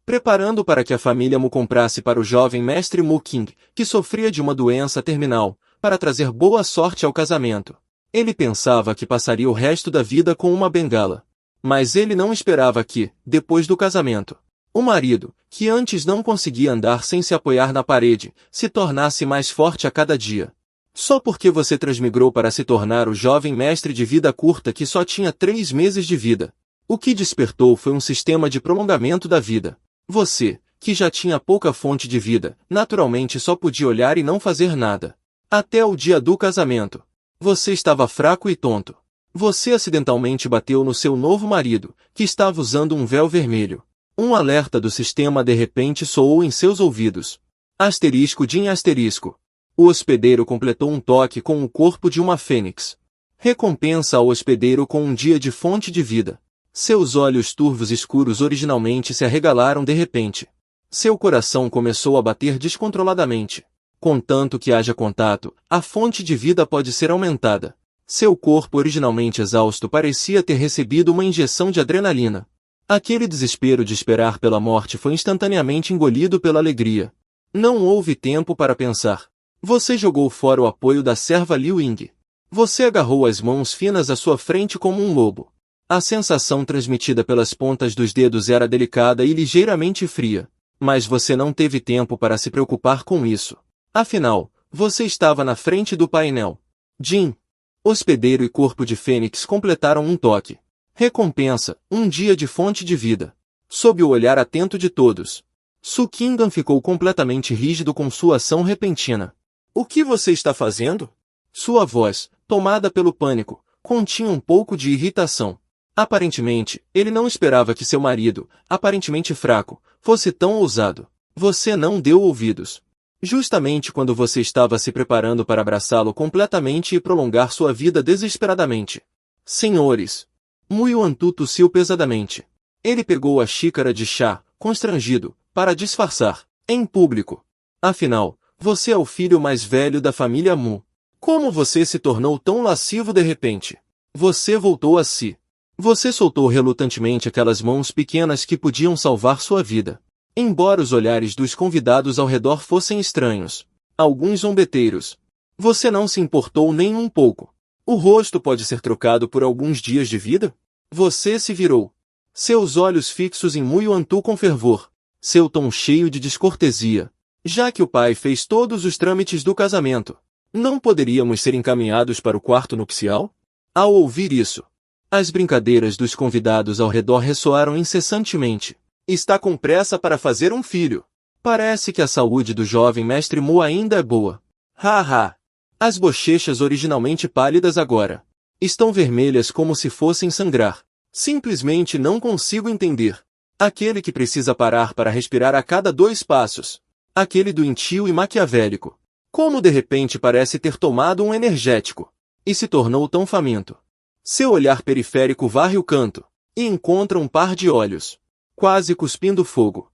preparando para que a família Mu comprasse para o jovem mestre Mu King, que sofria de uma doença terminal, para trazer boa sorte ao casamento. Ele pensava que passaria o resto da vida com uma bengala. Mas ele não esperava que, depois do casamento, o marido, que antes não conseguia andar sem se apoiar na parede, se tornasse mais forte a cada dia. Só porque você transmigrou para se tornar o jovem mestre de vida curta que só tinha 3 meses de vida. O que despertou foi um sistema de prolongamento da vida. Você, que já tinha pouca fonte de vida, naturalmente só podia olhar e não fazer nada. Até o dia do casamento. Você estava fraco e tonto. Você acidentalmente bateu no seu novo marido, que estava usando um véu vermelho. Um alerta do sistema de repente soou em seus ouvidos. Asterisco Jim asterisco. O hospedeiro completou um toque com o corpo de uma fênix. Recompensa ao hospedeiro com um dia de fonte de vida. Seus olhos turvos escuros originalmente se arregalaram de repente. Seu coração começou a bater descontroladamente. Contanto que haja contato, a fonte de vida pode ser aumentada. Seu corpo originalmente exausto parecia ter recebido uma injeção de adrenalina. Aquele desespero de esperar pela morte foi instantaneamente engolido pela alegria. Não houve tempo para pensar. Você jogou fora o apoio da serva Liu Ying. Você agarrou as mãos finas à sua frente como um lobo. A sensação transmitida pelas pontas dos dedos era delicada e ligeiramente fria. Mas você não teve tempo para se preocupar com isso. Afinal, você estava na frente do painel. Jin, hospedeiro e corpo de fênix completaram um toque. Recompensa, um dia de fonte de vida. Sob o olhar atento de todos, Su Qingdan ficou completamente rígido com sua ação repentina. O que você está fazendo? Sua voz, tomada pelo pânico, continha um pouco de irritação. Aparentemente, ele não esperava que seu marido, aparentemente fraco, fosse tão ousado. Você não deu ouvidos. Justamente quando você estava se preparando para abraçá-lo completamente e prolongar sua vida desesperadamente. Senhores! Mu Yuantu tossiu pesadamente. Ele pegou a xícara de chá, constrangido, para disfarçar, em público. Afinal, você é o filho mais velho da família Mu. Como você se tornou tão lascivo de repente? Você voltou a si. Você soltou relutantemente aquelas mãos pequenas que podiam salvar sua vida. Embora os olhares dos convidados ao redor fossem estranhos, alguns zombeteiros, você não se importou nem um pouco. O rosto pode ser trocado por alguns dias de vida? Você se virou. Seus olhos fixos em Mu Yuantu com fervor. Seu tom cheio de descortesia. Já que o pai fez todos os trâmites do casamento, não poderíamos ser encaminhados para o quarto nupcial? Ao ouvir isso, as brincadeiras dos convidados ao redor ressoaram incessantemente. Está com pressa para fazer um filho. Parece que a saúde do jovem mestre Mu ainda é boa. Ha! As bochechas originalmente pálidas agora estão vermelhas como se fossem sangrar. Simplesmente não consigo entender. Aquele que precisa parar para respirar a cada 2 passos. Aquele doentio e maquiavélico. Como de repente parece ter tomado um energético. E se tornou tão faminto. Seu olhar periférico varre o canto. E encontra um par de olhos. Quase cuspindo fogo.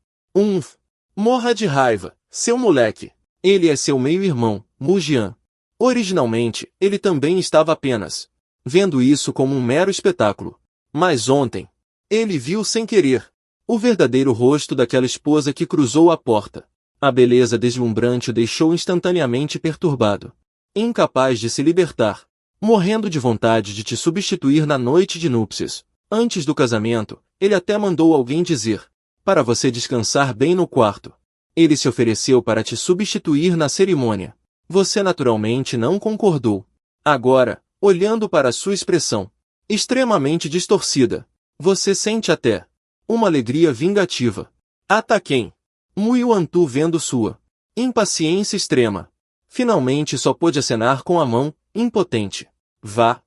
Morra de raiva, seu moleque. Ele é seu meio-irmão, Mu Jian. Originalmente, ele também estava apenas vendo isso como um mero espetáculo. Mas ontem, ele viu sem querer o verdadeiro rosto daquela esposa que cruzou a porta. A beleza deslumbrante o deixou instantaneamente perturbado. Incapaz de se libertar. Morrendo de vontade de te substituir na noite de núpcias. Antes do casamento, ele até mandou alguém dizer, para você descansar bem no quarto. Ele se ofereceu para te substituir na cerimônia. Você naturalmente não concordou. Agora, olhando para sua expressão, extremamente distorcida, você sente até uma alegria vingativa. Ataquem. Mu Yuantu vendo sua impaciência extrema. Finalmente só pôde acenar com a mão, impotente. Vá.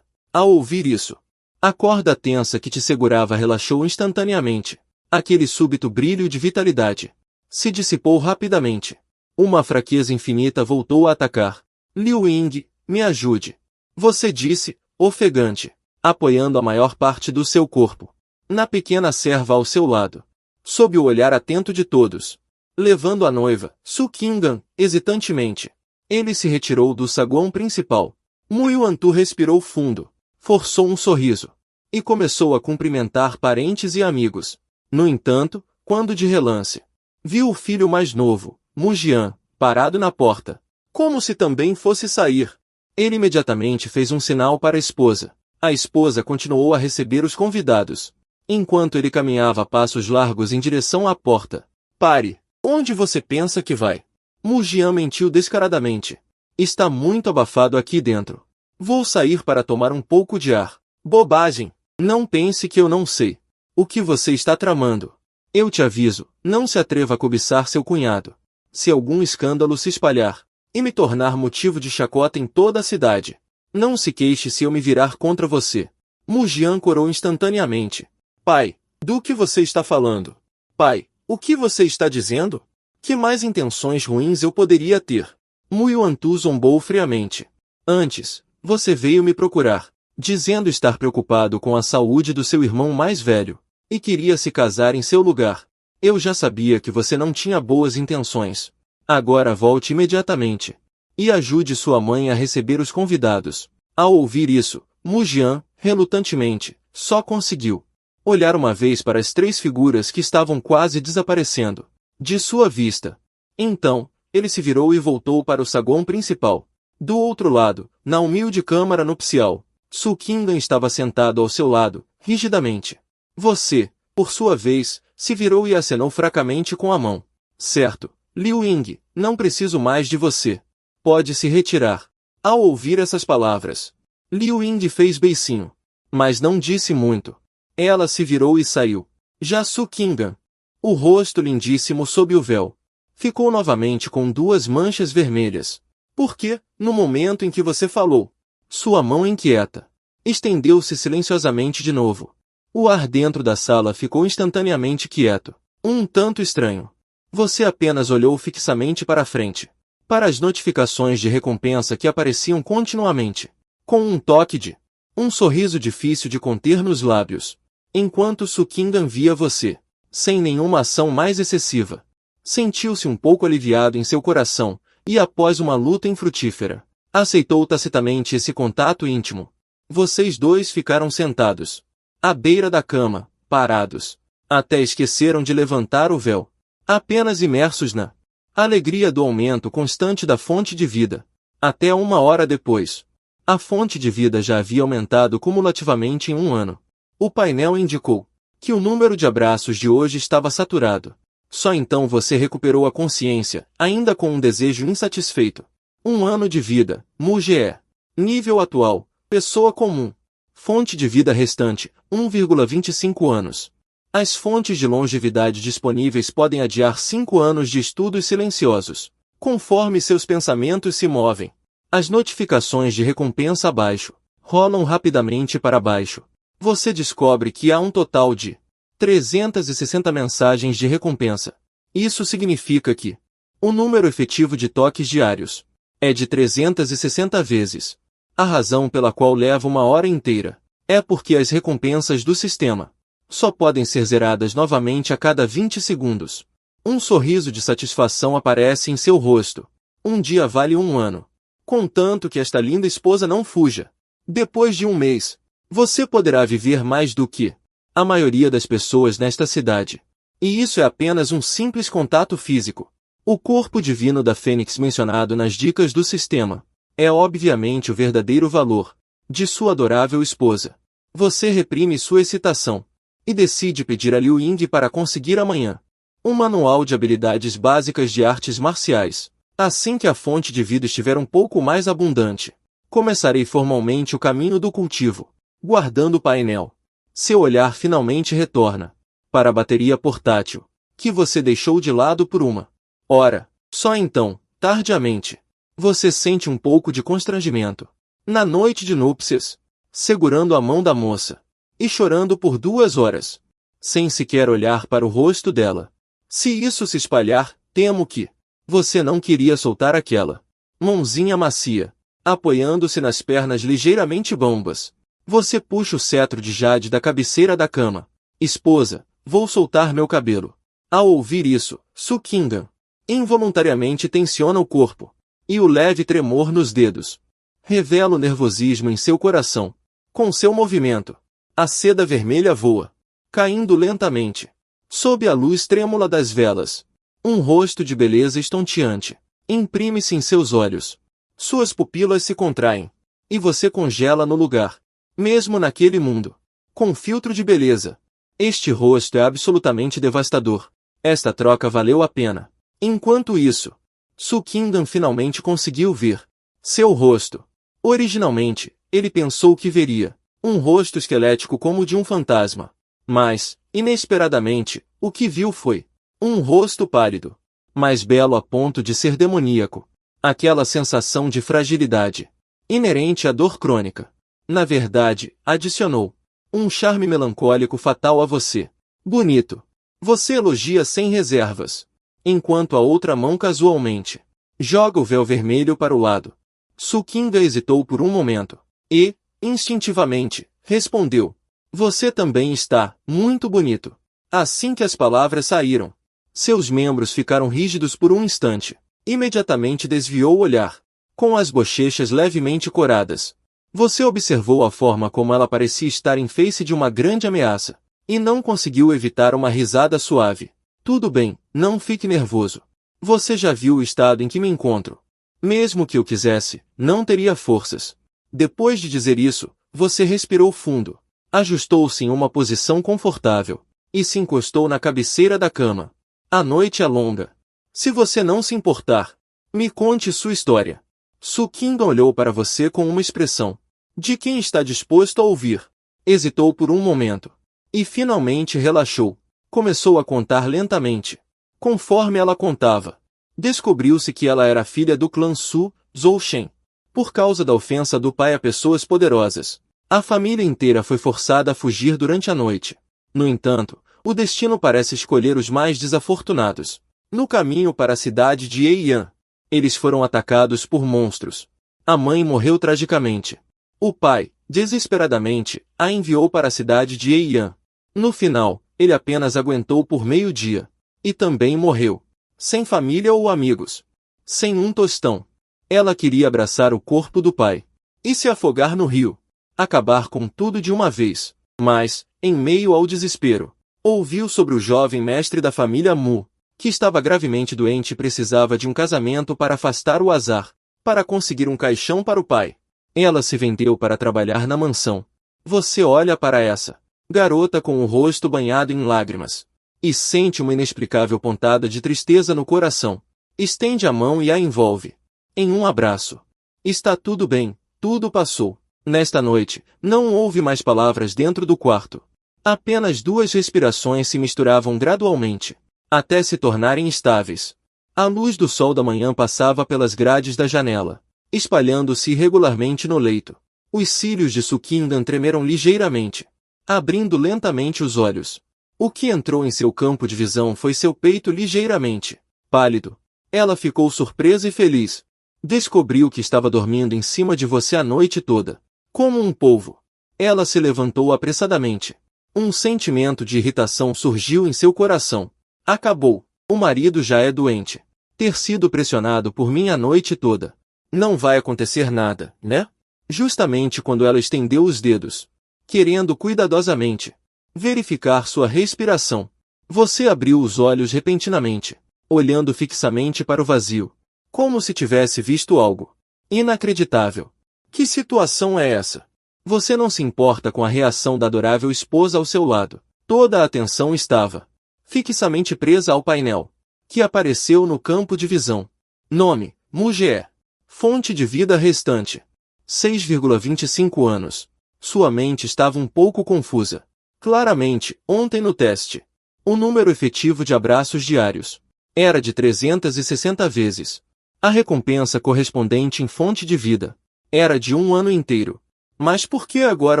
Ao ouvir isso, a corda tensa que te segurava relaxou instantaneamente. Aquele súbito brilho de vitalidade se dissipou rapidamente. Uma fraqueza infinita voltou a atacar. Liu Ying, me ajude. Você disse, ofegante, apoiando a maior parte do seu corpo na pequena serva ao seu lado. Sob o olhar atento de todos, levando a noiva, Su Qingdan, hesitantemente. Ele se retirou do saguão principal. Mu Yuantu respirou fundo, forçou um sorriso e começou a cumprimentar parentes e amigos. No entanto, quando de relance viu o filho mais novo, Mujian, parado na porta, como se também fosse sair. Ele imediatamente fez um sinal para a esposa. A esposa continuou a receber os convidados, enquanto ele caminhava a passos largos em direção à porta. Pare! Onde você pensa que vai? Mujian mentiu descaradamente. Está muito abafado aqui dentro. Vou sair para tomar um pouco de ar. Bobagem! Não pense que eu não sei o que você está tramando. Eu te aviso, não se atreva a cobiçar seu cunhado. Se algum escândalo se espalhar e me tornar motivo de chacota em toda a cidade, não se queixe se eu me virar contra você. Mujian corou instantaneamente. Pai, do que você está falando? Pai, o que você está dizendo? Que mais intenções ruins eu poderia ter? Mu Yuantu zombou friamente. Antes, você veio me procurar, dizendo estar preocupado com a saúde do seu irmão mais velho, e queria se casar em seu lugar. Eu já sabia que você não tinha boas intenções. Agora volte imediatamente e ajude sua mãe a receber os convidados. Ao ouvir isso, Mujian, relutantemente, só conseguiu olhar uma vez para as 3 figuras que estavam quase desaparecendo de sua vista. Então, ele se virou e voltou para o saguão principal. Do outro lado, na humilde câmara nupcial, Su Qingdan estava sentado ao seu lado, rigidamente. Você, por sua vez, se virou e acenou fracamente com a mão. Certo, Liu Ying, não preciso mais de você. Pode se retirar. Ao ouvir essas palavras, Liu Ying fez beicinho, mas não disse muito. Ela se virou e saiu. Já Su Qingdan, o rosto lindíssimo sob o véu, ficou novamente com 2 manchas vermelhas. Por quê? No momento em que você falou, sua mão inquieta estendeu-se silenciosamente de novo. O ar dentro da sala ficou instantaneamente quieto, um tanto estranho. Você apenas olhou fixamente para a frente, para as notificações de recompensa que apareciam continuamente, com um toque de um sorriso difícil de conter nos lábios, enquanto Su Qingdan via você, sem nenhuma ação mais excessiva. Sentiu-se um pouco aliviado em seu coração, e após uma luta infrutífera, aceitou tacitamente esse contato íntimo. Vocês 2 ficaram sentados à beira da cama, parados. Até esqueceram de levantar o véu. Apenas imersos na alegria do aumento constante da fonte de vida. Até 1 hora depois, a fonte de vida já havia aumentado cumulativamente em 1 ano. O painel indicou que o número de abraços de hoje estava saturado. Só então você recuperou a consciência, ainda com um desejo insatisfeito. 1 ano de vida, Mu-Ge. Nível atual, pessoa comum. Fonte de vida restante, 1,25 anos. As fontes de longevidade disponíveis podem adiar 5 anos de estudos silenciosos, conforme seus pensamentos se movem. As notificações de recompensa abaixo rolam rapidamente para baixo. Você descobre que há um total de 360 mensagens de recompensa. Isso significa que o número efetivo de toques diários é de 360 vezes. A razão pela qual leva 1 hora inteira é porque as recompensas do sistema só podem ser zeradas novamente a cada 20 segundos. Um sorriso de satisfação aparece em seu rosto. Um dia vale 1 ano. Contanto que esta linda esposa não fuja. Depois de 1 mês, você poderá viver mais do que a maioria das pessoas nesta cidade. E isso é apenas um simples contato físico. O corpo divino da Fênix mencionado nas dicas do sistema é obviamente o verdadeiro valor de sua adorável esposa. Você reprime sua excitação e decide pedir a Liu Ying para conseguir amanhã um manual de habilidades básicas de artes marciais. Assim que a fonte de vida estiver um pouco mais abundante, começarei formalmente o caminho do cultivo, guardando o painel. Seu olhar finalmente retorna para a bateria portátil, que você deixou de lado por 1 hora. Só então, tardiamente, você sente um pouco de constrangimento. Na noite de núpcias, segurando a mão da moça e chorando por 2 horas, sem sequer olhar para o rosto dela. Se isso se espalhar, temo que você não queria soltar aquela mãozinha macia, apoiando-se nas pernas ligeiramente bambas. Você puxa o cetro de jade da cabeceira da cama. Esposa, vou soltar meu cabelo. Ao ouvir isso, Su Qingdan involuntariamente tensiona o corpo, e o leve tremor nos dedos revela o nervosismo em seu coração. Com seu movimento, a seda vermelha voa, caindo lentamente Sob a luz trêmula das velas, um rosto de beleza estonteante imprime-se em seus olhos. Suas pupilas se contraem, e você congela no lugar, mesmo naquele mundo, com filtro de beleza. Este rosto é absolutamente devastador. Esta troca valeu a pena. Enquanto isso, Su Qingdan finalmente conseguiu ver seu rosto. Originalmente, ele pensou que veria um rosto esquelético como o de um fantasma. Mas, inesperadamente, o que viu foi um rosto pálido, mas belo a ponto de ser demoníaco. Aquela sensação de fragilidade, inerente à dor crônica. Na verdade, adicionou um charme melancólico fatal a você. Bonito. Você elogia sem reservas, enquanto a outra mão casualmente joga o véu vermelho para o lado. Su Qingdan hesitou por um momento e, instintivamente, respondeu: você também está muito bonito. Assim que as palavras saíram, seus membros ficaram rígidos por um instante. Imediatamente desviou o olhar, com as bochechas levemente coradas. Você observou a forma como ela parecia estar em face de uma grande ameaça, e não conseguiu evitar uma risada suave. Tudo bem, não fique nervoso. Você já viu o estado em que me encontro. Mesmo que eu quisesse, não teria forças. Depois de dizer isso, você respirou fundo, ajustou-se em uma posição confortável, e se encostou na cabeceira da cama. A noite é longa. Se você não se importar, me conte sua história. Su Qingdan olhou para você com uma expressão de quem está disposto a ouvir. Hesitou por um momento. E finalmente relaxou. Começou a contar lentamente. Conforme ela contava, descobriu-se que ela era filha do clã Su, Zhou-Shen. Por causa da ofensa do pai a pessoas poderosas, a família inteira foi forçada a fugir durante a noite. No entanto, o destino parece escolher os mais desafortunados. No caminho para a cidade de Heian, eles foram atacados por monstros. A mãe morreu tragicamente. O pai, desesperadamente, a enviou para a cidade de Heian. No final, ele apenas aguentou por meio-dia. E também morreu. Sem família ou amigos. Sem um tostão. Ela queria abraçar o corpo do pai. E se afogar no rio. Acabar com tudo de uma vez. Mas, em meio ao desespero, ouviu sobre o jovem mestre da família Mu, que estava gravemente doente e precisava de um casamento para afastar o azar, para conseguir um caixão para o pai. Ela se vendeu para trabalhar na mansão. Você olha para essa garota com o rosto banhado em lágrimas, e sente uma inexplicável pontada de tristeza no coração. Estende a mão e a envolve em um abraço. Está tudo bem, tudo passou. Nesta noite, não houve mais palavras dentro do quarto. Apenas duas respirações se misturavam gradualmente, até se tornarem estáveis. A luz do sol da manhã passava pelas grades da janela, espalhando-se irregularmente no leito. Os cílios de Su Qingdan tremeram ligeiramente, abrindo lentamente os olhos. O que entrou em seu campo de visão foi seu peito ligeiramente pálido. Ela ficou surpresa e feliz. Descobriu que estava dormindo em cima de você a noite toda, como um polvo. Ela se levantou apressadamente. Um sentimento de irritação surgiu em seu coração. Acabou. O marido já é doente. Ter sido pressionado por mim a noite toda. Não vai acontecer nada, né? Justamente quando ela estendeu os dedos, querendo cuidadosamente verificar sua respiração, você abriu os olhos repentinamente, olhando fixamente para o vazio, como se tivesse visto algo inacreditável. Que situação é essa? Você não se importa com a reação da adorável esposa ao seu lado. Toda a atenção estava fixamente presa ao painel, que apareceu no campo de visão. Nome: Muger. Fonte de vida restante: 6,25 anos. Sua mente estava um pouco confusa. Claramente, ontem no teste, o número efetivo de abraços diários era de 360 vezes. A recompensa correspondente em fonte de vida era de 1 ano inteiro. Mas por que agora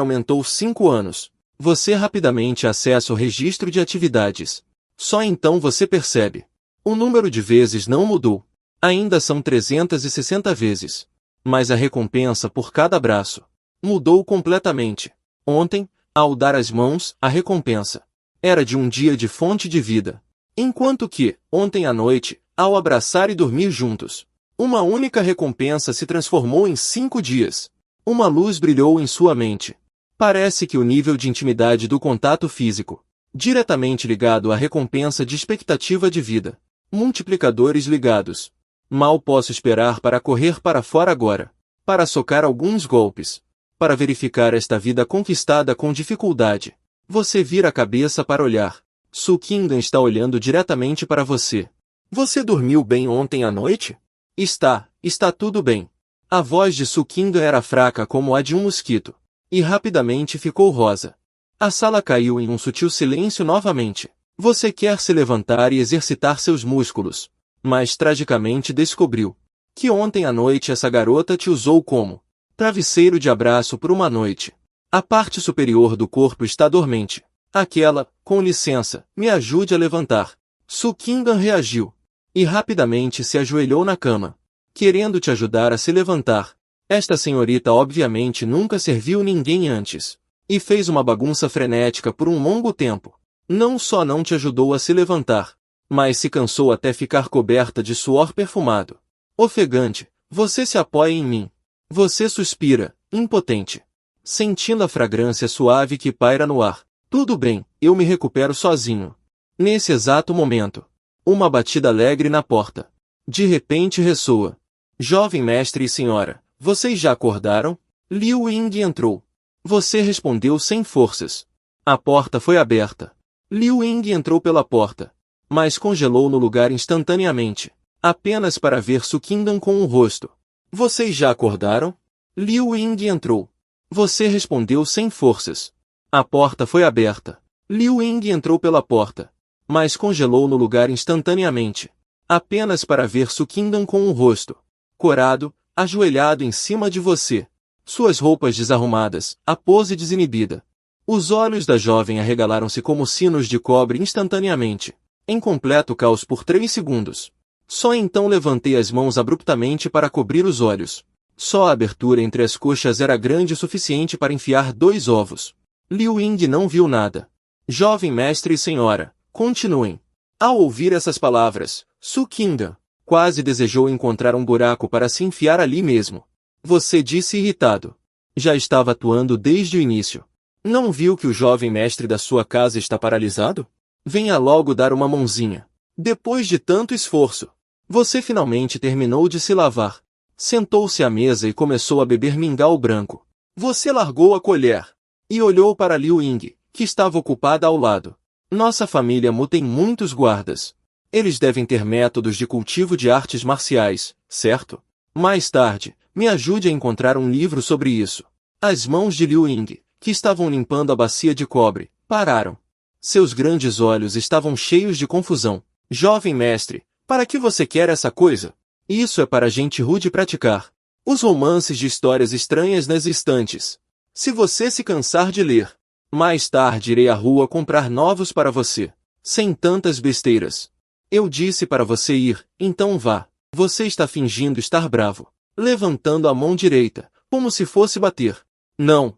aumentou 5 anos? Você rapidamente acessa o registro de atividades. Só então você percebe. O número de vezes não mudou. Ainda são 360 vezes. Mas a recompensa por cada abraço mudou completamente. Ontem, ao dar as mãos, a recompensa era de 1 dia de fonte de vida. Enquanto que, ontem à noite, ao abraçar e dormir juntos, uma única recompensa se transformou em 5 dias. Uma luz brilhou em sua mente. Parece que o nível de intimidade do contato físico Diretamente ligado à recompensa de expectativa de vida. Multiplicadores ligados. Mal posso esperar para correr para fora agora. Para socar alguns golpes. Para verificar esta vida conquistada com dificuldade. Você vira a cabeça para olhar. Su Qingdan está olhando diretamente para você. Você dormiu bem ontem à noite? Está tudo bem. A voz de Su Qingdan era fraca como a de um mosquito. E rapidamente ficou rosa. A sala caiu em um sutil silêncio novamente. Você quer se levantar e exercitar seus músculos. Mas tragicamente descobriu que ontem à noite essa garota te usou como travesseiro de abraço por uma noite. A parte superior do corpo está dormente. Aquela, com licença, me ajude a levantar. Su Qingdan reagiu. E rapidamente se ajoelhou na cama, querendo te ajudar a se levantar. Esta senhorita obviamente nunca serviu ninguém antes. E fez uma bagunça frenética por um longo tempo. Não só não te ajudou a se levantar, mas se cansou até ficar coberta de suor perfumado. Ofegante, você se apoia em mim. Você suspira, impotente, sentindo a fragrância suave que paira no ar. Tudo bem, eu me recupero sozinho. Nesse exato momento, uma batida alegre na porta. De repente ressoa. Jovem mestre e senhora, vocês já acordaram? Liu Ying entrou. Você respondeu sem forças. A porta foi aberta. Liu Ying entrou pela porta, mas congelou no lugar instantaneamente, apenas para ver Su Qingdan com o rosto. Vocês já acordaram? Liu Ying entrou. Você respondeu sem forças. A porta foi aberta. Liu Ying entrou pela porta, mas congelou no lugar instantaneamente, apenas para ver Su Qingdan com o rosto corado, ajoelhado em cima de você. Suas roupas desarrumadas, a pose desinibida. Os olhos da jovem arregalaram-se como sinos de cobre instantaneamente, em completo caos por 3 segundos. Só então levantei as mãos abruptamente para cobrir os olhos. Só a abertura entre as coxas era grande o suficiente para enfiar 2 ovos. Liu Ying não viu nada. Jovem mestre e senhora, continuem. Ao ouvir essas palavras, Su Qingdan quase desejou encontrar um buraco para se enfiar ali mesmo. Você disse irritado. Já estava atuando desde o início. Não viu que o jovem mestre da sua casa está paralisado? Venha logo dar uma mãozinha. Depois de tanto esforço, você finalmente terminou de se lavar. Sentou-se à mesa e começou a beber mingau branco. Você largou a colher e olhou para Liu Ying, que estava ocupada ao lado. Nossa família Mu tem muitos guardas. Eles devem ter métodos de cultivo de artes marciais, certo? Mais tarde, me ajude a encontrar um livro sobre isso. As mãos de Liu Ying, que estavam limpando a bacia de cobre, pararam. Seus grandes olhos estavam cheios de confusão. Jovem mestre, para que você quer essa coisa? Isso é para gente rude praticar. Os romances de histórias estranhas nas estantes. Se você se cansar de ler, mais tarde irei à rua comprar novos para você. Sem tantas besteiras. Eu disse para você ir, então vá. Você está fingindo estar bravo, levantando a mão direita, como se fosse bater. Não,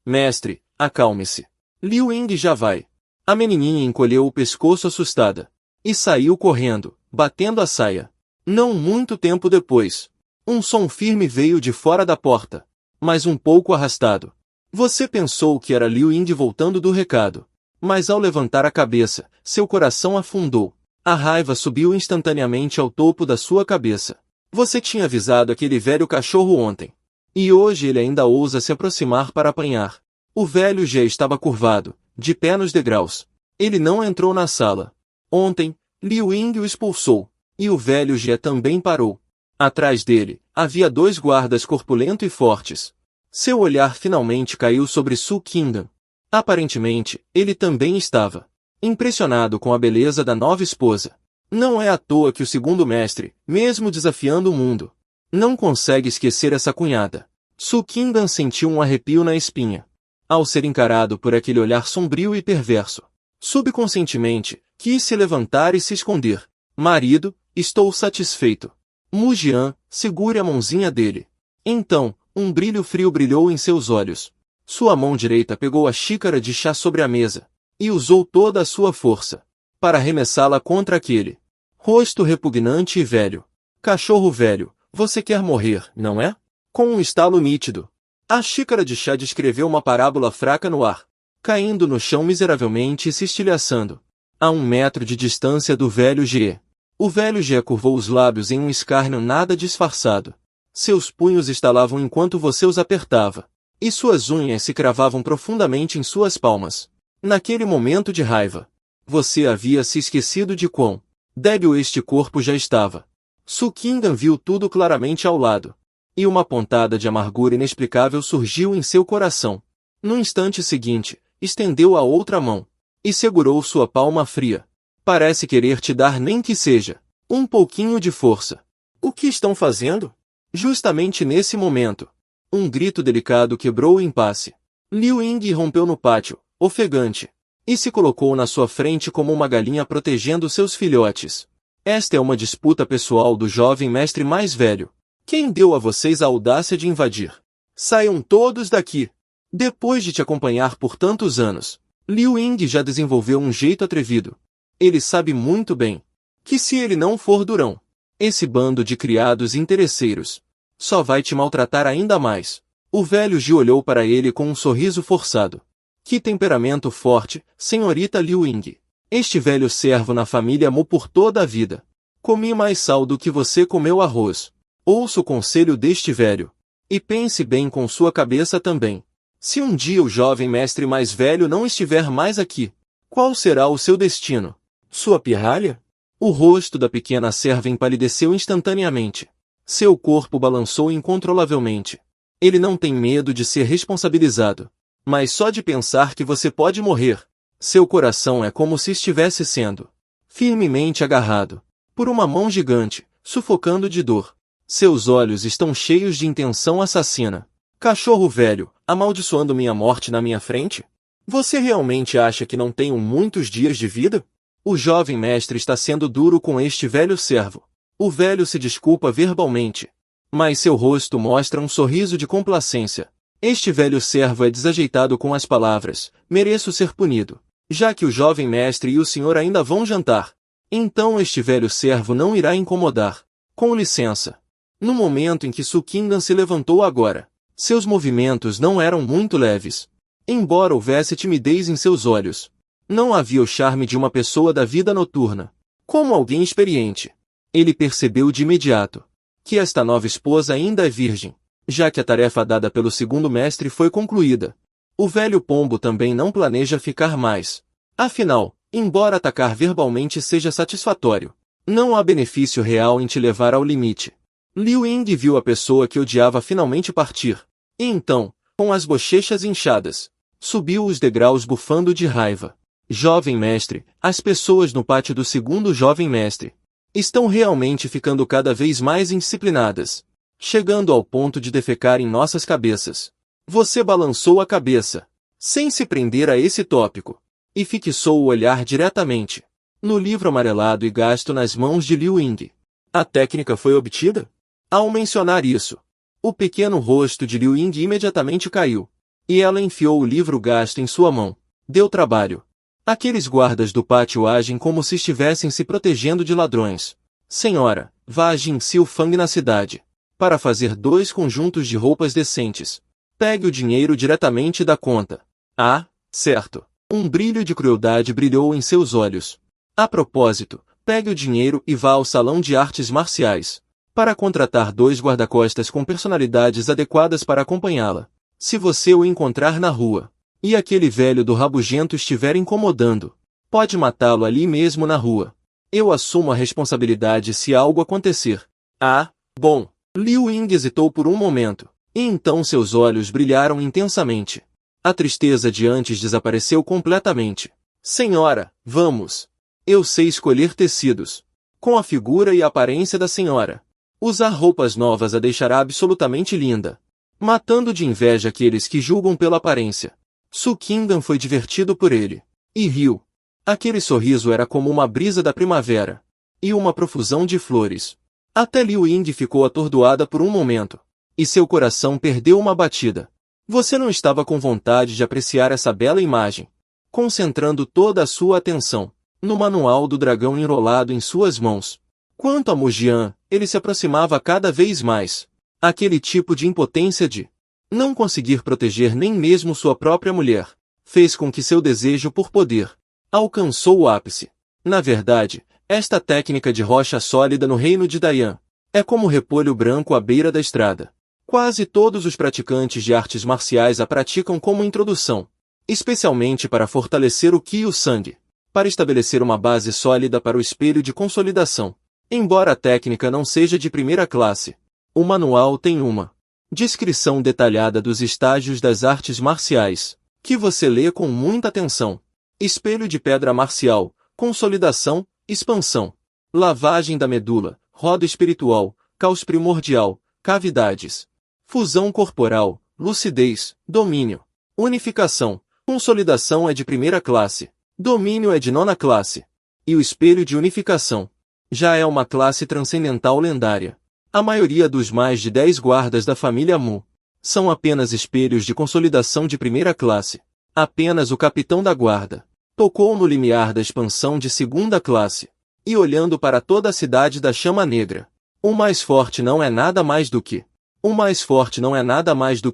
mestre, acalme-se. Liu Ying já vai. A menininha encolheu o pescoço assustada e saiu correndo, batendo a saia. Não muito tempo depois, um som firme veio de fora da porta, mas um pouco arrastado. Você pensou que era Liu Ying voltando do recado, mas ao levantar a cabeça, seu coração afundou. A raiva subiu instantaneamente ao topo da sua cabeça. Você tinha avisado aquele velho cachorro ontem. E hoje ele ainda ousa se aproximar para apanhar. O velho já estava curvado, de pé nos degraus. Ele não entrou na sala. Ontem, Liu Ying o expulsou. E o velho já também parou. Atrás dele, havia 2 guardas corpulentos e fortes. Seu olhar finalmente caiu sobre Su Qingdan. Aparentemente, ele também estava impressionado com a beleza da nova esposa. Não é à toa que o segundo mestre, mesmo desafiando o mundo, não consegue esquecer essa cunhada. Su Qingdan sentiu um arrepio na espinha, ao ser encarado por aquele olhar sombrio e perverso. Subconscientemente, quis se levantar e se esconder. Marido, estou satisfeito. Mu Jian, segure a mãozinha dele. Então, um brilho frio brilhou em seus olhos. Sua mão direita pegou a xícara de chá sobre a mesa e usou toda a sua força para arremessá-la contra aquele rosto repugnante e velho. Cachorro velho, você quer morrer, não é? Com um estalo nítido, a xícara de chá descreveu uma parábola fraca no ar. caindo no chão miseravelmente e se estilhaçando. A 1 metro de distância do velho Ge. O velho Ge curvou os lábios em um escárnio nada disfarçado. Seus punhos estalavam enquanto você os apertava, e suas unhas se cravavam profundamente em suas palmas. Naquele momento de raiva, você havia se esquecido de quão débil este corpo já estava. Su Qingdan viu tudo claramente ao lado, e uma pontada de amargura inexplicável surgiu em seu coração. No instante seguinte, estendeu a outra mão e segurou sua palma fria. Parece querer te dar nem que seja um pouquinho de força. O que estão fazendo? Justamente nesse momento, um grito delicado quebrou o impasse. Liu Ying rompeu no pátio, ofegante, e se colocou na sua frente como uma galinha protegendo seus filhotes. Esta é uma disputa pessoal do jovem mestre mais velho. Quem deu a vocês a audácia de invadir? Saiam todos daqui! Depois de te acompanhar por tantos anos, Liu Ying já desenvolveu um jeito atrevido. Ele sabe muito bem que se ele não for durão, esse bando de criados interesseiros só vai te maltratar ainda mais. O velho Ji olhou para ele com um sorriso forçado. Que temperamento forte, senhorita Liu Ying. Este velho servo na família amou por toda a vida. Comi mais sal do que você comeu arroz. Ouça o conselho deste velho. E pense bem com sua cabeça também. Se um dia o jovem mestre mais velho não estiver mais aqui, qual será o seu destino? Sua pirralha? O rosto da pequena serva empalideceu instantaneamente. Seu corpo balançou incontrolavelmente. Ele não tem medo de ser responsabilizado. Mas só de pensar que você pode morrer, seu coração é como se estivesse sendo firmemente agarrado por uma mão gigante, sufocando de dor. Seus olhos estão cheios de intenção assassina. Cachorro velho, amaldiçoando minha morte na minha frente? Você realmente acha que não tenho muitos dias de vida? O jovem mestre está sendo duro com este velho servo. O velho se desculpa verbalmente, mas seu rosto mostra um sorriso de complacência. Este velho servo é desajeitado com as palavras, mereço ser punido, já que o jovem mestre e o senhor ainda vão jantar. Então este velho servo não irá incomodar. Com licença. No momento em que Su Qingdan se levantou agora, seus movimentos não eram muito leves. Embora houvesse timidez em seus olhos, não havia o charme de uma pessoa da vida noturna. Como alguém experiente, ele percebeu de imediato que esta nova esposa ainda é virgem, já que a tarefa dada pelo segundo mestre foi concluída. O velho pombo também não planeja ficar mais. Afinal, embora atacar verbalmente seja satisfatório, não há benefício real em te levar ao limite. Liu Ying viu a pessoa que odiava finalmente partir, e então, com as bochechas inchadas, subiu os degraus bufando de raiva. Jovem mestre, as pessoas no pátio do segundo jovem mestre estão realmente ficando cada vez mais indisciplinadas, chegando ao ponto de defecar em nossas cabeças. Você balançou a cabeça, sem se prender a esse tópico, e fixou o olhar diretamente no livro amarelado e gasto nas mãos de Liu Ying. A técnica foi obtida? Ao mencionar isso, o pequeno rosto de Liu Ying imediatamente caiu, e ela enfiou o livro gasto em sua mão. Deu trabalho. Aqueles guardas do pátio agem como se estivessem se protegendo de ladrões. Senhora, vá a Jin Sil Fang na cidade, para fazer 2 conjuntos de roupas decentes. Pegue o dinheiro diretamente da conta. Ah, certo. Um brilho de crueldade brilhou em seus olhos. A propósito, pegue o dinheiro e vá ao salão de artes marciais, para contratar 2 guarda-costas com personalidades adequadas para acompanhá-la. Se você o encontrar na rua, e aquele velho do rabugento estiver incomodando, pode matá-lo ali mesmo na rua. Eu assumo a responsabilidade se algo acontecer. Ah, bom. Liu Ying hesitou por um momento, e então seus olhos brilharam intensamente. A tristeza de antes desapareceu completamente. Senhora, vamos. Eu sei escolher tecidos, com a figura e a aparência da senhora. Usar roupas novas a deixará absolutamente linda, matando de inveja aqueles que julgam pela aparência. Su Qingdan foi divertido por ele, e riu. Aquele sorriso era como uma brisa da primavera, e uma profusão de flores. Até Liu Ying ficou atordoada por um momento, e seu coração perdeu uma batida. Você não estava com vontade de apreciar essa bela imagem, concentrando toda a sua atenção no manual do dragão enrolado em suas mãos. Quanto a Mujian, ele se aproximava cada vez mais. Aquele tipo de impotência de não conseguir proteger nem mesmo sua própria mulher fez com que seu desejo por poder alcançou o ápice. Na verdade, esta técnica de rocha sólida no reino de Dayan é como repolho branco à beira da estrada. Quase todos os praticantes de artes marciais a praticam como introdução, especialmente para fortalecer o ki e o sangue, para estabelecer uma base sólida para o espelho de consolidação. Embora a técnica não seja de primeira classe, o manual tem uma descrição detalhada dos estágios das artes marciais, que você lê com muita atenção. Espelho de pedra marcial, consolidação, expansão, lavagem da medula, roda espiritual, caos primordial, cavidades, fusão corporal, lucidez, domínio, unificação. Consolidação é de primeira classe, domínio é de nona classe, e o espelho de unificação já é uma classe transcendental lendária. A maioria dos mais de 10 guardas da família Mu são apenas espelhos de consolidação de primeira classe. Apenas o capitão da guarda tocou no limiar da expansão de segunda classe, e olhando para toda a cidade da Chama Negra, o mais forte não é nada mais do que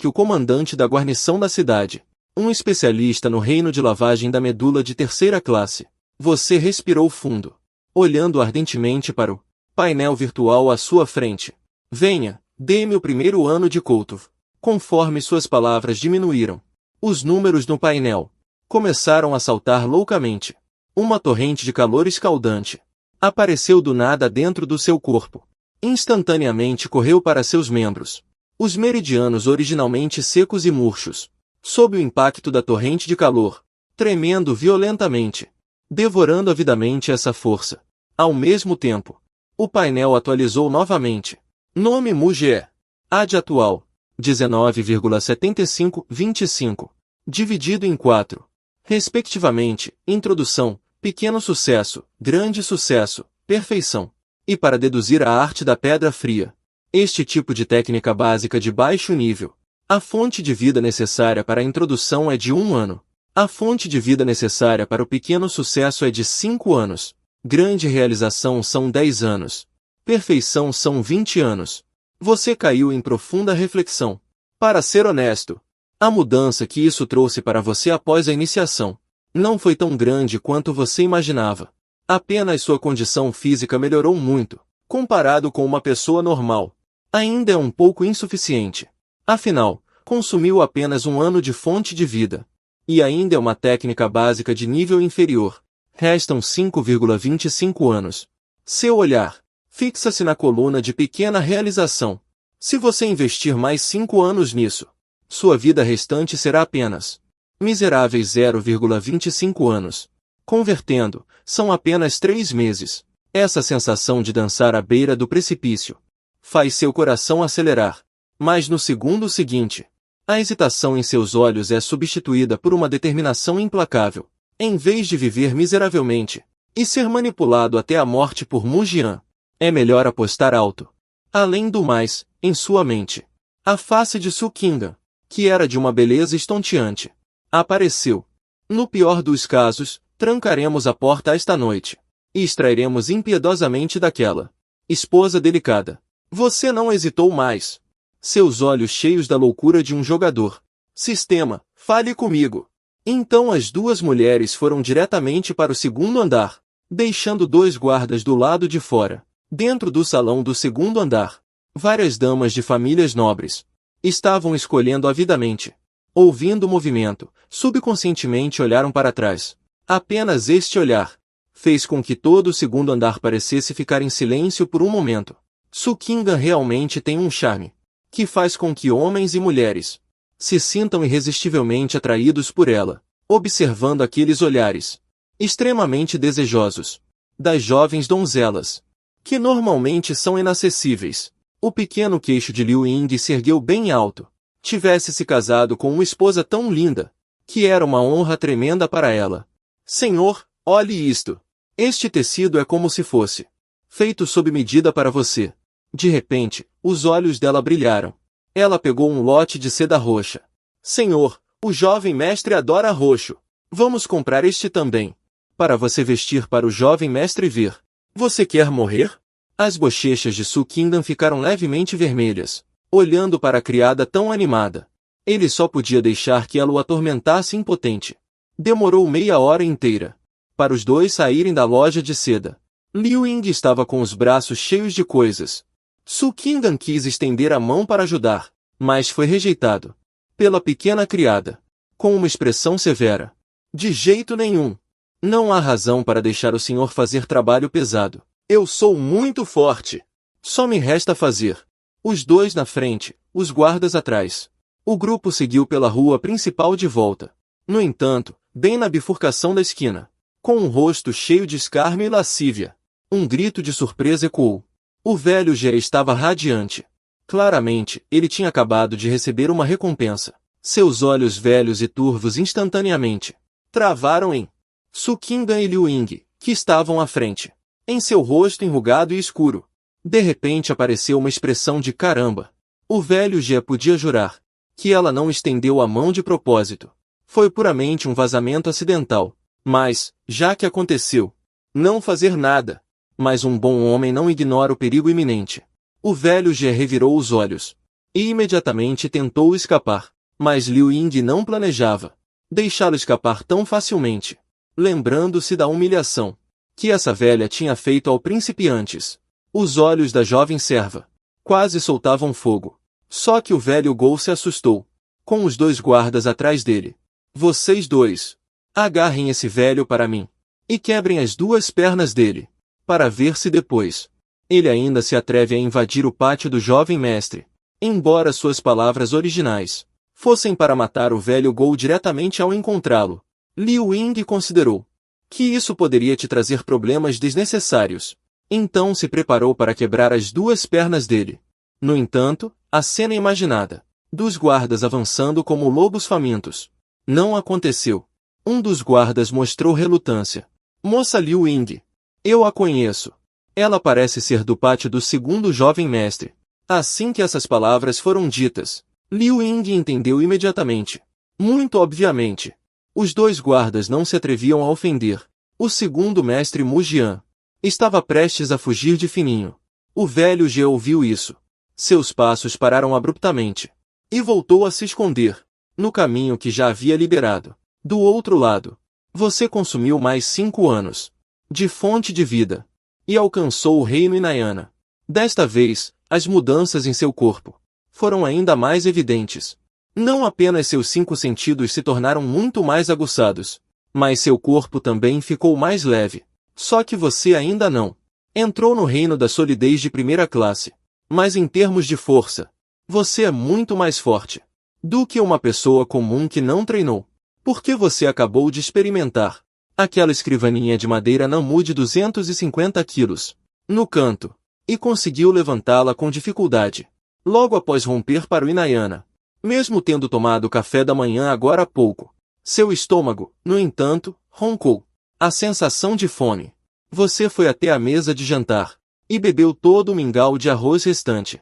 o comandante da guarnição da cidade, um especialista no reino de lavagem da medula de terceira classe. Você respirou fundo, olhando ardentemente para o painel virtual à sua frente. Venha, dê-me o primeiro ano de Koutov. Conforme suas palavras diminuíram, os números no painel começaram a saltar loucamente. Uma torrente de calor escaldante apareceu do nada dentro do seu corpo. Instantaneamente correu para seus membros. Os meridianos originalmente secos e murchos, sob o impacto da torrente de calor, tremendo violentamente, devorando avidamente essa força. Ao mesmo tempo, o painel atualizou novamente. Nome Muge. AD atual, 19,7525, dividido em 4. Respectivamente, introdução, pequeno sucesso, grande sucesso, perfeição. E para deduzir a arte da pedra fria. Este tipo de técnica básica de baixo nível. A fonte de vida necessária para a introdução é de 1 ano. A fonte de vida necessária para o pequeno sucesso é de 5 anos. Grande realização são 10 anos. Perfeição são 20 anos. Você caiu em profunda reflexão. Para ser honesto, a mudança que isso trouxe para você após a iniciação não foi tão grande quanto você imaginava. Apenas sua condição física melhorou muito, comparado com uma pessoa normal. Ainda é um pouco insuficiente. Afinal, consumiu apenas 1 ano de fonte de vida. E ainda é uma técnica básica de nível inferior. Restam 5,25 anos. Seu olhar fixa-se na coluna de pequena realização. Se você investir mais 5 anos nisso, sua vida restante será apenas miseráveis 0,25 anos. Convertendo, são apenas 3 meses. Essa sensação de dançar à beira do precipício faz seu coração acelerar. Mas no segundo seguinte, a hesitação em seus olhos é substituída por uma determinação implacável. Em vez de viver miseravelmente e ser manipulado até a morte por Mujian, é melhor apostar alto. Além do mais, em sua mente, a face de Su Qingdan, que era de uma beleza estonteante, apareceu. No pior dos casos, trancaremos a porta esta noite e extrairemos impiedosamente daquela esposa delicada. Você não hesitou mais. Seus olhos cheios da loucura de um jogador. Sistema, fale comigo. Então as duas mulheres foram diretamente para o segundo andar, deixando 2 guardas do lado de fora. Dentro do salão do segundo andar, várias damas de famílias nobres estavam escolhendo avidamente. Ouvindo o movimento, subconscientemente olharam para trás. Apenas este olhar fez com que todo o segundo andar parecesse ficar em silêncio por um momento. Su Qingdan realmente tem um charme que faz com que homens e mulheres se sintam irresistivelmente atraídos por ela, observando aqueles olhares extremamente desejosos das jovens donzelas, que normalmente são inacessíveis. O pequeno queixo de Liu Ying se ergueu bem alto. Tivesse se casado com uma esposa tão linda, que era uma honra tremenda para ela. Senhor, olhe isto. Este tecido é como se fosse feito sob medida para você. De repente, os olhos dela brilharam. Ela pegou um lote de seda roxa. Senhor, o jovem mestre adora roxo. Vamos comprar este também, para você vestir para o jovem mestre ver. Você quer morrer? As bochechas de Su Qingdan ficaram levemente vermelhas, olhando para a criada tão animada. Ele só podia deixar que ela o atormentasse impotente. Demorou meia hora inteira para os dois saírem da loja de seda. Liu Ying estava com os braços cheios de coisas. Su Qingdan quis estender a mão para ajudar, mas foi rejeitado pela pequena criada, com uma expressão severa. De jeito nenhum. Não há razão para deixar o senhor fazer trabalho pesado. Eu sou muito forte. Só me resta fazer. Os dois na frente, os guardas atrás. O grupo seguiu pela rua principal de volta. No entanto, bem na bifurcação da esquina, com um rosto cheio de escárnio e lascívia, um grito de surpresa ecoou. O velho já estava radiante. Claramente, ele tinha acabado de receber uma recompensa. Seus olhos velhos e turvos instantaneamente travaram em Su Qingdan e Liu Ying, que estavam à frente. Em seu rosto enrugado e escuro, de repente apareceu uma expressão de caramba. O velho já podia jurar que ela não estendeu a mão de propósito. Foi puramente um vazamento acidental. Mas, já que aconteceu, não fazer nada. Mas um bom homem não ignora o perigo iminente. O velho já revirou os olhos e imediatamente tentou escapar. Mas Liu Ying não planejava deixá-lo escapar tão facilmente. Lembrando-se da humilhação que essa velha tinha feito ao príncipe antes. Os olhos da jovem serva quase soltavam fogo. Só que o velho Gou se assustou, com os dois guardas atrás dele. Vocês dois, agarrem esse velho para mim e quebrem as duas pernas dele, para ver se depois ele ainda se atreve a invadir o pátio do jovem mestre. Embora suas palavras originais fossem para matar o velho Gou diretamente ao encontrá-lo, Liu Ying considerou que isso poderia te trazer problemas desnecessários. Então se preparou para quebrar as duas pernas dele. No entanto, a cena imaginada, dos guardas avançando como lobos famintos, não aconteceu. Um dos guardas mostrou relutância. Moça Liu Ying, eu a conheço. Ela parece ser do pátio do segundo jovem mestre. Assim que essas palavras foram ditas, Liu Ying entendeu imediatamente. Muito obviamente. Os dois guardas não se atreviam a ofender. O segundo mestre Mu Jian estava prestes a fugir de fininho. O velho Ge ouviu isso. Seus passos pararam abruptamente e voltou a se esconder no caminho que já havia liberado. Do outro lado, você consumiu mais 5 anos de fonte de vida e alcançou o reino Hinayana. Desta vez, as mudanças em seu corpo foram ainda mais evidentes. Não apenas seus 5 sentidos se tornaram muito mais aguçados, mas seu corpo também ficou mais leve. Só que você ainda não entrou no reino da solidez de primeira classe. Mas em termos de força, você é muito mais forte do que uma pessoa comum que não treinou. Porque você acabou de experimentar aquela escrivaninha de madeira Namu de 250 quilos no canto e conseguiu levantá-la com dificuldade. Logo após romper para o Hinayana, mesmo tendo tomado café da manhã agora há pouco, seu estômago, no entanto, roncou. A sensação de fome. Você foi até a mesa de jantar e bebeu todo o mingau de arroz restante.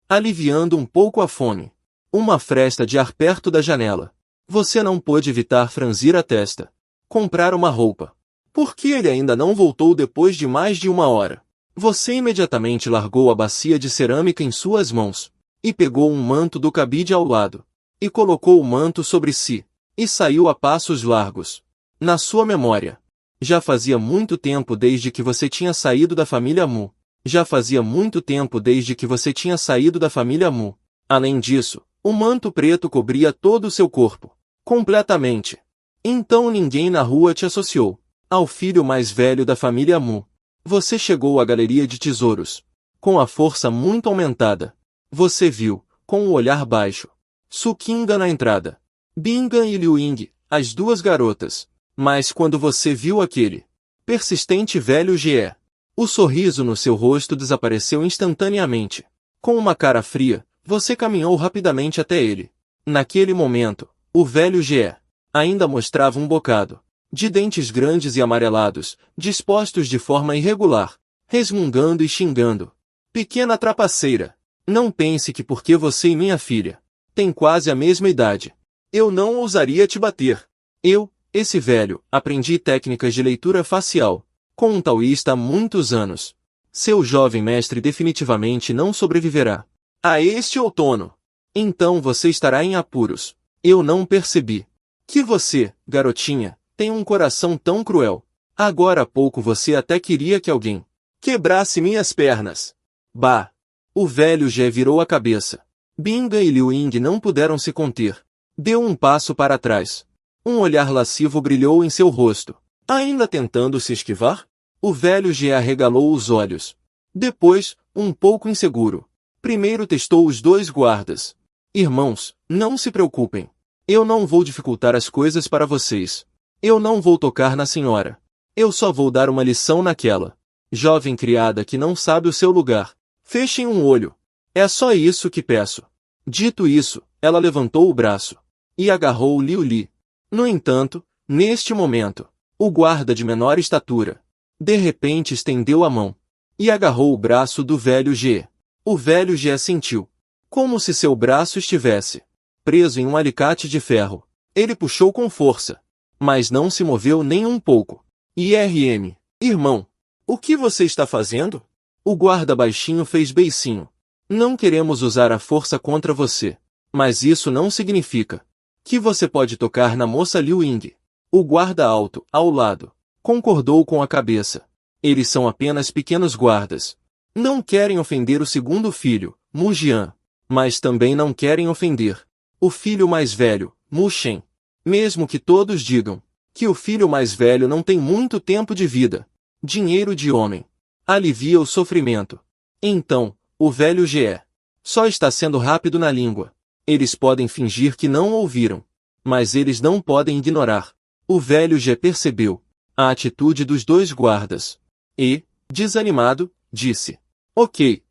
Aliviando um pouco a fome. Uma fresta de ar perto da janela. Você não pôde evitar franzir a testa. Comprar uma roupa. Por que ele ainda não voltou depois de mais de 1 hora? Você imediatamente largou a bacia de cerâmica em suas mãos e pegou um manto do cabide ao lado e colocou o manto sobre si e saiu a passos largos. Na sua memória, já fazia muito tempo desde que você tinha saído da família Mu. Além disso, o manto preto cobria todo o seu corpo, completamente. Então ninguém na rua te associou ao filho mais velho da família Mu. Você chegou à galeria de tesouros, com a força muito aumentada. Você viu, com o olhar baixo, Su Qingdan na entrada, Bingan e Liu Ying, as duas garotas. Mas quando você viu aquele persistente velho Ge, o sorriso no seu rosto desapareceu instantaneamente. Com uma cara fria, você caminhou rapidamente até ele. Naquele momento, o velho Ge ainda mostrava um bocado de dentes grandes e amarelados, dispostos de forma irregular, resmungando e xingando. Pequena trapaceira, não pense que porque você e minha filha têm quase a mesma idade, eu não ousaria te bater. Esse velho, aprendi técnicas de leitura facial com um taoísta há muitos anos. Seu jovem mestre definitivamente não sobreviverá a este outono. Então você estará em apuros. Eu não percebi. Que você, garotinha, tem um coração tão cruel. Agora há pouco você até queria que alguém quebrasse minhas pernas. Bah! O velho Gê virou a cabeça. Binga e Liu Ying não puderam se conter. Deu um passo para trás. Um olhar lascivo brilhou em seu rosto. Ainda tentando se esquivar? O velho Gê arregalou os olhos. Depois, um pouco inseguro. Primeiro testou os dois guardas. Irmãos, não se preocupem. Eu não vou dificultar as coisas para vocês. Eu não vou tocar na senhora. Eu só vou dar uma lição naquela jovem criada que não sabe o seu lugar. Fechem um olho. É só isso que peço. Dito isso, ela levantou o braço e agarrou Liu Li. No entanto, neste momento, o guarda de menor estatura, de repente estendeu a mão e agarrou o braço do velho Gê. O velho Gê sentiu como se seu braço estivesse preso em um alicate de ferro. Ele puxou com força, mas não se moveu nem um pouco. IRM, irmão, o que você está fazendo? O guarda baixinho fez beicinho. Não queremos usar a força contra você, mas isso não significa que você pode tocar na moça Liu Ying. O guarda alto, ao lado, concordou com a cabeça. Eles são apenas pequenos guardas. Não querem ofender o segundo filho, Mu Jian, mas também não querem ofender o filho mais velho, Mu Shen. Mesmo que todos digam que o filho mais velho não tem muito tempo de vida, dinheiro de homem alivia o sofrimento. Então, o velho Gê só está sendo rápido na língua. Eles podem fingir que não ouviram, mas eles não podem ignorar. O velho Gê percebeu a atitude dos dois guardas e, desanimado, disse: Ok,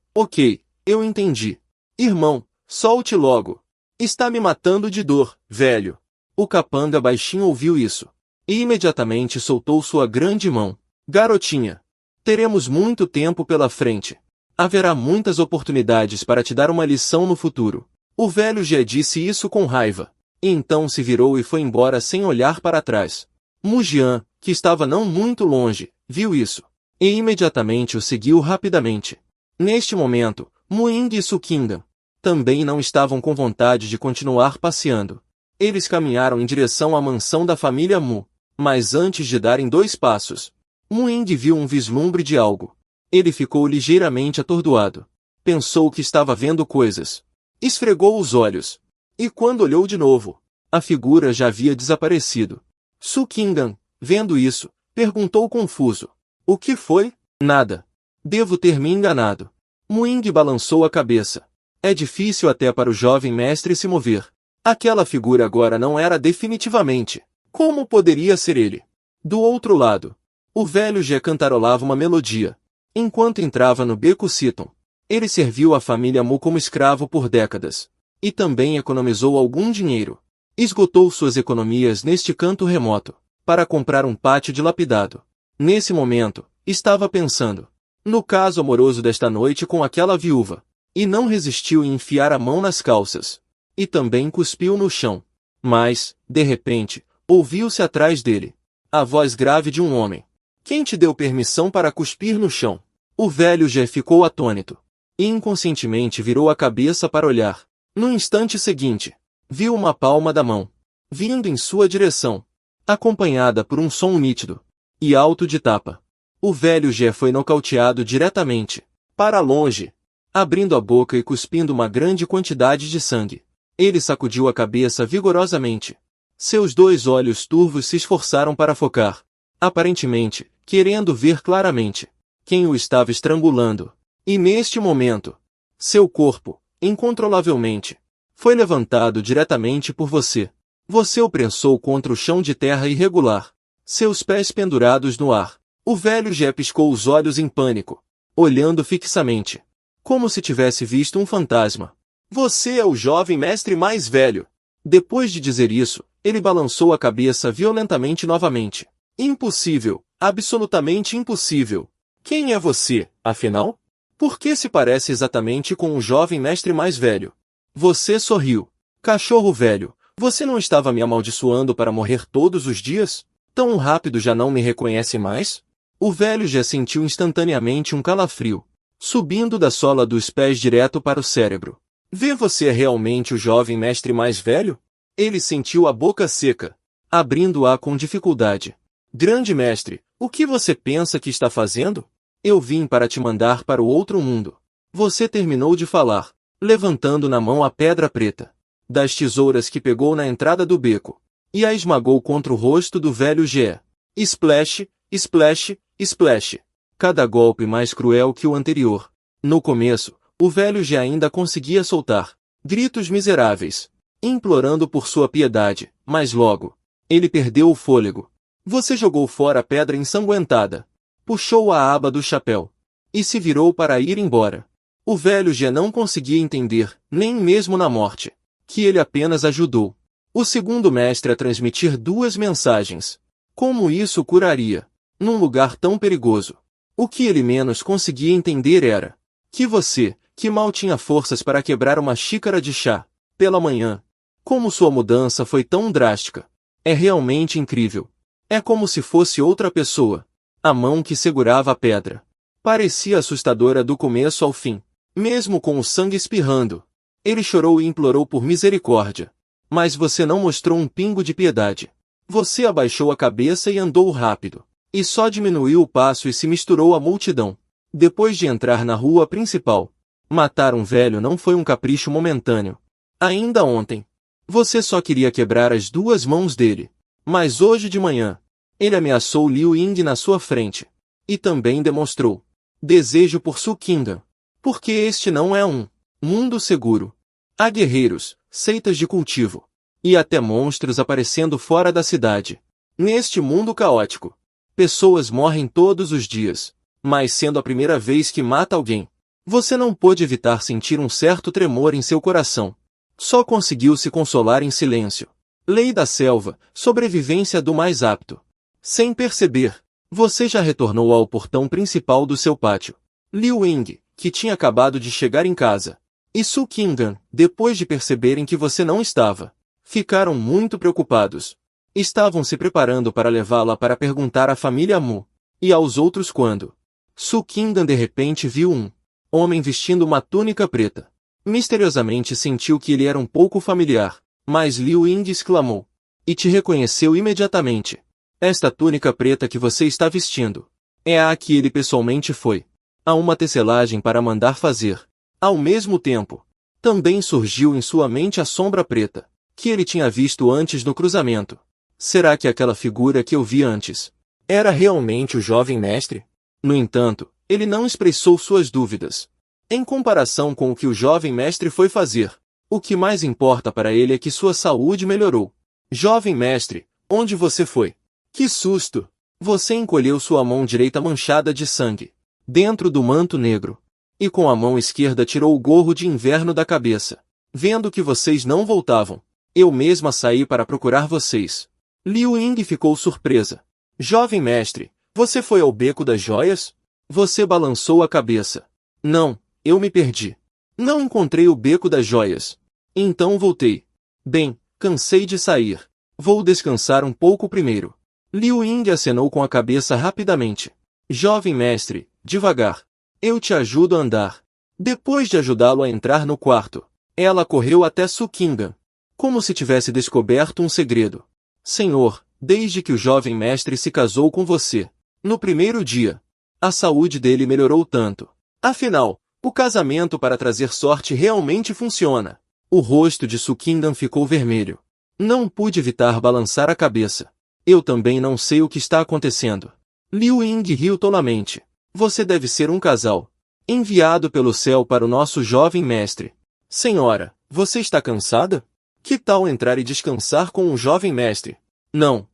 eu entendi. Irmão, solte logo. Está me matando de dor, velho. O capanga baixinho ouviu isso e imediatamente soltou sua grande mão. Garotinha, teremos muito tempo pela frente. Haverá muitas oportunidades para te dar uma lição no futuro. O velho Gê disse isso com raiva. Então se virou e foi embora sem olhar para trás. Mu Jian, que estava não muito longe, viu isso e imediatamente o seguiu rapidamente. Neste momento, Mu Ying e Su Qingdan também não estavam com vontade de continuar passeando. Eles caminharam em direção à mansão da família Mu, mas antes de darem 2 passos, Mu Ying viu um vislumbre de algo. Ele ficou ligeiramente atordoado. Pensou que estava vendo coisas. Esfregou os olhos. E quando olhou de novo, a figura já havia desaparecido. Su Qingdan, vendo isso, perguntou confuso: O que foi? Nada. Devo ter me enganado. Mu Ying balançou a cabeça. É difícil até para o jovem mestre se mover. Aquela figura agora não era definitivamente. Como poderia ser ele? Do outro lado, o velho Gê cantarolava uma melodia enquanto entrava no beco Citon. Ele serviu a família Mu como escravo por décadas e também economizou algum dinheiro. Esgotou suas economias neste canto remoto para comprar um pátio dilapidado. Nesse momento, estava pensando no caso amoroso desta noite com aquela viúva e não resistiu em enfiar a mão nas calças e também cuspiu no chão. Mas, de repente, ouviu-se atrás dele a voz grave de um homem. Quem te deu permissão para cuspir no chão? O velho Gê ficou atônito e inconscientemente virou a cabeça para olhar. No instante seguinte, viu uma palma da mão vindo em sua direção, acompanhada por um som nítido e alto de tapa. O velho Gê foi nocauteado diretamente para longe, abrindo a boca e cuspindo uma grande quantidade de sangue. Ele sacudiu a cabeça vigorosamente. Seus 2 olhos turvos se esforçaram para focar, aparentemente, querendo ver claramente quem o estava estrangulando. E neste momento, seu corpo, incontrolavelmente, foi levantado diretamente por você. Você o prensou contra o chão de terra irregular, seus pés pendurados no ar. O velho Gê piscou os olhos em pânico, olhando fixamente, como se tivesse visto um fantasma. Você é o jovem mestre mais velho. Depois de dizer isso, ele balançou a cabeça violentamente novamente. Impossível, absolutamente impossível. Quem é você, afinal? Por que se parece exatamente com o jovem mestre mais velho? Você sorriu. Cachorro velho, você não estava me amaldiçoando para morrer todos os dias? Tão rápido já não me reconhece mais? O velho já sentiu instantaneamente um calafrio, subindo da sola dos pés direto para o cérebro. Vê, você é realmente o jovem mestre mais velho? Ele sentiu a boca seca, abrindo-a com dificuldade. Grande mestre, o que você pensa que está fazendo? Eu vim para te mandar para o outro mundo. Você terminou de falar, levantando na mão a pedra preta, das tesouras que pegou na entrada do beco, e a esmagou contra o rosto do velho Gé. Splash, splash, splash. Cada golpe mais cruel que o anterior. No começo, o velho Gé ainda conseguia soltar gritos miseráveis, implorando por sua piedade, mas logo, ele perdeu o fôlego. Você jogou fora a pedra ensanguentada, puxou a aba do chapéu, e se virou para ir embora. O velho Gé não conseguia entender, nem mesmo na morte, que ele apenas ajudou o segundo mestre a transmitir duas mensagens. Como isso o curaria, num lugar tão perigoso? O que ele menos conseguia entender era que você, que mal tinha forças para quebrar uma xícara de chá, pela manhã, como sua mudança foi tão drástica. É realmente incrível. É como se fosse outra pessoa. A mão que segurava a pedra parecia assustadora do começo ao fim, mesmo com o sangue espirrando. Ele chorou e implorou por misericórdia. Mas você não mostrou um pingo de piedade. Você abaixou a cabeça e andou rápido. E só diminuiu o passo e se misturou à multidão. Depois de entrar na rua principal, matar um velho não foi um capricho momentâneo. Ainda ontem, você só queria quebrar as duas mãos dele. Mas hoje de manhã, ele ameaçou Liu Ying na sua frente. E também demonstrou desejo por Su Qingdan. Porque este não é um mundo seguro. Há guerreiros, seitas de cultivo, e até monstros aparecendo fora da cidade. Neste mundo caótico, pessoas morrem todos os dias, mas sendo a primeira vez que mata alguém, você não pôde evitar sentir um certo tremor em seu coração. Só conseguiu se consolar em silêncio. Lei da selva, sobrevivência do mais apto. Sem perceber, você já retornou ao portão principal do seu pátio. Liu Ying, que tinha acabado de chegar em casa, e Su Qingdan, depois de perceberem que você não estava, ficaram muito preocupados. Estavam se preparando para levá-la para perguntar à família Mu e aos outros quando Su Qingdan de repente viu um homem vestindo uma túnica preta. Misteriosamente sentiu que ele era um pouco familiar, mas Liu Ying exclamou. E te reconheceu imediatamente. Esta túnica preta que você está vestindo é a que ele pessoalmente foi a uma tecelagem para mandar fazer. Ao mesmo tempo, também surgiu em sua mente a sombra preta, que ele tinha visto antes no cruzamento. Será que aquela figura que eu vi antes era realmente o jovem mestre? No entanto, ele não expressou suas dúvidas. Em comparação com o que o jovem mestre foi fazer, o que mais importa para ele é que sua saúde melhorou. Jovem mestre, onde você foi? Que susto! Você encolheu sua mão direita manchada de sangue, dentro do manto negro, e com a mão esquerda tirou o gorro de inverno da cabeça. Vendo que vocês não voltavam, eu mesma saí para procurar vocês. Liu Ying ficou surpresa. Jovem mestre, você foi ao Beco das Joias? Você balançou a cabeça. Não, eu me perdi. Não encontrei o Beco das Joias. Então voltei. Bem, cansei de sair. Vou descansar um pouco primeiro. Liu Ying acenou com a cabeça rapidamente. Jovem mestre, devagar. Eu te ajudo a andar. Depois de ajudá-lo a entrar no quarto, ela correu até Su Qingdan, como se tivesse descoberto um segredo. Senhor, desde que o jovem mestre se casou com você, no primeiro dia, a saúde dele melhorou tanto. Afinal, o casamento para trazer sorte realmente funciona. O rosto de Su Qingdan ficou vermelho. Não pude evitar balançar a cabeça. Eu também não sei o que está acontecendo. Liu Ying riu tolamente. Você deve ser um casal enviado pelo céu para o nosso jovem mestre. Senhora, você está cansada? Que tal entrar e descansar com um jovem mestre? Não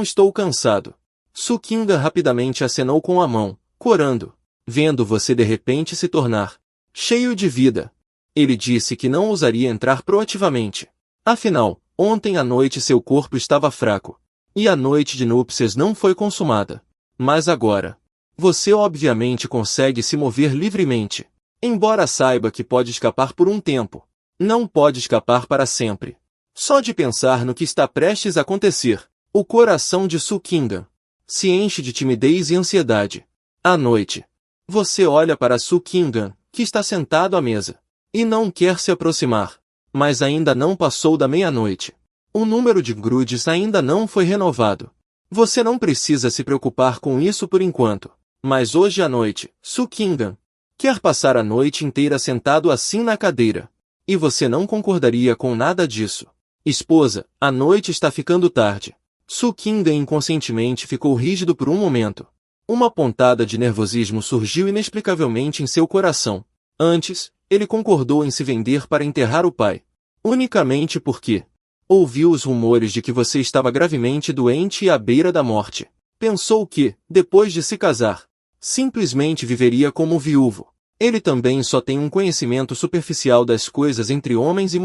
estou cansado. Su Qingdan rapidamente acenou com a mão, corando, vendo você de repente se tornar cheio de vida. Ele disse que não ousaria entrar proativamente. Afinal, ontem à noite seu corpo estava fraco, e a noite de núpcias não foi consumada. Mas agora, você obviamente consegue se mover livremente. Embora saiba que pode escapar por um tempo, não pode escapar para sempre. Só de pensar no que está prestes a acontecer, o coração de Su Qingdan se enche de timidez e ansiedade. À noite, você olha para Su Qingdan, que está sentado à mesa, e não quer se aproximar. Mas ainda não passou da meia-noite. O número de grudes ainda não foi renovado. Você não precisa se preocupar com isso por enquanto. Mas hoje à noite, Su Kingdom quer passar a noite inteira sentado assim na cadeira. E você não concordaria com nada disso. Esposa, a noite está ficando tarde. Su Kingdom inconscientemente ficou rígido por um momento. Uma pontada de nervosismo surgiu inexplicavelmente em seu coração. Antes, ele concordou em se vender para enterrar o pai. Unicamente porque ouviu os rumores de que você estava gravemente doente e à beira da morte. Pensou que, depois de se casar, simplesmente viveria como viúvo. Ele também só tem um conhecimento superficial das coisas entre homens e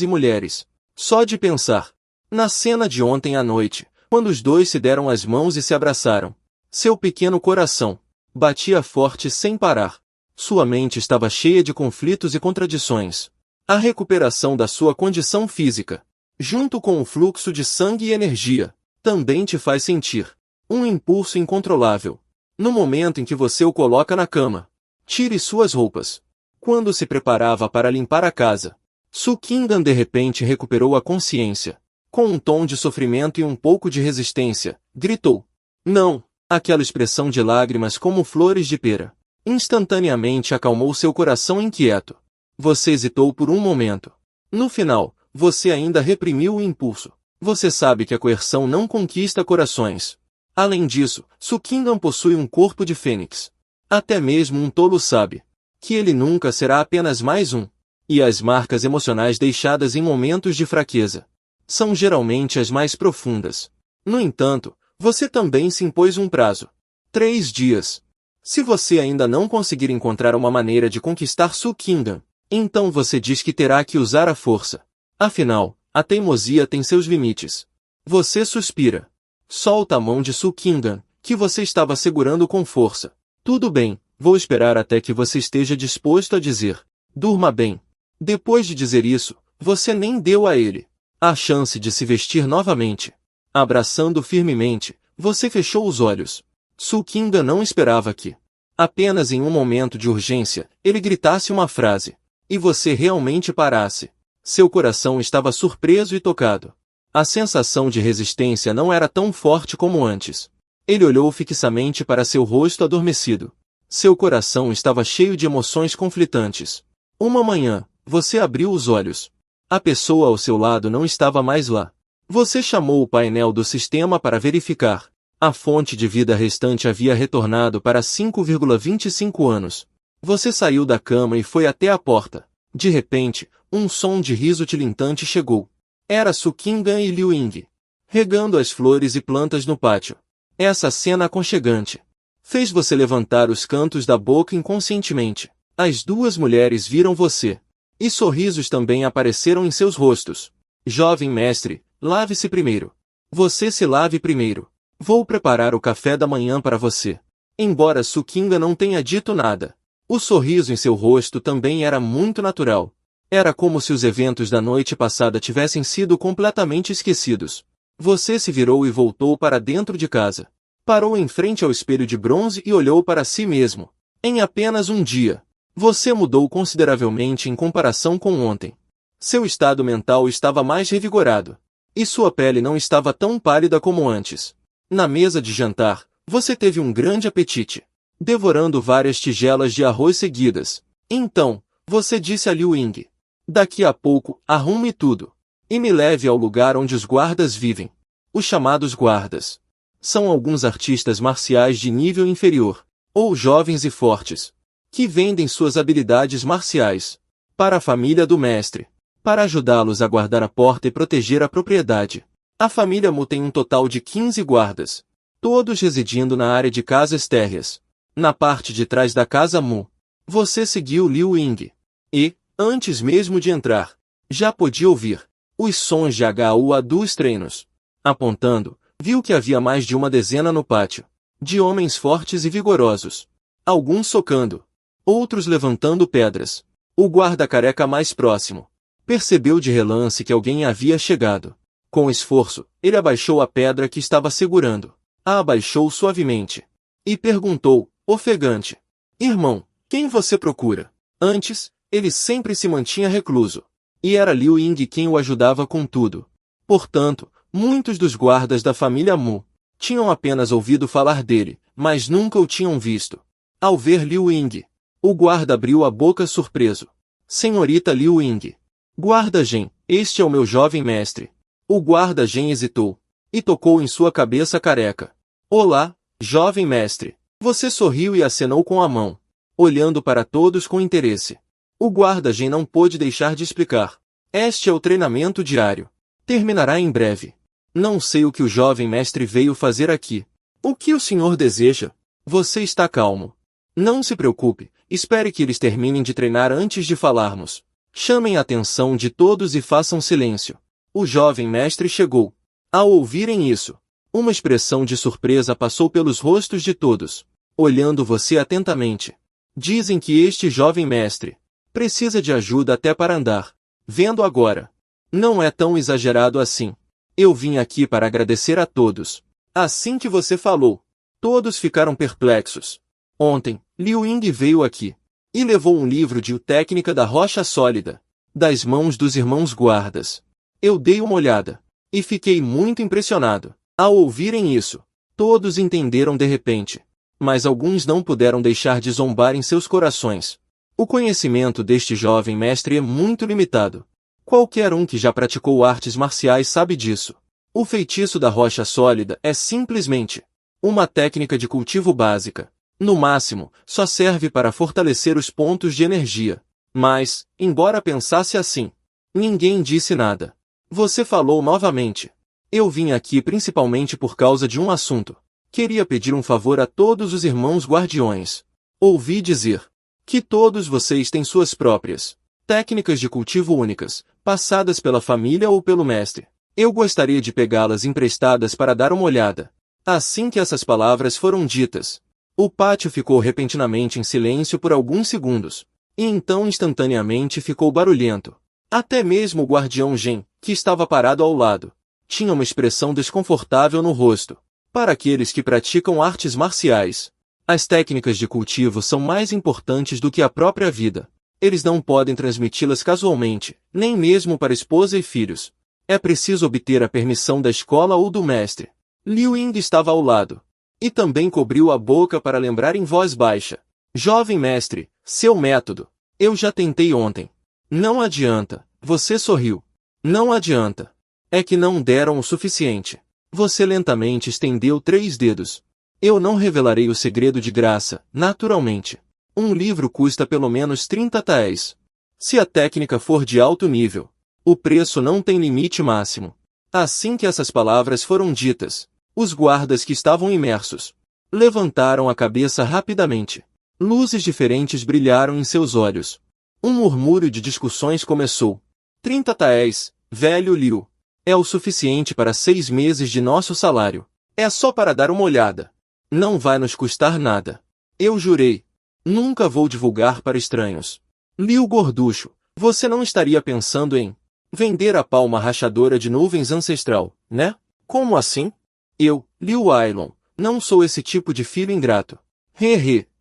mulheres. Só de pensar. Na cena de ontem à noite, quando os dois se deram as mãos e se abraçaram. Seu pequeno coração batia forte sem parar. Sua mente estava cheia de conflitos e contradições. A recuperação da sua condição física, junto com o fluxo de sangue e energia, também te faz sentir um impulso incontrolável. No momento em que você o coloca na cama, tire suas roupas. Quando se preparava para limpar a casa, Su Kingdom de repente recuperou a consciência. Com um tom de sofrimento e um pouco de resistência, gritou. Não! Aquela expressão de lágrimas como flores de pera instantaneamente acalmou seu coração inquieto. Você hesitou por um momento. No final, você ainda reprimiu o impulso. Você sabe que a coerção não conquista corações. Além disso, Su Kingdom possui um corpo de fênix. Até mesmo um tolo sabe que ele nunca será apenas mais um. E as marcas emocionais deixadas em momentos de fraqueza são geralmente as mais profundas. No entanto, você também se impôs um prazo. 3 dias. Se você ainda não conseguir encontrar uma maneira de conquistar Su Kingdom, então você diz que terá que usar a força. Afinal, a teimosia tem seus limites. Você suspira. Solta a mão de Su Kingdom, que você estava segurando com força. Tudo bem, vou esperar até que você esteja disposto a dizer. Durma bem. Depois de dizer isso, você nem deu a ele a chance de se vestir novamente. Abraçando firmemente, você fechou os olhos. Su Kingdom não esperava que, apenas em um momento de urgência, ele gritasse uma frase. E você realmente parasse. Seu coração estava surpreso e tocado. A sensação de resistência não era tão forte como antes. Ele olhou fixamente para seu rosto adormecido. Seu coração estava cheio de emoções conflitantes. Uma manhã, você abriu os olhos. A pessoa ao seu lado não estava mais lá. Você chamou o painel do sistema para verificar. A fonte de vida restante havia retornado para 5,25 anos. Você saiu da cama e foi até a porta. De repente, um som de riso tilintante chegou. Era Su Kingdom e Liu Ying, regando as flores e plantas no pátio. Essa cena aconchegante fez você levantar os cantos da boca inconscientemente. As duas mulheres viram você. E sorrisos também apareceram em seus rostos. Jovem mestre, lave-se primeiro. Você se lave primeiro. Vou preparar o café da manhã para você. Embora Su Kingdom não tenha dito nada, o sorriso em seu rosto também era muito natural. Era como se os eventos da noite passada tivessem sido completamente esquecidos. Você se virou e voltou para dentro de casa. Parou em frente ao espelho de bronze e olhou para si mesmo. Em apenas um dia, você mudou consideravelmente em comparação com ontem. Seu estado mental estava mais revigorado. E sua pele não estava tão pálida como antes. Na mesa de jantar, você teve um grande apetite, devorando várias tigelas de arroz seguidas. Então, você disse a Liu Ying. Daqui a pouco, arrume tudo. E me leve ao lugar onde os guardas vivem. Os chamados guardas são alguns artistas marciais de nível inferior, ou jovens e fortes, que vendem suas habilidades marciais para a família do mestre, para ajudá-los a guardar a porta e proteger a propriedade. A família Mu tem um total de 15 guardas, todos residindo na área de casas térreas. Na parte de trás da casa Mu, você seguiu Liu Ying. E, antes mesmo de entrar, já podia ouvir os sons de HUA dos treinos. Apontando, viu que havia mais de uma dezena no pátio, de homens fortes e vigorosos. Alguns socando, outros levantando pedras. O guarda careca mais próximo percebeu de relance que alguém havia chegado. Com esforço, ele abaixou a pedra que estava segurando. A abaixou suavemente. E perguntou, ofegante. Irmão, Quem você procura? Antes, ele sempre se mantinha recluso. E era Liu Ying quem o ajudava com tudo. Portanto, muitos dos guardas da família Mu tinham apenas ouvido falar dele, mas nunca o tinham visto. Ao ver Liu Ying, o guarda abriu a boca surpreso. Senhorita Liu Ying. Guarda Gen, este é o meu jovem mestre. O guarda Gen hesitou e tocou em sua cabeça careca. Olá, jovem mestre. Você sorriu e acenou com a mão, olhando para todos com interesse. O guarda Gen não pôde deixar de explicar. Este é o treinamento diário. Terminará em breve. Não sei o que o jovem mestre veio fazer aqui. O que o senhor deseja? Você está calmo. Não se preocupe, espere que eles terminem de treinar antes de falarmos. Chamem a atenção de todos e façam silêncio. O jovem mestre chegou. Ao ouvirem isso, uma expressão de surpresa passou pelos rostos de todos, olhando você atentamente. Dizem que este jovem mestre precisa de ajuda até para andar. Vendo agora, não é tão exagerado assim. Eu vim aqui para agradecer a todos. Assim que você falou, todos ficaram perplexos. Ontem, Liu Ying veio aqui e levou um livro de técnica da rocha sólida, das mãos dos irmãos guardas. Eu dei uma olhada e fiquei muito impressionado. Ao ouvirem isso, todos entenderam de repente, mas alguns não puderam deixar de zombar em seus corações. O conhecimento deste jovem mestre é muito limitado. Qualquer um que já praticou artes marciais sabe disso. O feitiço da rocha sólida é simplesmente uma técnica de cultivo básica. No máximo, só serve para fortalecer os pontos de energia. Mas, embora pensasse assim, ninguém disse nada. Você falou novamente. Eu vim aqui principalmente por causa de um assunto. Queria pedir um favor a todos os irmãos guardiões. Ouvi dizer que todos vocês têm suas próprias técnicas de cultivo únicas, passadas pela família ou pelo mestre. Eu gostaria de pegá-las emprestadas para dar uma olhada. Assim que essas palavras foram ditas, o pátio ficou repentinamente em silêncio por alguns segundos, e então instantaneamente ficou barulhento. Até mesmo o guardião Gen, que estava parado ao lado, tinha uma expressão desconfortável no rosto. Para aqueles que praticam artes marciais, as técnicas de cultivo são mais importantes do que a própria vida. Eles não podem transmiti-las casualmente, nem mesmo para esposa e filhos. É preciso obter a permissão da escola ou do mestre. Liu Ying estava ao lado, e também cobriu a boca para lembrar em voz baixa. Jovem mestre, seu método. Eu já tentei ontem. Não adianta. Você sorriu. Não adianta. É que não deram o suficiente. Você lentamente estendeu 3 dedos. Eu não revelarei o segredo de graça, naturalmente. Um livro custa pelo menos 30 taéis. Se a técnica for de alto nível, o preço não tem limite máximo. Assim que essas palavras foram ditas, os guardas que estavam imersos levantaram a cabeça rapidamente. Luzes diferentes brilharam em seus olhos. Um murmúrio de discussões começou. 30 taéis, velho Liu. É o suficiente para 6 meses de nosso salário. É só para dar uma olhada. Não vai nos custar nada. Eu jurei. Nunca vou divulgar para estranhos. Liu Gorducho, você não estaria pensando em vender a palma rachadora de nuvens ancestral, né? Como assim? Eu, Liu Ailon, não sou esse tipo de filho ingrato.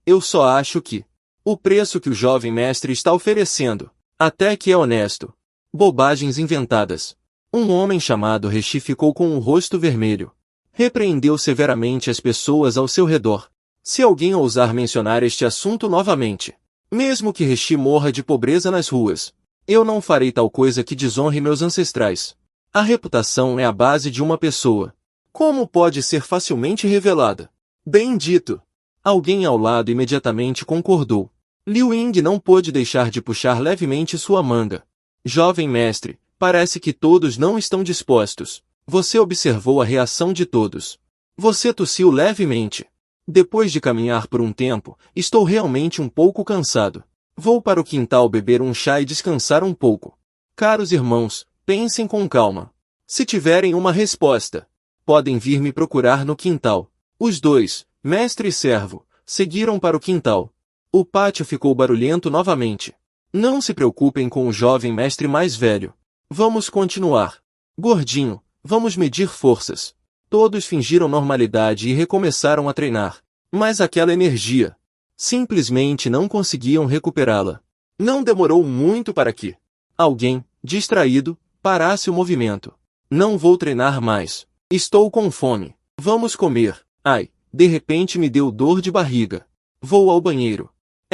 Eu só acho que o preço que o jovem mestre está oferecendo, até que é honesto. Bobagens inventadas. Um homem chamado Reshi ficou com o rosto vermelho. Repreendeu severamente as pessoas ao seu redor. Se alguém ousar mencionar este assunto novamente, mesmo que Reshi morra de pobreza nas ruas, eu não farei tal coisa que desonre meus ancestrais. A reputação é a base de uma pessoa. Como pode ser facilmente revelada? Bem dito. Alguém ao lado imediatamente concordou. Liu Ying não pôde deixar de puxar levemente sua manga. Jovem mestre, parece que todos não estão dispostos. Você observou a reação de todos. Você tossiu levemente. Depois de caminhar por um tempo, estou realmente um pouco cansado. Vou para o quintal beber um chá e descansar um pouco. Caros irmãos, pensem com calma. Se tiverem uma resposta, podem vir me procurar no quintal. Os dois, mestre e servo, seguiram para o quintal. O pátio ficou barulhento novamente. Não se preocupem com o jovem mestre mais velho. Vamos continuar. Gordinho, vamos medir forças. Todos fingiram normalidade e recomeçaram a treinar. Mas aquela energia Simplesmente não conseguiam recuperá-la. Não demorou muito para que alguém, distraído, parasse o movimento. Não vou treinar mais. Estou com fome. Vamos comer. Ai, de repente me deu dor de barriga. Vou ao banheiro.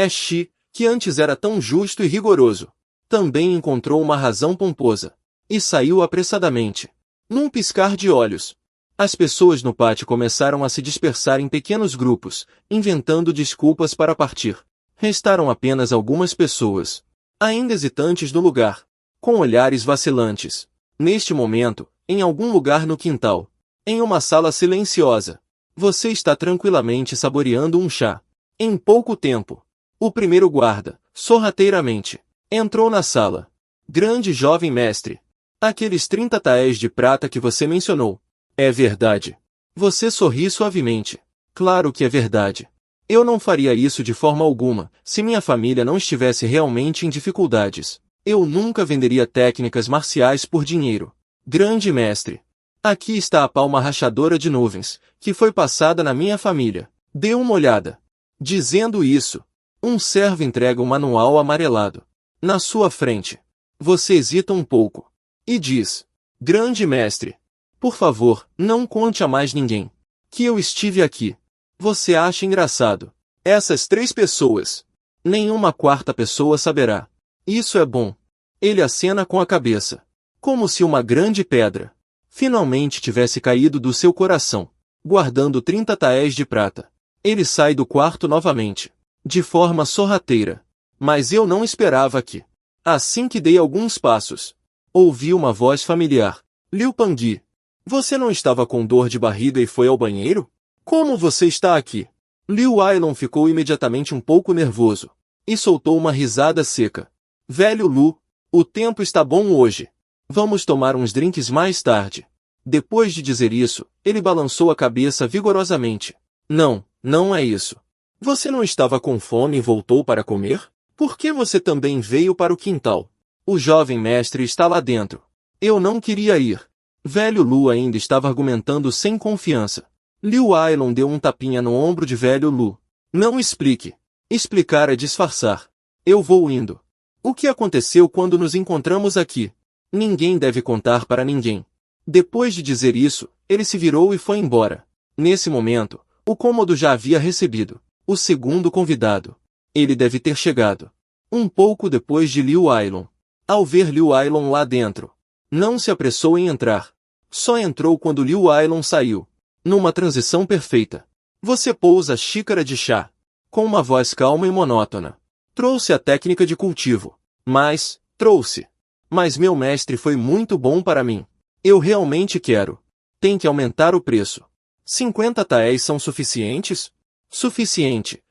Shi, que antes era tão justo e rigoroso, também encontrou uma razão pomposa. E saiu apressadamente. Num piscar de olhos, as pessoas no pátio começaram a se dispersar em pequenos grupos, inventando desculpas para partir. Restaram apenas algumas pessoas, ainda hesitantes no lugar, com olhares vacilantes. Neste momento, em algum lugar no quintal, em uma sala silenciosa, você está tranquilamente saboreando um chá. Em pouco tempo, o primeiro guarda, sorrateiramente, entrou na sala. Grande jovem mestre. Aqueles 30 taéis de prata que você mencionou. É verdade. Você sorri suavemente. Claro que é verdade. Eu não faria isso de forma alguma, se minha família não estivesse realmente em dificuldades. Eu nunca venderia técnicas marciais por dinheiro. Grande mestre. Aqui está a palma rachadora de nuvens, que foi passada na minha família. Dê uma olhada. Dizendo isso, um servo entrega um manual amarelado. Na sua frente. Você hesita um pouco. E diz: Grande mestre, por favor, não conte a mais ninguém que eu estive aqui. Você acha engraçado? Essas 3 pessoas. Nenhuma quarta pessoa saberá. Isso é bom. Ele acena com a cabeça, como se uma grande pedra finalmente tivesse caído do seu coração, guardando 30 taéis de prata. Ele sai do quarto novamente, de forma sorrateira. Mas eu não esperava que, assim que dei alguns passos, ouvi uma voz familiar. Liu Pangui. Você não estava com dor de barriga e foi ao banheiro? Como você está aqui? Liu Ailon ficou imediatamente um pouco nervoso, e soltou uma risada seca. Velho Lu, o tempo está bom hoje. Vamos tomar uns drinks mais tarde. Depois de dizer isso, ele balançou a cabeça vigorosamente. Não, não é isso. Você não estava com fome e voltou para comer? Por que você também veio para o quintal? O jovem mestre está lá dentro. Eu não queria ir. Velho Lu ainda estava argumentando sem confiança. Liu Ailon deu um tapinha no ombro de velho Lu. Não explique. Explicar é disfarçar. Eu vou indo. O que aconteceu quando nos encontramos aqui? Ninguém deve contar para ninguém. Depois de dizer isso, ele se virou e foi embora. Nesse momento, o cômodo já havia recebido o segundo convidado. Ele deve ter chegado um pouco depois de Liu Ailon. Ao ver Liu Ailon lá dentro, não se apressou em entrar. Só entrou quando Liu Ailon saiu. Numa transição perfeita. Você pousa a xícara de chá. Com uma voz calma e monótona. Trouxe a técnica de cultivo. Trouxe. Mas meu mestre foi muito bom para mim. Eu realmente quero. Tem que aumentar o preço. 50 taéis são suficientes? Suficiente.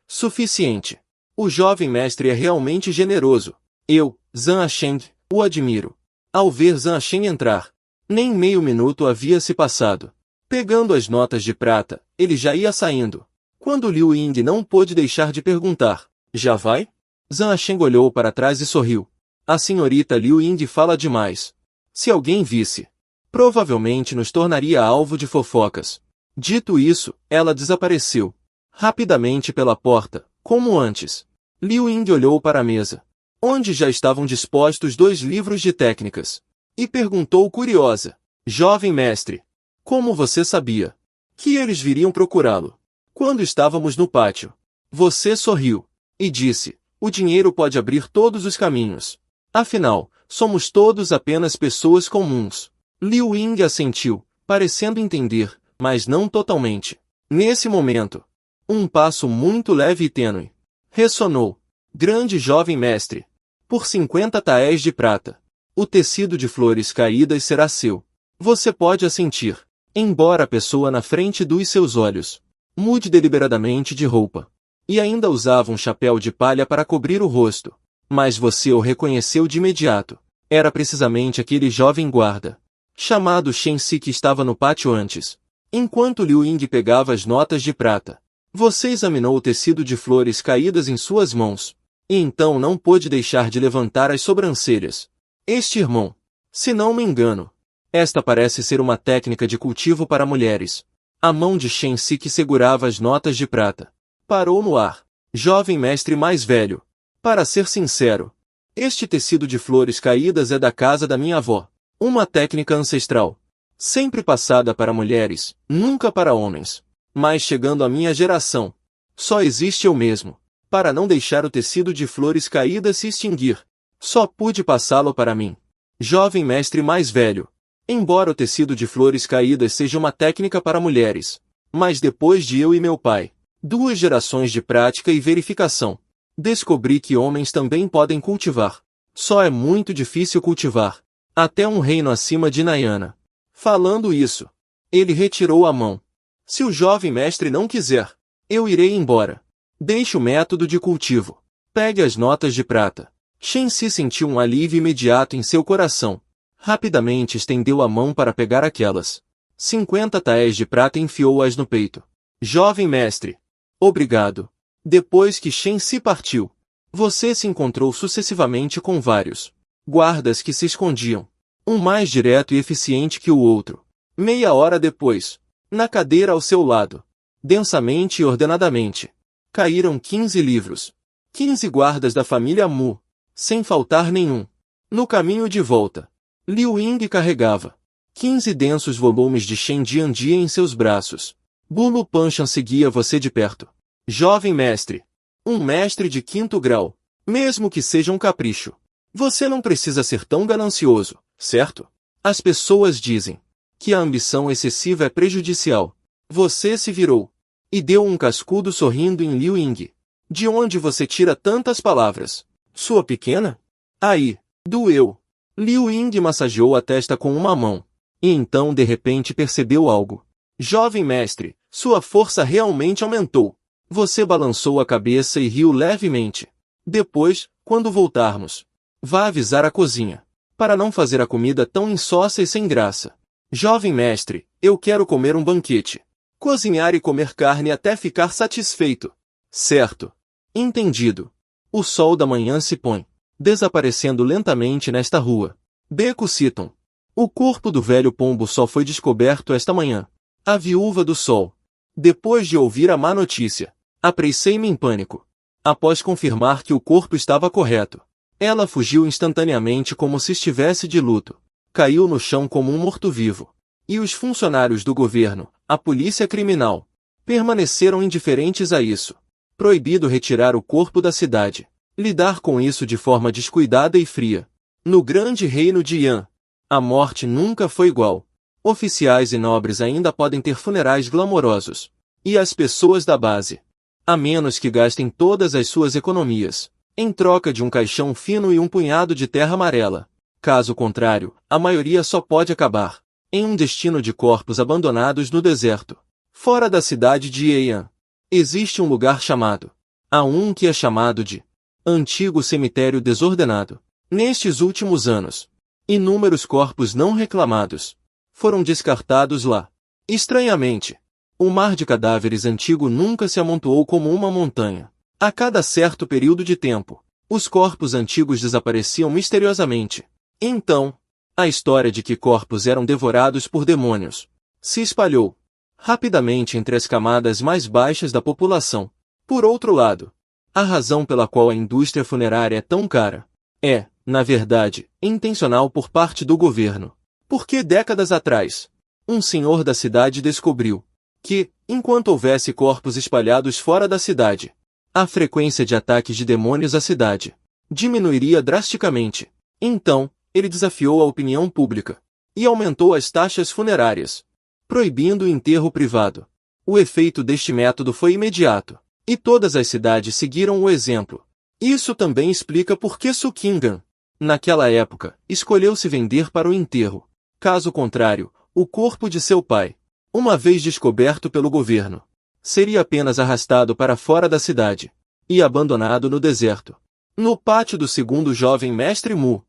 O jovem mestre é realmente generoso. Eu, Zhang Sheng, o admiro. Ao ver Zhang Sheng entrar, nem meio minuto havia se passado. Pegando as notas de prata, ele já ia saindo. Quando Liu Ying não pôde deixar de perguntar, já vai? Zhang Sheng olhou para trás e sorriu. A senhorita Liu Ying fala demais. Se alguém visse, provavelmente nos tornaria alvo de fofocas. Dito isso, ela desapareceu. Rapidamente pela porta, como antes. Liu Ying olhou para a mesa, onde já estavam dispostos 2 livros de técnicas, e perguntou curiosa. Jovem mestre, como você sabia que eles viriam procurá-lo? Quando estávamos no pátio, você sorriu e disse, o dinheiro pode abrir todos os caminhos. Afinal, somos todos apenas pessoas comuns. Liu Ying assentiu, parecendo entender, mas não totalmente. Nesse momento, um passo muito leve e tênue ressonou. Grande jovem mestre. Por 50 taéis de prata. O tecido de flores caídas será seu. Você pode assentir. Embora a pessoa na frente dos seus olhos mude deliberadamente de roupa. E ainda usava um chapéu de palha para cobrir o rosto. Mas você o reconheceu de imediato. Era precisamente aquele jovem guarda, chamado Shen Si, que estava no pátio antes. Enquanto Liu Ying pegava as notas de prata, você examinou o tecido de flores caídas em suas mãos. E então não pôde deixar de levantar as sobrancelhas. Este irmão, se não me engano, esta parece ser uma técnica de cultivo para mulheres. A mão de Shen Si, que segurava as notas de prata, parou no ar. Jovem mestre mais velho. Para ser sincero, este tecido de flores caídas é da casa da minha avó. Uma técnica ancestral. Sempre passada para mulheres, nunca para homens. Mas chegando à minha geração, só existe eu mesmo. Para não deixar o tecido de flores caídas se extinguir, só pude passá-lo para mim. Jovem mestre mais velho. Embora o tecido de flores caídas seja uma técnica para mulheres, mas depois de eu e meu pai, 2 gerações de prática e verificação, descobri que homens também podem cultivar. Só é muito difícil cultivar. Até um reino acima de Nayana. Falando isso, ele retirou a mão. Se o jovem mestre não quiser, eu irei embora. Deixe o método de cultivo. Pegue as notas de prata. Shen-si sentiu um alívio imediato em seu coração. Rapidamente estendeu a mão para pegar aquelas 50 taéis de prata e enfiou-as no peito. Jovem mestre. Obrigado. Depois que Shen-si partiu, você se encontrou sucessivamente com vários guardas que se escondiam, um mais direto e eficiente que o outro. Meia hora depois, na cadeira ao seu lado, densamente e ordenadamente, caíram 15 livros. 15 guardas da família Mu, sem faltar nenhum. No caminho de volta, Liu Ying carregava 15 densos volumes de Shen Jianjie em seus braços. Bulu Panchan seguia você de perto. Jovem mestre. Um mestre de 5º grau. Mesmo que seja um capricho. Você não precisa ser tão ganancioso, certo? As pessoas dizem que a ambição excessiva é prejudicial. Você se virou e deu um cascudo sorrindo em Liu Ying. De onde você tira tantas palavras? Sua pequena? Aí, doeu. Liu Ying massageou a testa com uma mão. E então de repente percebeu algo. Jovem mestre, sua força realmente aumentou. Você balançou a cabeça e riu levemente. Depois, quando voltarmos, vá avisar a cozinha, para não fazer a comida tão insossa e sem graça. Jovem mestre, eu quero comer um banquete. Cozinhar e comer carne até ficar satisfeito. Certo. Entendido. O sol da manhã se põe, desaparecendo lentamente nesta rua. Beco Citon. O corpo do velho pombo só foi descoberto esta manhã. A viúva do sol. Depois de ouvir a má notícia, apressei-me em pânico. Após confirmar que o corpo estava correto, ela fugiu instantaneamente como se estivesse de luto. Caiu no chão como um morto-vivo. E os funcionários do governo, a polícia criminal, permaneceram indiferentes a isso. Proibido retirar o corpo da cidade. Lidar com isso de forma descuidada e fria. No grande reino de Yan, a morte nunca foi igual. Oficiais e nobres ainda podem ter funerais glamourosos. E as pessoas da base, a menos que gastem todas as suas economias, em troca de um caixão fino e um punhado de terra amarela. Caso contrário, a maioria só pode acabar em um destino de corpos abandonados no deserto. Fora da cidade de Heian, existe um lugar chamado, há um que é chamado de Antigo Cemitério Desordenado. Nestes últimos anos, inúmeros corpos não reclamados foram descartados lá. Estranhamente, o mar de cadáveres antigo nunca se amontoou como uma montanha. A cada certo período de tempo, os corpos antigos desapareciam misteriosamente. Então, a história de que corpos eram devorados por demônios se espalhou rapidamente entre as camadas mais baixas da população. Por outro lado, a razão pela qual a indústria funerária é tão cara é, na verdade, intencional por parte do governo. Porque décadas atrás, um senhor da cidade descobriu que, enquanto houvesse corpos espalhados fora da cidade, a frequência de ataques de demônios à cidade diminuiria drasticamente. Então, ele desafiou a opinião pública e aumentou as taxas funerárias, proibindo o enterro privado. O efeito deste método foi imediato, e todas as cidades seguiram o exemplo. Isso também explica por que Sukingan, naquela época, escolheu se vender para o enterro. Caso contrário, o corpo de seu pai, uma vez descoberto pelo governo, seria apenas arrastado para fora da cidade e abandonado no deserto. No pátio do segundo jovem mestre Mu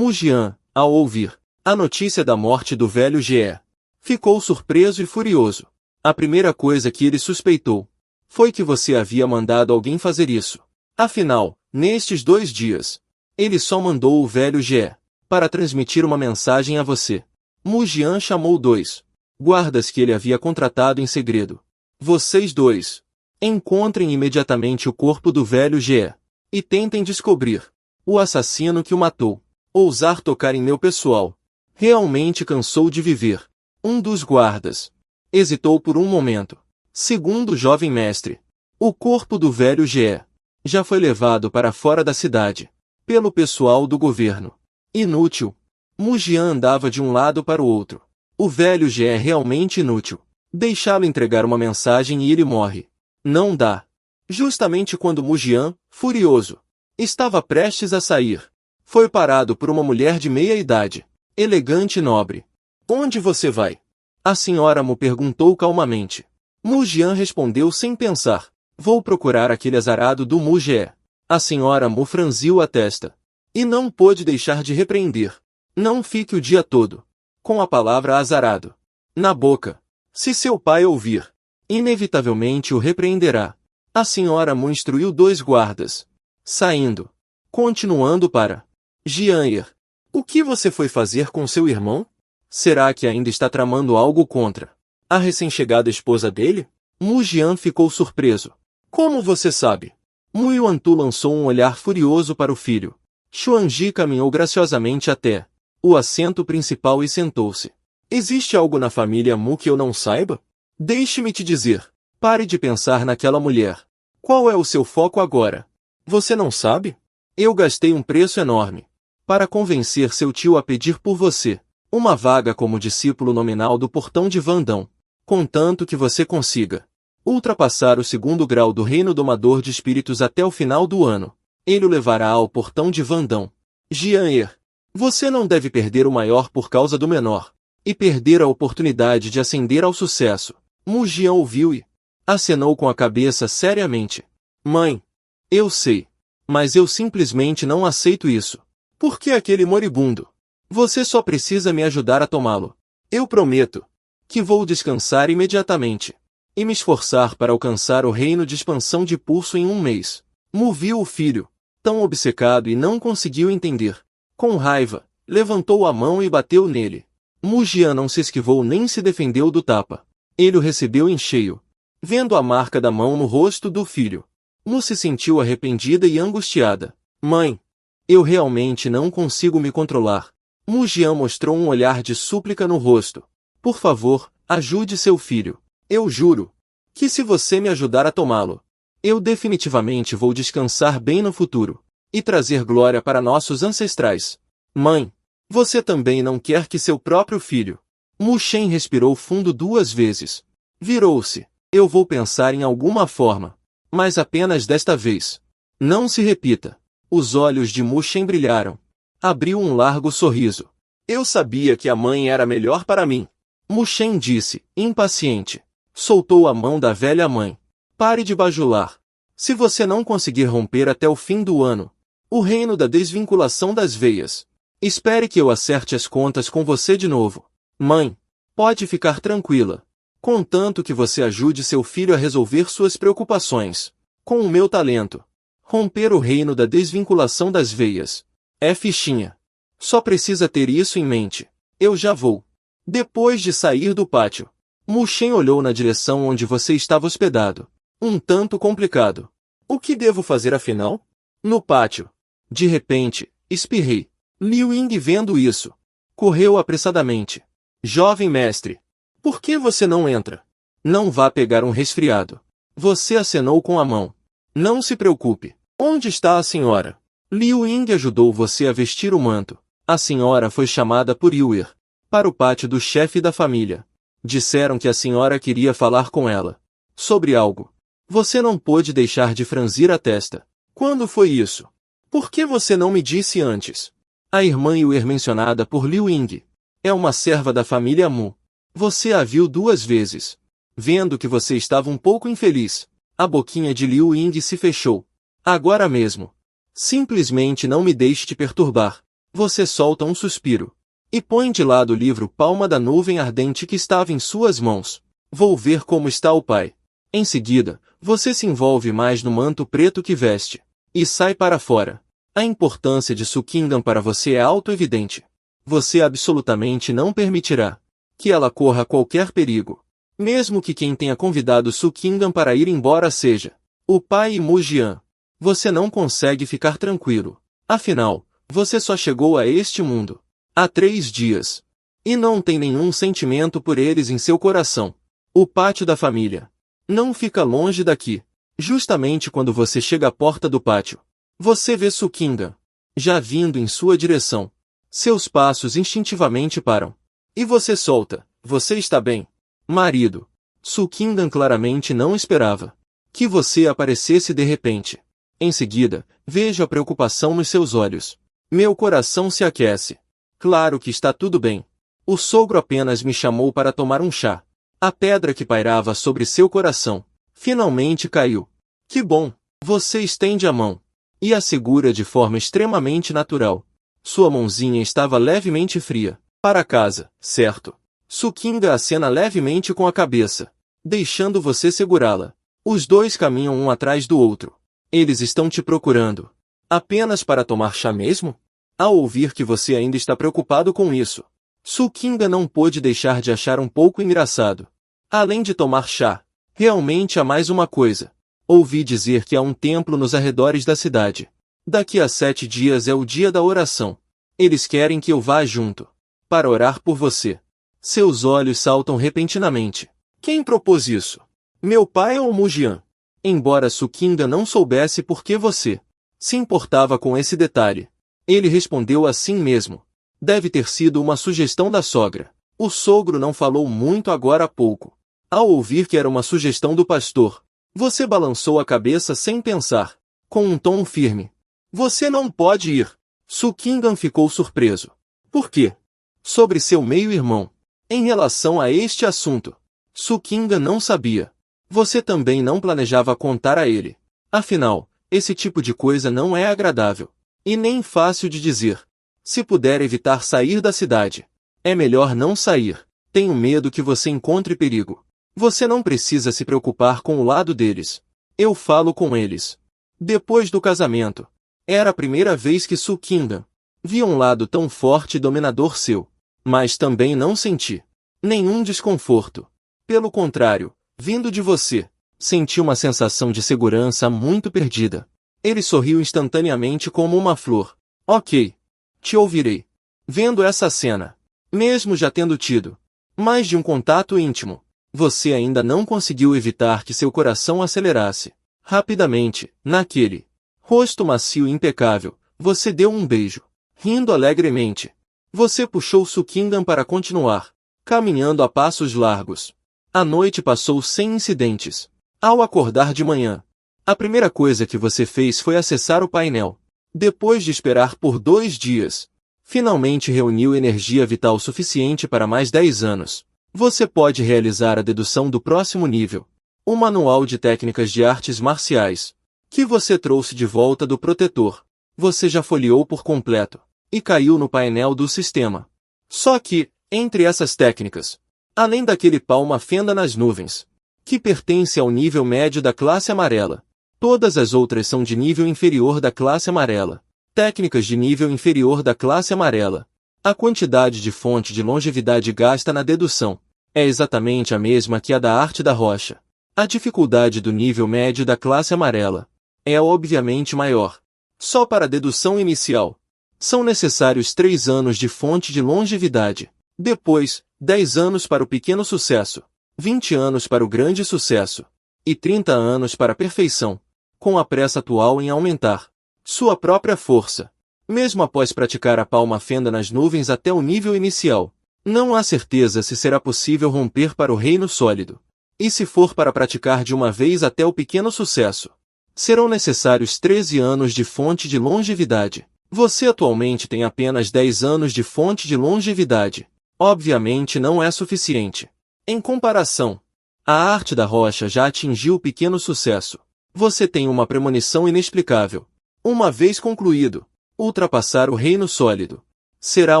Jian, ao ouvir a notícia da morte do velho Ge, ficou surpreso e furioso. A primeira coisa que ele suspeitou foi que você havia mandado alguém fazer isso. Afinal, nestes 2 dias, ele só mandou o velho Ge para transmitir uma mensagem a você. Mu Jian chamou 2 guardas que ele havia contratado em segredo. Vocês 2 Encontrem imediatamente o corpo do velho Ge e tentem descobrir o assassino que o matou. Ousar tocar em meu pessoal. Realmente cansou de viver. Um dos guardas hesitou por um momento. Segundo o jovem mestre, o corpo do velho Ge já foi levado para fora da cidade pelo pessoal do governo. Inútil. Mujian andava de um lado para o outro. O velho Ge é realmente inútil. Deixá-lo entregar uma mensagem e ele morre. Não dá. Justamente quando Mujian, furioso, estava prestes a sair, foi parado por uma mulher de meia idade, elegante e nobre. Onde você vai? A senhora Mu perguntou calmamente. Mujian respondeu sem pensar. Vou procurar aquele azarado do Mu Ge. A senhora Mu franziu a testa e não pôde deixar de repreender. Não fique o dia todo com a palavra azarado na boca. Se seu pai ouvir, inevitavelmente o repreenderá. A senhora Mu instruiu 2 guardas, saindo, continuando para Jian'er. O que você foi fazer com seu irmão? Será que ainda está tramando algo contra a recém-chegada esposa dele? Mujian ficou surpreso. Como você sabe? Mu Yuantu lançou um olhar furioso para o filho. Xuanji caminhou graciosamente até o assento principal e sentou-se. Existe algo na família Mu que eu não saiba? Deixe-me te dizer. Pare de pensar naquela mulher. Qual é o seu foco agora? Você não sabe? Eu gastei um preço enorme para convencer seu tio a pedir por você uma vaga como discípulo nominal do portão de Vandão, contanto que você consiga ultrapassar o 2º grau do Reino Domador de Espíritos até o final do ano. Ele o levará ao portão de Vandão. Jian'er, você não deve perder o maior por causa do menor, e perder a oportunidade de ascender ao sucesso. Mujian ouviu e acenou com a cabeça seriamente. Mãe, eu sei, mas eu simplesmente não aceito isso. Por que aquele moribundo? Você só precisa me ajudar a tomá-lo. Eu prometo que vou descansar imediatamente e me esforçar para alcançar o reino de expansão de pulso em um mês. Mu viu o filho, tão obcecado e não conseguiu entender. Com raiva, levantou a mão e bateu nele. Mujian não se esquivou nem se defendeu do tapa. Ele o recebeu em cheio. Vendo a marca da mão no rosto do filho, Mu se sentiu arrependida e angustiada. Mãe, eu realmente não consigo me controlar. Mujian mostrou um olhar de súplica no rosto. Por favor, ajude seu filho. Eu juro que se você me ajudar a tomá-lo, eu definitivamente vou descansar bem no futuro e trazer glória para nossos ancestrais. Mãe, você também não quer que seu próprio filho... Mu Shen respirou fundo 2 vezes. Virou-se. Eu vou pensar em alguma forma, mas apenas desta vez. Não se repita. Os olhos de Mu Shen brilharam. Abriu um largo sorriso. Eu sabia que a mãe era melhor para mim. Mu Shen disse, impaciente. Soltou a mão da velha mãe. Pare de bajular. Se você não conseguir romper até o fim do ano o reino da desvinculação das veias, espere que eu acerte as contas com você de novo. Mãe, pode ficar tranquila. Contanto que você ajude seu filho a resolver suas preocupações. Com o meu talento. Romper o reino da desvinculação das veias. É fichinha. Só precisa ter isso em mente. Eu já vou. Depois de sair do pátio, Mu Shen olhou na direção onde você estava hospedado. Um tanto complicado. O que devo fazer afinal? No pátio. De repente, espirrei. Liu Ying vendo isso, correu apressadamente. Jovem mestre, por que você não entra? Não vá pegar um resfriado. Você acenou com a mão. Não se preocupe. Onde está a senhora? Liu Ying ajudou você a vestir o manto. A senhora foi chamada por Yuer para o pátio do chefe da família. Disseram que a senhora queria falar com ela sobre algo. Você não pôde deixar de franzir a testa. Quando foi isso? Por que você não me disse antes? A irmã Yuer mencionada por Liu Ying é uma serva da família Mu. Você a viu 2 vezes. Vendo que você estava um pouco infeliz, a boquinha de Liu Ying se fechou. Agora mesmo. Simplesmente não me deixe te perturbar. Você solta um suspiro e põe de lado o livro Palma da Nuvem Ardente que estava em suas mãos. Vou ver como está o pai. Em seguida, você se envolve mais no manto preto que veste e sai para fora. A importância de Sukingan para você é auto-evidente. Você absolutamente não permitirá que ela corra qualquer perigo. Mesmo que quem tenha convidado Su Qingdan para ir embora seja o pai e Mujian, você não consegue ficar tranquilo. Afinal, você só chegou a este mundo há 3 dias. E não tem nenhum sentimento por eles em seu coração. O pátio da família não fica longe daqui. Justamente quando você chega à porta do pátio, você vê Su Qingdan já vindo em sua direção. Seus passos instintivamente param. E você solta: "Você está bem, marido?" Su Qingdan claramente não esperava que você aparecesse de repente. Em seguida, vejo a preocupação nos seus olhos. Meu coração se aquece. Claro que está tudo bem. O sogro apenas me chamou para tomar um chá. A pedra que pairava sobre seu coração finalmente caiu. Que bom! Você estende a mão e a segura de forma extremamente natural. Sua mãozinha estava levemente fria. Para casa, certo? Su Qingdan acena levemente com a cabeça, deixando você segurá-la. Os dois caminham um atrás do outro. Eles estão te procurando. Apenas para tomar chá mesmo? Ao ouvir que você ainda está preocupado com isso, Su Qingdan não pôde deixar de achar um pouco engraçado. Além de tomar chá, realmente há mais uma coisa. Ouvi dizer que há um templo nos arredores da cidade. Daqui a 7 dias é o dia da oração. Eles querem que eu vá junto para orar por você. Seus olhos saltam repentinamente. Quem propôs isso? Meu pai ou Mujian? Embora Su Qingdan não soubesse por que você se importava com esse detalhe, ele respondeu assim mesmo. Deve ter sido uma sugestão da sogra. O sogro não falou muito agora há pouco. Ao ouvir que era uma sugestão do pastor, você balançou a cabeça sem pensar, com um tom firme. Você não pode ir. Su Qingdan ficou surpreso. Por quê? Sobre seu meio-irmão. Em relação a este assunto, Su Qingdan não sabia. Você também não planejava contar a ele. Afinal, esse tipo de coisa não é agradável. E nem fácil de dizer. Se puder evitar sair da cidade, é melhor não sair. Tenho medo que você encontre perigo. Você não precisa se preocupar com o lado deles. Eu falo com eles. Depois do casamento, era a primeira vez que Su Qingdan via um lado tão forte e dominador seu. Mas também não senti nenhum desconforto. Pelo contrário, vindo de você, senti uma sensação de segurança muito perdida. Ele sorriu instantaneamente como uma flor. Ok. Te ouvirei. Vendo essa cena, mesmo já tendo tido mais de um contato íntimo, você ainda não conseguiu evitar que seu coração acelerasse. Rapidamente, naquele rosto macio e impecável, você deu um beijo. Rindo alegremente, você puxou Su Qingdan para continuar caminhando a passos largos. A noite passou sem incidentes. Ao acordar de manhã, a primeira coisa que você fez foi acessar o painel. Depois de esperar por 2 dias, finalmente reuniu energia vital suficiente para mais 10 anos. Você pode realizar a dedução do próximo nível. O manual de técnicas de artes marciais, que você trouxe de volta do protetor. Você já folheou por completo e caiu no painel do sistema. Só que, entre essas técnicas, além daquele palma fenda nas nuvens, que pertence ao nível médio da classe amarela, todas as outras são de nível inferior da classe amarela. Técnicas de nível inferior da classe amarela. A quantidade de fonte de longevidade gasta na dedução é exatamente a mesma que a da arte da rocha. A dificuldade do nível médio da classe amarela é obviamente maior. Só para a dedução inicial, são necessários 3 anos de fonte de longevidade. Depois, 10 anos para o pequeno sucesso, 20 anos para o grande sucesso, e 30 anos para a perfeição, com a pressa atual em aumentar sua própria força. Mesmo após praticar a palma fenda nas nuvens até o nível inicial, não há certeza se será possível romper para o reino sólido. E se for para praticar de uma vez até o pequeno sucesso, serão necessários 13 anos de fonte de longevidade. Você atualmente tem apenas 10 anos de fonte de longevidade. Obviamente não é suficiente. Em comparação, a arte da rocha já atingiu o pequeno sucesso. Você tem uma premonição inexplicável. Uma vez concluído, ultrapassar o reino sólido será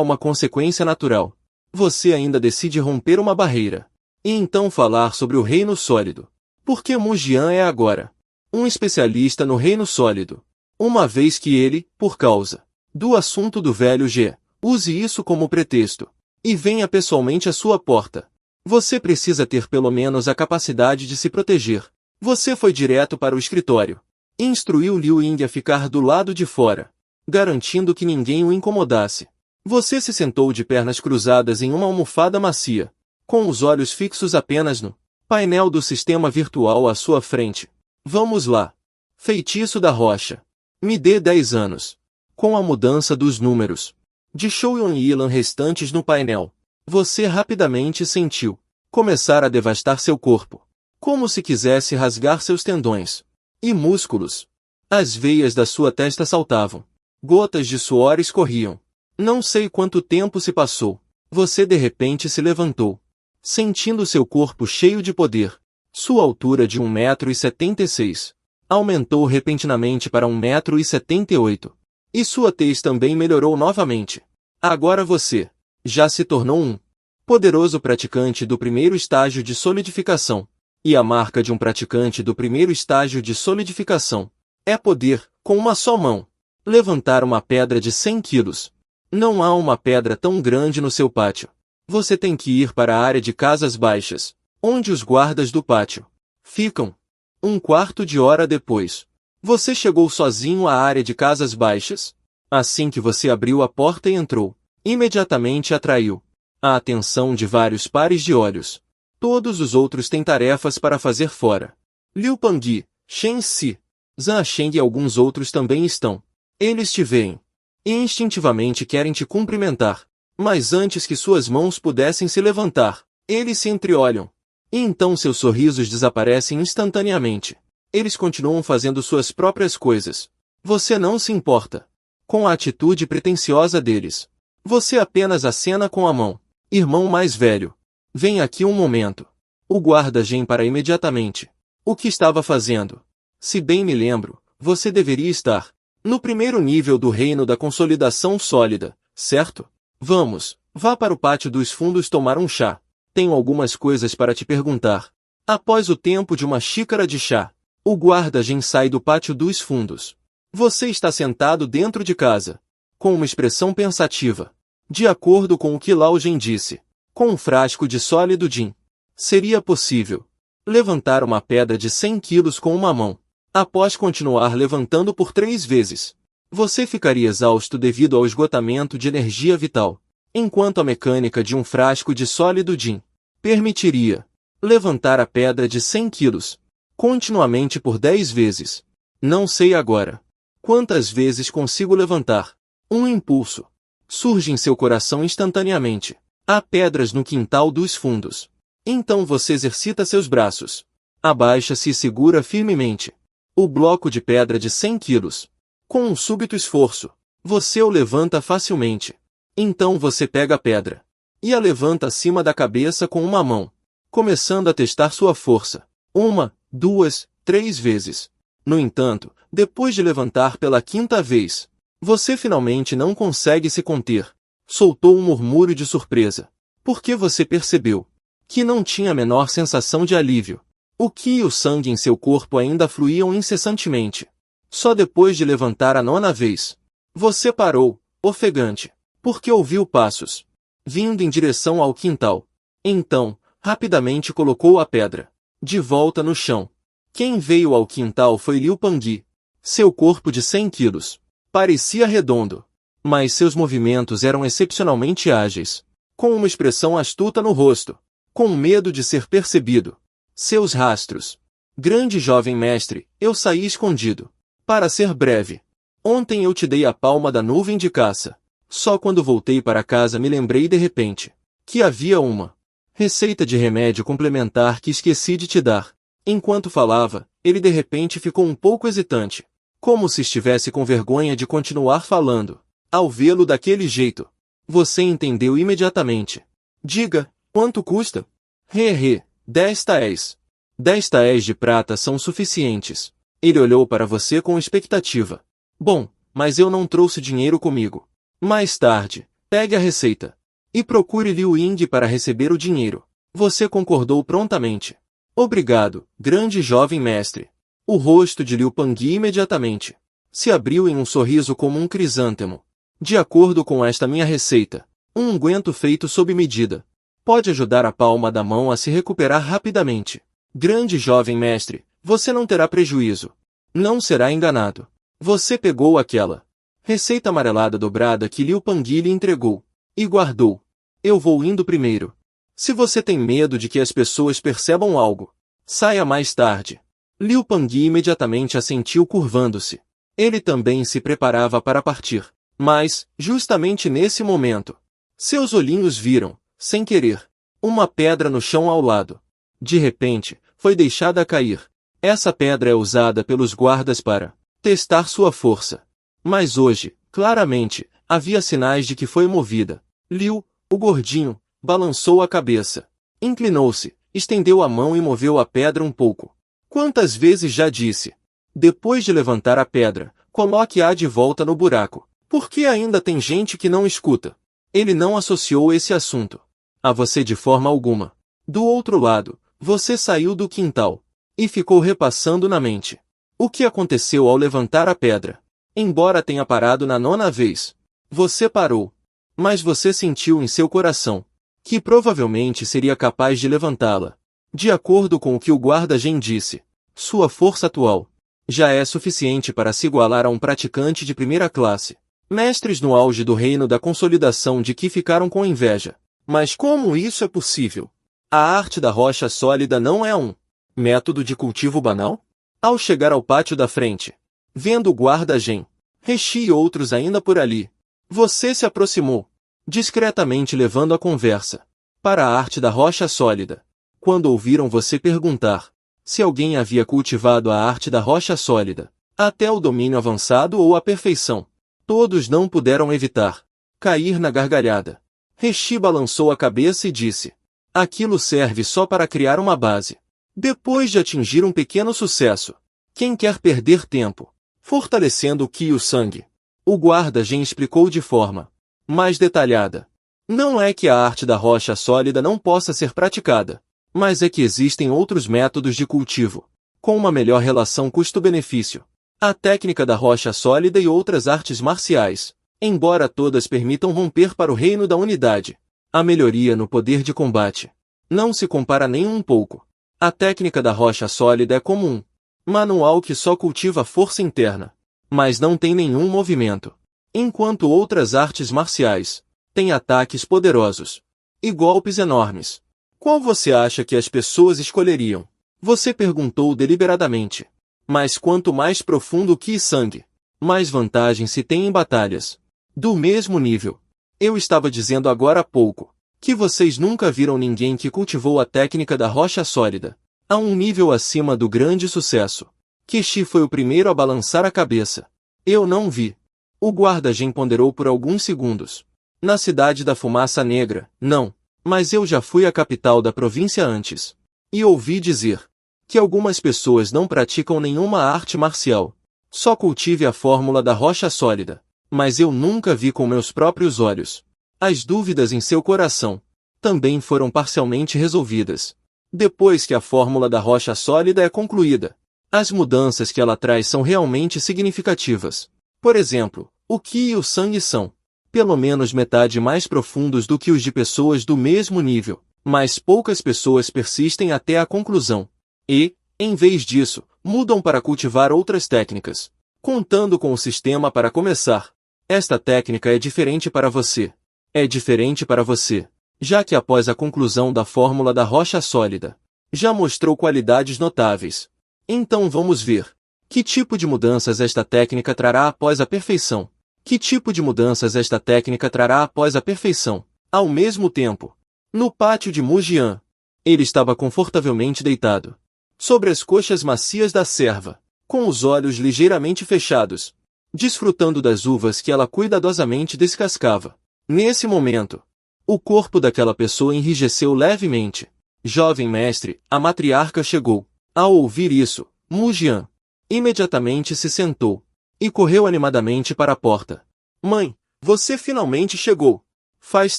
uma consequência natural. Você ainda decide romper uma barreira e então falar sobre o reino sólido. Porque Mujian é agora um especialista no reino sólido. Uma vez que ele, por causa do assunto do velho G, use isso como pretexto e venha pessoalmente à sua porta. Você precisa ter pelo menos a capacidade de se proteger. Você foi direto para o escritório. Instruiu Liu Ying a ficar do lado de fora, garantindo que ninguém o incomodasse. Você se sentou de pernas cruzadas em uma almofada macia, com os olhos fixos apenas no painel do sistema virtual à sua frente. Vamos lá. Feitiço da rocha. Me dê 10 anos. Com a mudança dos números de Shouyun e Yilan restantes no painel, você rapidamente sentiu começar a devastar seu corpo, como se quisesse rasgar seus tendões e músculos. As veias da sua testa saltavam. Gotas de suor escorriam. Não sei quanto tempo se passou. Você de repente se levantou, sentindo seu corpo cheio de poder. Sua altura de 1,76 m aumentou repentinamente para 1,78 m. E sua tez também melhorou novamente. Agora você já se tornou um poderoso praticante do primeiro estágio de solidificação. E a marca de um praticante do primeiro estágio de solidificação é poder, com uma só mão, levantar uma pedra de 100 quilos. Não há uma pedra tão grande no seu pátio. Você tem que ir para a área de casas baixas, onde os guardas do pátio ficam. Um quarto de hora depois, você chegou sozinho à área de casas baixas. Assim que você abriu a porta e entrou, imediatamente atraiu a atenção de vários pares de olhos. Todos os outros têm tarefas para fazer fora. Liu Pangui, Shen Si, Zhang Sheng e alguns outros também estão. Eles te veem e instintivamente querem te cumprimentar. Mas antes que suas mãos pudessem se levantar, eles se entreolham. E então seus sorrisos desaparecem instantaneamente. Eles continuam fazendo suas próprias coisas. Você não se importa com a atitude pretensiosa deles. Você apenas acena com a mão. Irmão mais velho, vem aqui um momento. O guarda vem para imediatamente. O que estava fazendo? Se bem me lembro, você deveria estar no primeiro nível do reino da consolidação sólida, certo? Vamos, vá para o pátio dos fundos tomar um chá. Tenho algumas coisas para te perguntar. Após o tempo de uma xícara de chá, o guarda-gen sai do pátio dos fundos. Você está sentado dentro de casa, com uma expressão pensativa. De acordo com o que Lao Gen disse, com um frasco de sólido Jin, seria possível levantar uma pedra de 100 quilos com uma mão. Após continuar levantando por 3 vezes, você ficaria exausto devido ao esgotamento de energia vital, enquanto a mecânica de um frasco de sólido Jin permitiria levantar a pedra de 100 quilos continuamente por 10 vezes. Não sei agora quantas vezes consigo levantar. Um impulso surge em seu coração instantaneamente. Há pedras no quintal dos fundos. Então você exercita seus braços. Abaixa-se e segura firmemente o bloco de pedra de 100 quilos. Com um súbito esforço, você o levanta facilmente. Então você pega a pedra e a levanta acima da cabeça com uma mão, começando a testar sua força. 1, 2, 3 vezes. No entanto, depois de levantar pela 5ª vez, você finalmente não consegue se conter. Soltou um murmúrio de surpresa, porque você percebeu que não tinha a menor sensação de alívio. O qi e o sangue em seu corpo ainda fluíam incessantemente. Só depois de levantar a 9ª vez, você parou, ofegante, porque ouviu passos vindo em direção ao quintal. Então, rapidamente colocou a pedra de volta no chão. Quem veio ao quintal foi Liu Pangui. Seu corpo de 100 quilos parecia redondo, mas seus movimentos eram excepcionalmente ágeis, com uma expressão astuta no rosto, com medo de ser percebido. Seus rastros. Grande jovem mestre, eu saí escondido. Para ser breve, ontem eu te dei a palma da nuvem de caça. Só quando voltei para casa me lembrei de repente que havia uma receita de remédio complementar que esqueci de te dar. Enquanto falava, ele de repente ficou um pouco hesitante, como se estivesse com vergonha de continuar falando. Ao vê-lo daquele jeito, você entendeu imediatamente. Diga, quanto custa? 10 taéis. 10 taéis de prata são suficientes. Ele olhou para você com expectativa. Bom, mas eu não trouxe dinheiro comigo. Mais tarde, pegue a receita e procure Liu Ying para receber o dinheiro. Você concordou prontamente. Obrigado, grande jovem mestre. O rosto de Liu Pangui imediatamente se abriu em um sorriso como um crisântemo. De acordo com esta minha receita, um unguento feito sob medida Pode ajudar a palma da mão a se recuperar rapidamente. Grande jovem mestre, você não terá prejuízo. Não será enganado. Você pegou aquela receita amarelada dobrada que Liu Pangui lhe entregou e guardou. Eu vou indo primeiro. Se você tem medo de que as pessoas percebam algo, saia mais tarde. Liu Pangui imediatamente assentiu curvando-se. Ele também se preparava para partir. Mas, justamente nesse momento, seus olhinhos viram, sem querer, uma pedra no chão ao lado. De repente, foi deixada cair. Essa pedra é usada pelos guardas para testar sua força. Mas hoje, claramente, havia sinais de que foi movida. Liu, o gordinho, balançou a cabeça. Inclinou-se, estendeu a mão e moveu a pedra um pouco. Quantas vezes já disse? Depois de levantar a pedra, coloque-a de volta no buraco. Por que ainda tem gente que não escuta? Ele não associou esse assunto a você de forma alguma. Do outro lado, você saiu do quintal e ficou repassando na mente o que aconteceu ao levantar a pedra. Embora tenha parado na 9ª vez, você parou. Mas você sentiu em seu coração que provavelmente seria capaz de levantá-la. De acordo com o que o guarda Gen disse, sua força atual já é suficiente para se igualar a um praticante de primeira classe. Mestres no auge do reino da consolidação de Qi ficaram com inveja. Mas como isso é possível? A arte da rocha sólida não é um método de cultivo banal? Ao chegar ao pátio da frente, vendo o guarda Gen, Reshi e outros ainda por ali, você se aproximou, discretamente levando a conversa para a arte da rocha sólida. Quando ouviram você perguntar se alguém havia cultivado a arte da rocha sólida, até o domínio avançado ou a perfeição, todos não puderam evitar cair na gargalhada. Reshi balançou a cabeça e disse: aquilo serve só para criar uma base. Depois de atingir um pequeno sucesso, quem quer perder tempo fortalecendo o Qi e o sangue? O guarda Gen explicou de forma mais detalhada. Não é que a arte da rocha sólida não possa ser praticada, mas é que existem outros métodos de cultivo, com uma melhor relação custo-benefício. A técnica da rocha sólida e outras artes marciais, embora todas permitam romper para o reino da unidade, a melhoria no poder de combate não se compara nem um pouco. A técnica da rocha sólida é comum, manual que só cultiva força interna, mas não tem nenhum movimento, enquanto outras artes marciais têm ataques poderosos e golpes enormes. Qual você acha que as pessoas escolheriam? Você perguntou deliberadamente. Mas quanto mais profundo o Qi e sangue, mais vantagem se tem em batalhas do mesmo nível. Eu estava dizendo agora há pouco que vocês nunca viram ninguém que cultivou a técnica da rocha sólida a um nível acima do grande sucesso. Keshi foi o primeiro a balançar a cabeça. Eu não vi. O guarda Gen ponderou por alguns segundos. Na cidade da fumaça negra, não. Mas eu já fui à capital da província antes. E ouvi dizer que algumas pessoas não praticam nenhuma arte marcial. Só cultive a fórmula da rocha sólida. Mas eu nunca vi com meus próprios olhos. As dúvidas em seu coração também foram parcialmente resolvidas. Depois que a fórmula da rocha sólida é concluída, as mudanças que ela traz são realmente significativas. Por exemplo, o Qi e o sangue são pelo menos metade mais profundos do que os de pessoas do mesmo nível, mas poucas pessoas persistem até a conclusão. E, em vez disso, mudam para cultivar outras técnicas, contando com o sistema para começar. Esta técnica é diferente para você. É diferente para você, já que após a conclusão da fórmula da rocha sólida, já mostrou qualidades notáveis. Então vamos ver. Que tipo de mudanças esta técnica trará após a perfeição? Que tipo de mudanças esta técnica trará após a perfeição? Ao mesmo tempo, no pátio de Mujian, ele estava confortavelmente deitado sobre as coxas macias da serva, com os olhos ligeiramente fechados, desfrutando das uvas que ela cuidadosamente descascava. Nesse momento, o corpo daquela pessoa enrijeceu levemente. Jovem mestre, a matriarca chegou. Ao ouvir isso, Mujian imediatamente se sentou e correu animadamente para a porta. Mãe, você finalmente chegou. Faz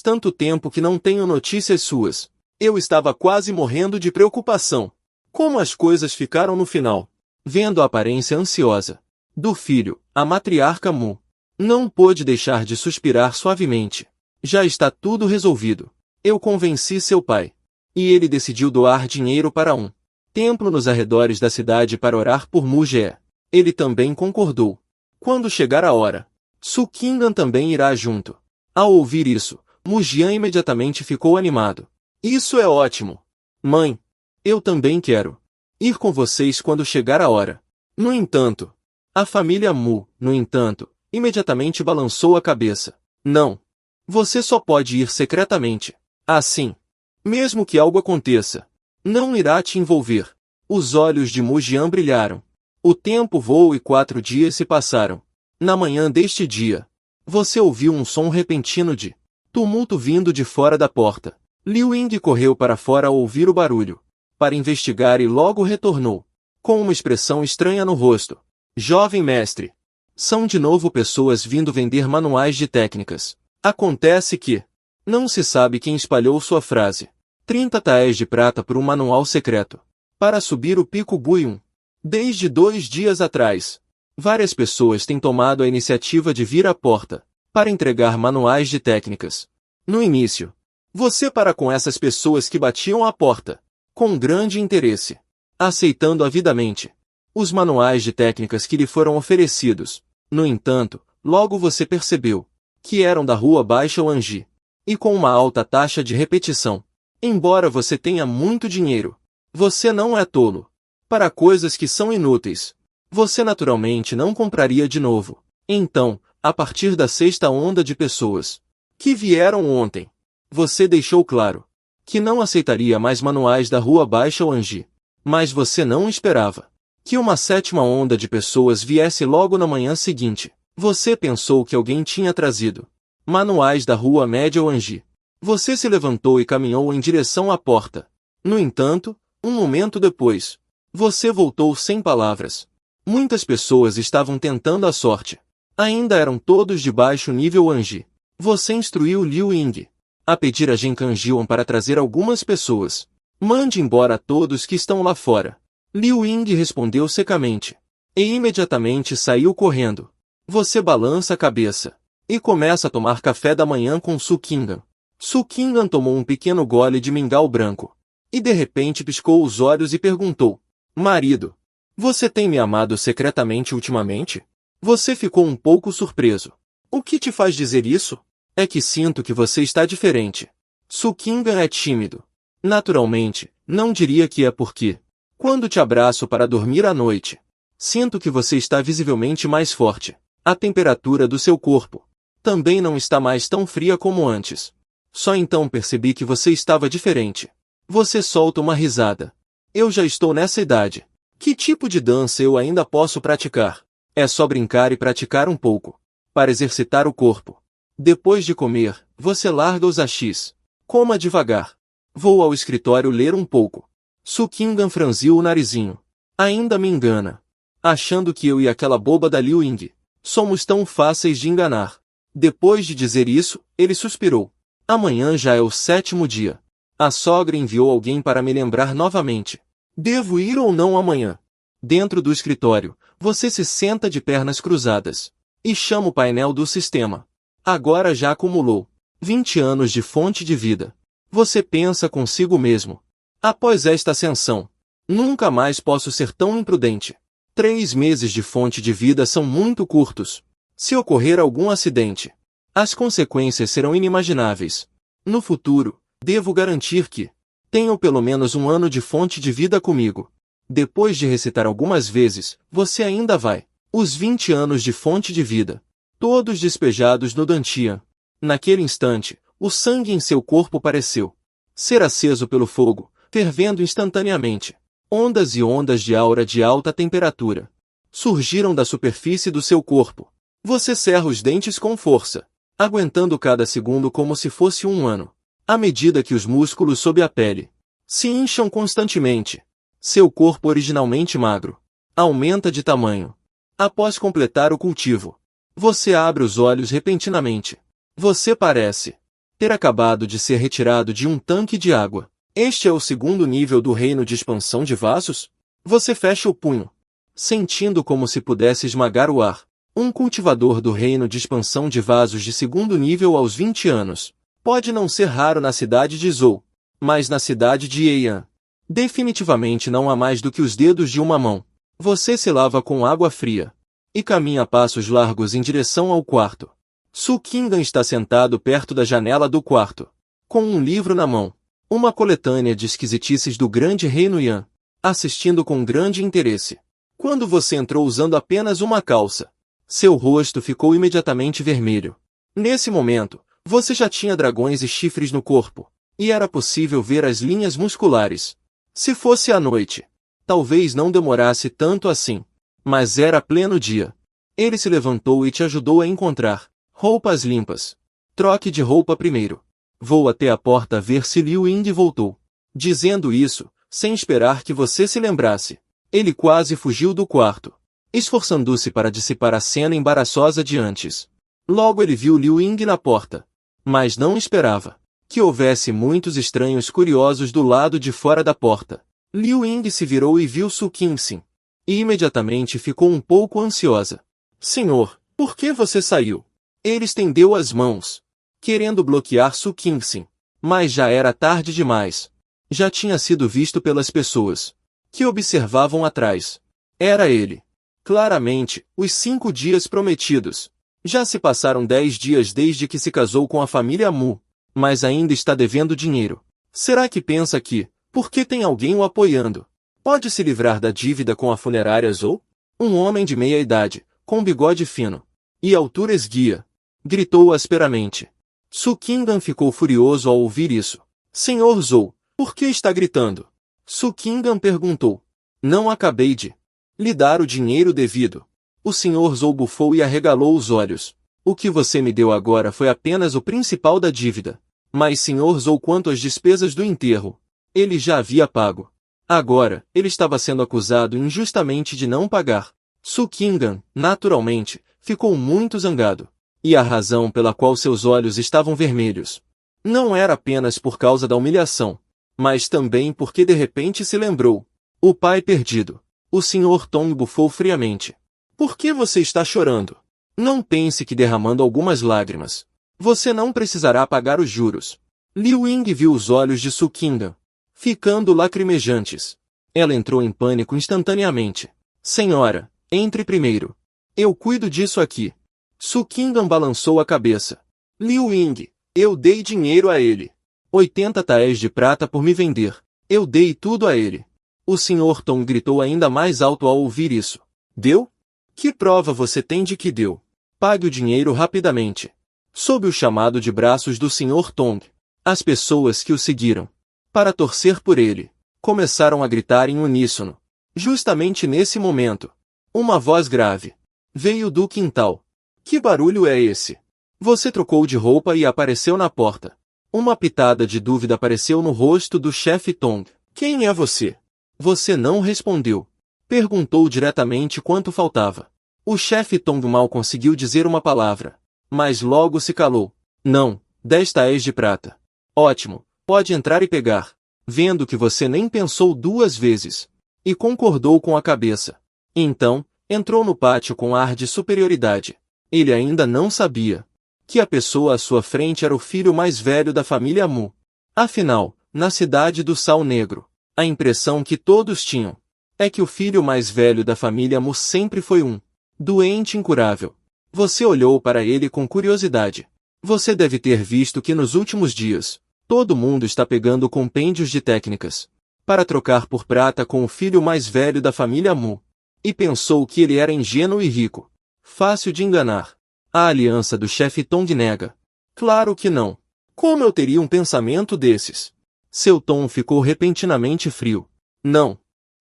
tanto tempo que não tenho notícias suas. Eu estava quase morrendo de preocupação. Como as coisas ficaram no final? Vendo a aparência ansiosa do filho, a matriarca Mu não pôde deixar de suspirar suavemente. Já está tudo resolvido. Eu convenci seu pai. E ele decidiu doar dinheiro para um templo nos arredores da cidade para orar por Mu-Jie. Ele também concordou. Quando chegar a hora, Su Qingdan também irá junto. Ao ouvir isso, Mu Jian imediatamente ficou animado. Isso é ótimo. Mãe, eu também quero ir com vocês quando chegar a hora. No entanto, a família Mu, imediatamente balançou a cabeça. Não. Você só pode ir secretamente. Assim, mesmo que algo aconteça, não irá te envolver. Os olhos de Mu Jian brilharam. O tempo voou e 4 dias se passaram. Na manhã deste dia, você ouviu um som repentino de tumulto vindo de fora da porta. Liu Ying correu para fora ao ouvir o barulho, para investigar e logo retornou, com uma expressão estranha no rosto. Jovem mestre. São de novo pessoas vindo vender manuais de técnicas. Acontece que não se sabe quem espalhou sua frase. 30 taéis de prata por um manual secreto. Para subir o Pico Guiyun. Desde 2 dias atrás, várias pessoas têm tomado a iniciativa de vir à porta, para entregar manuais de técnicas. No início, você para com essas pessoas que batiam à porta, com grande interesse, aceitando avidamente os manuais de técnicas que lhe foram oferecidos. No entanto, logo você percebeu que eram da Rua Baixa Wanji, e com uma alta taxa de repetição. Embora você tenha muito dinheiro, você não é tolo. Para coisas que são inúteis, você naturalmente não compraria de novo. Então, a partir da 6ª onda de pessoas que vieram ontem, você deixou claro que não aceitaria mais manuais da Rua Baixa Wanji. Mas você não esperava que uma 7ª onda de pessoas viesse logo na manhã seguinte. Você pensou que alguém tinha trazido manuais da Rua Média Wanji. Você se levantou e caminhou em direção à porta. No entanto, um momento depois, você voltou sem palavras. Muitas pessoas estavam tentando a sorte. Ainda eram todos de baixo nível Wanji. Você instruiu Liu Ying a pedir a Genkan Jiwan para trazer algumas pessoas. Mande embora todos que estão lá fora. Liu Ying respondeu secamente. E imediatamente saiu correndo. Você balança a cabeça e começa a tomar café da manhã com Su Qingdan. Su Qingdan tomou um pequeno gole de mingau branco. E de repente piscou os olhos e perguntou. Marido, você tem me amado secretamente ultimamente? Você ficou um pouco surpreso. O que te faz dizer isso? É que sinto que você está diferente. Su Qingdan é tímido. Naturalmente, não diria que é porque, quando te abraço para dormir à noite, sinto que você está visivelmente mais forte. A temperatura do seu corpo também não está mais tão fria como antes. Só então percebi que você estava diferente. Você solta uma risada. Eu já estou nessa idade. Que tipo de dança eu ainda posso praticar? É só brincar e praticar um pouco, para exercitar o corpo. Depois de comer, você larga os achis. Coma devagar. Vou ao escritório ler um pouco. Su Qingdan franziu o narizinho. Ainda me engana. Achando que eu e aquela boba da Liu Ying somos tão fáceis de enganar. Depois de dizer isso, ele suspirou. Amanhã já é o 7º dia. A sogra enviou alguém para me lembrar novamente. Devo ir ou não amanhã? Dentro do escritório, você se senta de pernas cruzadas e chama o painel do sistema. Agora já acumulou 20 anos de fonte de vida. Você pensa consigo mesmo. Após esta ascensão, nunca mais posso ser tão imprudente. 3 meses de fonte de vida são muito curtos. Se ocorrer algum acidente, as consequências serão inimagináveis. No futuro, devo garantir que tenho pelo menos 1 ano de fonte de vida comigo. Depois de recitar algumas vezes, você ainda vai. Os 20 anos de fonte de vida, todos despejados no Dantian. Naquele instante, o sangue em seu corpo pareceu ser aceso pelo fogo, fervendo instantaneamente. Ondas e ondas de aura de alta temperatura surgiram da superfície do seu corpo. Você cerra os dentes com força, aguentando cada segundo como se fosse 1 ano. À medida que os músculos sob a pele se incham constantemente, seu corpo originalmente magro aumenta de tamanho. Após completar o cultivo, você abre os olhos repentinamente. Você parece ter acabado de ser retirado de um tanque de água. Este é o 2º nível do reino de expansão de vasos? Você fecha o punho, sentindo como se pudesse esmagar o ar. Um cultivador do reino de expansão de vasos de 2º nível aos 20 anos Pode não ser raro na cidade de Zhou, mas na cidade de Heian, definitivamente não há mais do que os dedos de uma mão. Você se lava com água fria e caminha a passos largos em direção ao quarto. Su Qingdan está sentado perto da janela do quarto, com um livro na mão, uma coletânea de esquisitices do grande reino Yan, assistindo com grande interesse. Quando você entrou usando apenas uma calça, seu rosto ficou imediatamente vermelho. Nesse momento, você já tinha dragões e chifres no corpo, e era possível ver as linhas musculares. Se fosse à noite, talvez não demorasse tanto assim, mas era pleno dia. Ele se levantou e te ajudou a encontrar roupas limpas. Troque de roupa primeiro. Vou até a porta ver se Liu Ying voltou. Dizendo isso, sem esperar que você se lembrasse, ele quase fugiu do quarto, esforçando-se para dissipar a cena embaraçosa de antes. Logo ele viu Liu Ying na porta, mas não esperava que houvesse muitos estranhos curiosos do lado de fora da porta. Liu Ying se virou e viu Su Qingxin, e imediatamente ficou um pouco ansiosa. Senhor, por que você saiu? Ele estendeu as mãos, querendo bloquear Su Qingxin, mas já era tarde demais. Já tinha sido visto pelas pessoas que observavam atrás. Era ele. Claramente, os 5 dias prometidos. Já se passaram 10 dias desde que se casou com a família Mu, mas ainda está devendo dinheiro. Será que pensa que, porque tem alguém o apoiando, pode se livrar da dívida com a funerária Zhou? Um homem de meia idade, com bigode fino e altura esguia, gritou asperamente. Su Qingdan ficou furioso ao ouvir isso. Senhor Zhou, por que está gritando? Su Qingdan perguntou. Não acabei de lhe dar o dinheiro devido. O senhor Zhou bufou e arregalou os olhos. O que você me deu agora foi apenas o principal da dívida. Mas senhor Zhou, quanto às despesas do enterro, ele já havia pago. Agora, ele estava sendo acusado injustamente de não pagar. Su Qingdan, naturalmente, ficou muito zangado. E a razão pela qual seus olhos estavam vermelhos não era apenas por causa da humilhação, mas também porque de repente se lembrou. O pai perdido. O Sr. Tong bufou friamente. Por que você está chorando? Não pense que derramando algumas lágrimas, você não precisará pagar os juros. Liu Ying viu os olhos de Su Qingdan ficando lacrimejantes. Ela entrou em pânico instantaneamente. Senhora, entre primeiro. Eu cuido disso aqui. Su Qingdan balançou a cabeça. Liu Ying, eu dei dinheiro a ele. 80 taéis de prata por me vender. Eu dei tudo a ele. O Sr. Tong gritou ainda mais alto ao ouvir isso. Deu? Que prova você tem de que deu? Pague o dinheiro rapidamente. Sob o chamado de braços do Sr. Tong, as pessoas que o seguiram para torcer por ele começaram a gritar em uníssono. Justamente nesse momento, uma voz grave veio do quintal. Que barulho é esse? Você trocou de roupa e apareceu na porta. Uma pitada de dúvida apareceu no rosto do chefe Tong. Quem é você? Você não respondeu. Perguntou diretamente quanto faltava. O chefe Tong mal conseguiu dizer uma palavra, mas logo se calou. Não, 10 taéis de prata. Ótimo, pode entrar e pegar. Vendo que você nem pensou 2 vezes, e concordou com a cabeça. Então, entrou no pátio com ar de superioridade. Ele ainda não sabia que a pessoa à sua frente era o filho mais velho da família Mu. Afinal, na cidade do Sal Negro, a impressão que todos tinham é que o filho mais velho da família Mu sempre foi um doente incurável. Você olhou para ele com curiosidade. Você deve ter visto que nos últimos dias, todo mundo está pegando compêndios de técnicas para trocar por prata com o filho mais velho da família Mu. E pensou que ele era ingênuo e rico. Fácil de enganar. A aliança do chefe Tong nega. Claro que não. Como eu teria um pensamento desses? Seu tom ficou repentinamente frio. Não.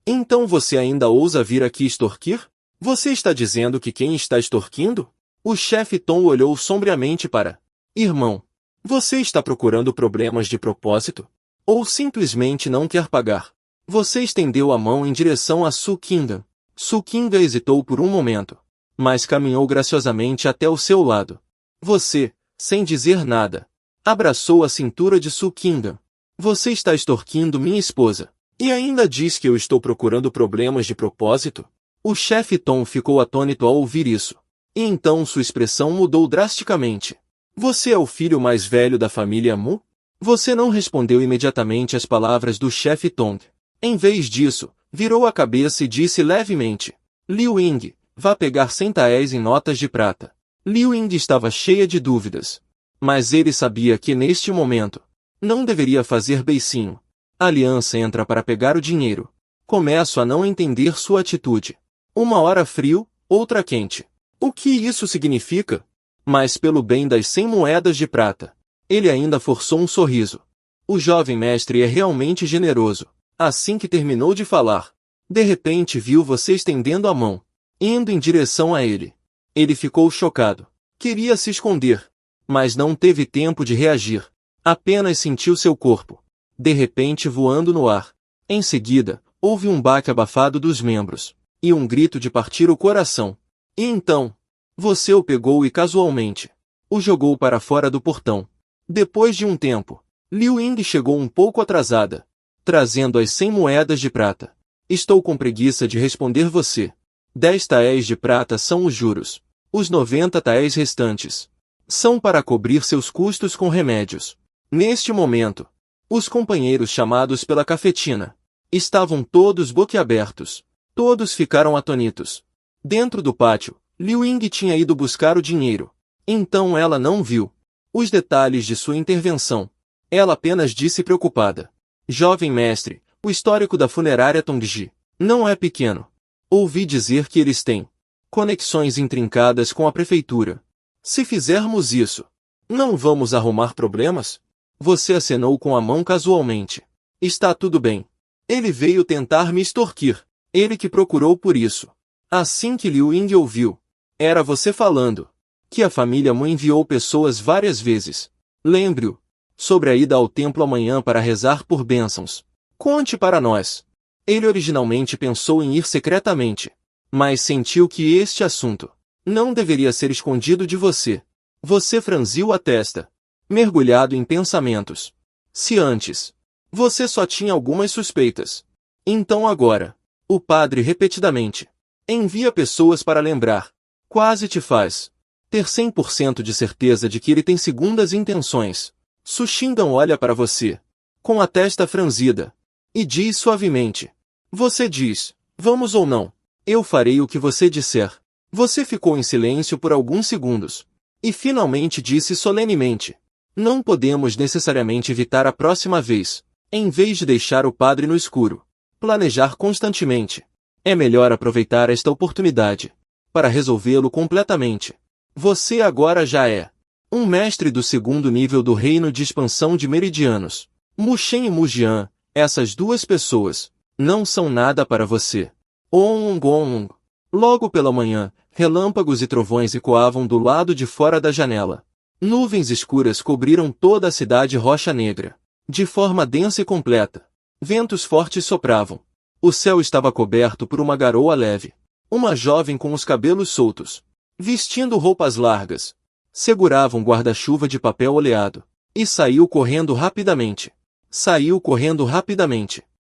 Então você ainda ousa vir aqui extorquir? Você está dizendo que quem está extorquindo? O chefe Tong olhou sombriamente para. Irmão, você está procurando problemas de propósito? Ou simplesmente não quer pagar? Você estendeu a mão em direção a Su Qingdan. Su Qingdan hesitou por um momento, mas caminhou graciosamente até o seu lado. Você, sem dizer nada, abraçou a cintura de Su Qingdan. Você está extorquindo minha esposa. E ainda diz que eu estou procurando problemas de propósito? O chefe Tom ficou atônito ao ouvir isso. E então sua expressão mudou drasticamente. Você é o filho mais velho da família Mu? Você não respondeu imediatamente às palavras do chefe Tong. Em vez disso, virou a cabeça e disse levemente: Liu Ying, vá pegar 100 taéis em notas de prata. Liu Ying estava cheia de dúvidas. Mas ele sabia que neste momento, não deveria fazer beicinho. A aliança entra para pegar o dinheiro. Começo a não entender sua atitude. Uma hora frio, outra quente. O que isso significa? Mas pelo bem das 100 moedas de prata. Ele ainda forçou um sorriso. O jovem mestre é realmente generoso. Assim que terminou de falar, de repente viu você estendendo a mão, indo em direção a ele. Ele ficou chocado. Queria se esconder, mas não teve tempo de reagir. Apenas sentiu seu corpo, de repente voando no ar. Em seguida, houve um baque abafado dos membros, e um grito de partir o coração. E então, você o pegou e casualmente o jogou para fora do portão. Depois de um tempo, Liu Ying chegou um pouco atrasada, trazendo as 100 moedas de prata. Estou com preguiça de responder você. 10 taéis de prata são os juros. Os 90 taéis restantes são para cobrir seus custos com remédios. Neste momento, os companheiros chamados pela cafetina estavam todos boquiabertos. Todos ficaram atônitos. Dentro do pátio, Liu Ying tinha ido buscar o dinheiro. Então ela não viu os detalhes de sua intervenção. Ela apenas disse preocupada: Jovem mestre, o histórico da funerária Tongji não é pequeno. Ouvi dizer que eles têm conexões intrincadas com a prefeitura. Se fizermos isso, não vamos arrumar problemas? Você acenou com a mão casualmente. Está tudo bem. Ele veio tentar me extorquir. Ele que procurou por isso. Assim que Liu Ying ouviu, era você falando que a família Mu enviou pessoas várias vezes. Lembre-o sobre a ida ao templo amanhã para rezar por bênçãos. Conte para nós. Ele originalmente pensou em ir secretamente, mas sentiu que este assunto não deveria ser escondido de você. Você franziu a testa, mergulhado em pensamentos. Se antes, você só tinha algumas suspeitas, então agora, o padre repetidamente envia pessoas para lembrar. Quase te faz ter 100% de certeza de que ele tem segundas intenções. Su Xingdan olha para você, com a testa franzida, e diz suavemente: Você diz, vamos ou não? Eu farei o que você disser. Você ficou em silêncio por alguns segundos, e finalmente disse solenemente: Não podemos necessariamente evitar a próxima vez. Em vez de deixar o padre no escuro, planejar constantemente, é melhor aproveitar esta oportunidade para resolvê-lo completamente. Você agora já é um mestre do segundo nível do reino de expansão de meridianos. Mu Shen e Mu Jian, essas duas pessoas, não são nada para você. Ong. Logo pela manhã, relâmpagos e trovões ecoavam do lado de fora da janela. Nuvens escuras cobriram toda a cidade rocha negra, de forma densa e completa. Ventos fortes sopravam. O céu estava coberto por uma garoa leve. Uma jovem com os cabelos soltos, vestindo roupas largas, segurava um guarda-chuva de papel oleado, e saiu correndo rapidamente.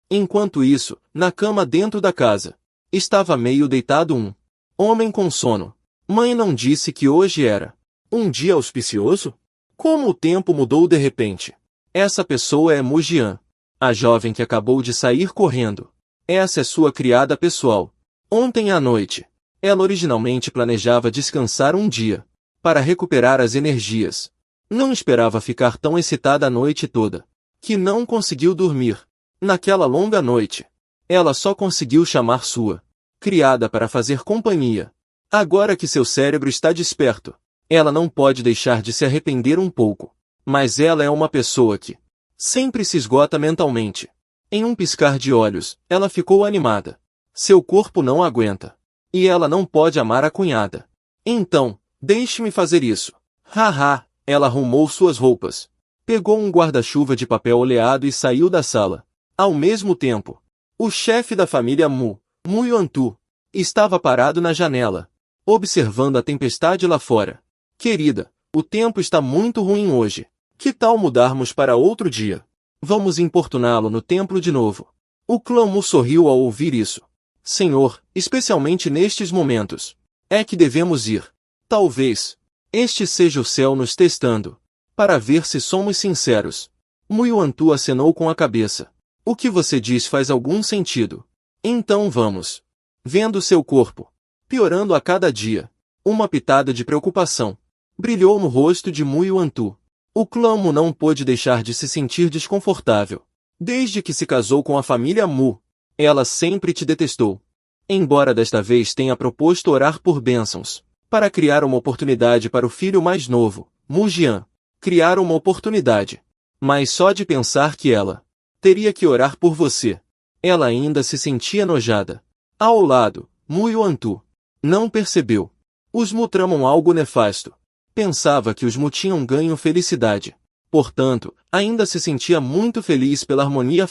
Enquanto isso, na cama dentro da casa, estava meio deitado um homem com sono. Mãe não disse que hoje era um dia auspicioso? Como o tempo mudou de repente. Essa pessoa é Mu Jian, a jovem que acabou de sair correndo. Essa é sua criada pessoal. Ontem à noite, ela originalmente planejava descansar um dia, para recuperar as energias. Não esperava ficar tão excitada a noite toda, que não conseguiu dormir. Naquela longa noite, ela só conseguiu chamar sua criada para fazer companhia. Agora que seu cérebro está desperto, ela não pode deixar de se arrepender um pouco. Mas ela é uma pessoa que sempre se esgota mentalmente. Em um piscar de olhos, ela ficou animada. Seu corpo não aguenta. E ela não pode amar a cunhada. Então, deixe-me fazer isso. Haha, ela arrumou suas roupas. Pegou um guarda-chuva de papel oleado e saiu da sala. Ao mesmo tempo, o chefe da família Mu Yuantu, estava parado na janela, observando a tempestade lá fora. Querida, o tempo está muito ruim hoje. Que tal mudarmos para outro dia? Vamos importuná-lo no templo de novo. O clã Mu sorriu ao ouvir isso. Senhor, especialmente nestes momentos, é que devemos ir. Talvez Este seja o céu nos testando, para ver se somos sinceros. Mu Yuantu acenou com a cabeça. O que você diz faz algum sentido. Então vamos. Vendo seu corpo piorando a cada dia, uma pitada de preocupação brilhou no rosto de Mu Yuantu. O clã Mu não pôde deixar de se sentir desconfortável. Desde que se casou com a família Mu, ela sempre te detestou. Embora desta vez tenha proposto orar por bênçãos, para criar uma oportunidade para o filho mais novo, Mu Jian. Criar uma oportunidade. Mas só de pensar que ela teria que orar por você, ela ainda se sentia nojada. Ao lado, Mu Yuantu não percebeu. Os Mu tramam algo nefasto. Pensava que os Mu tinham ganho felicidade. Portanto, ainda se sentia muito feliz pela harmonia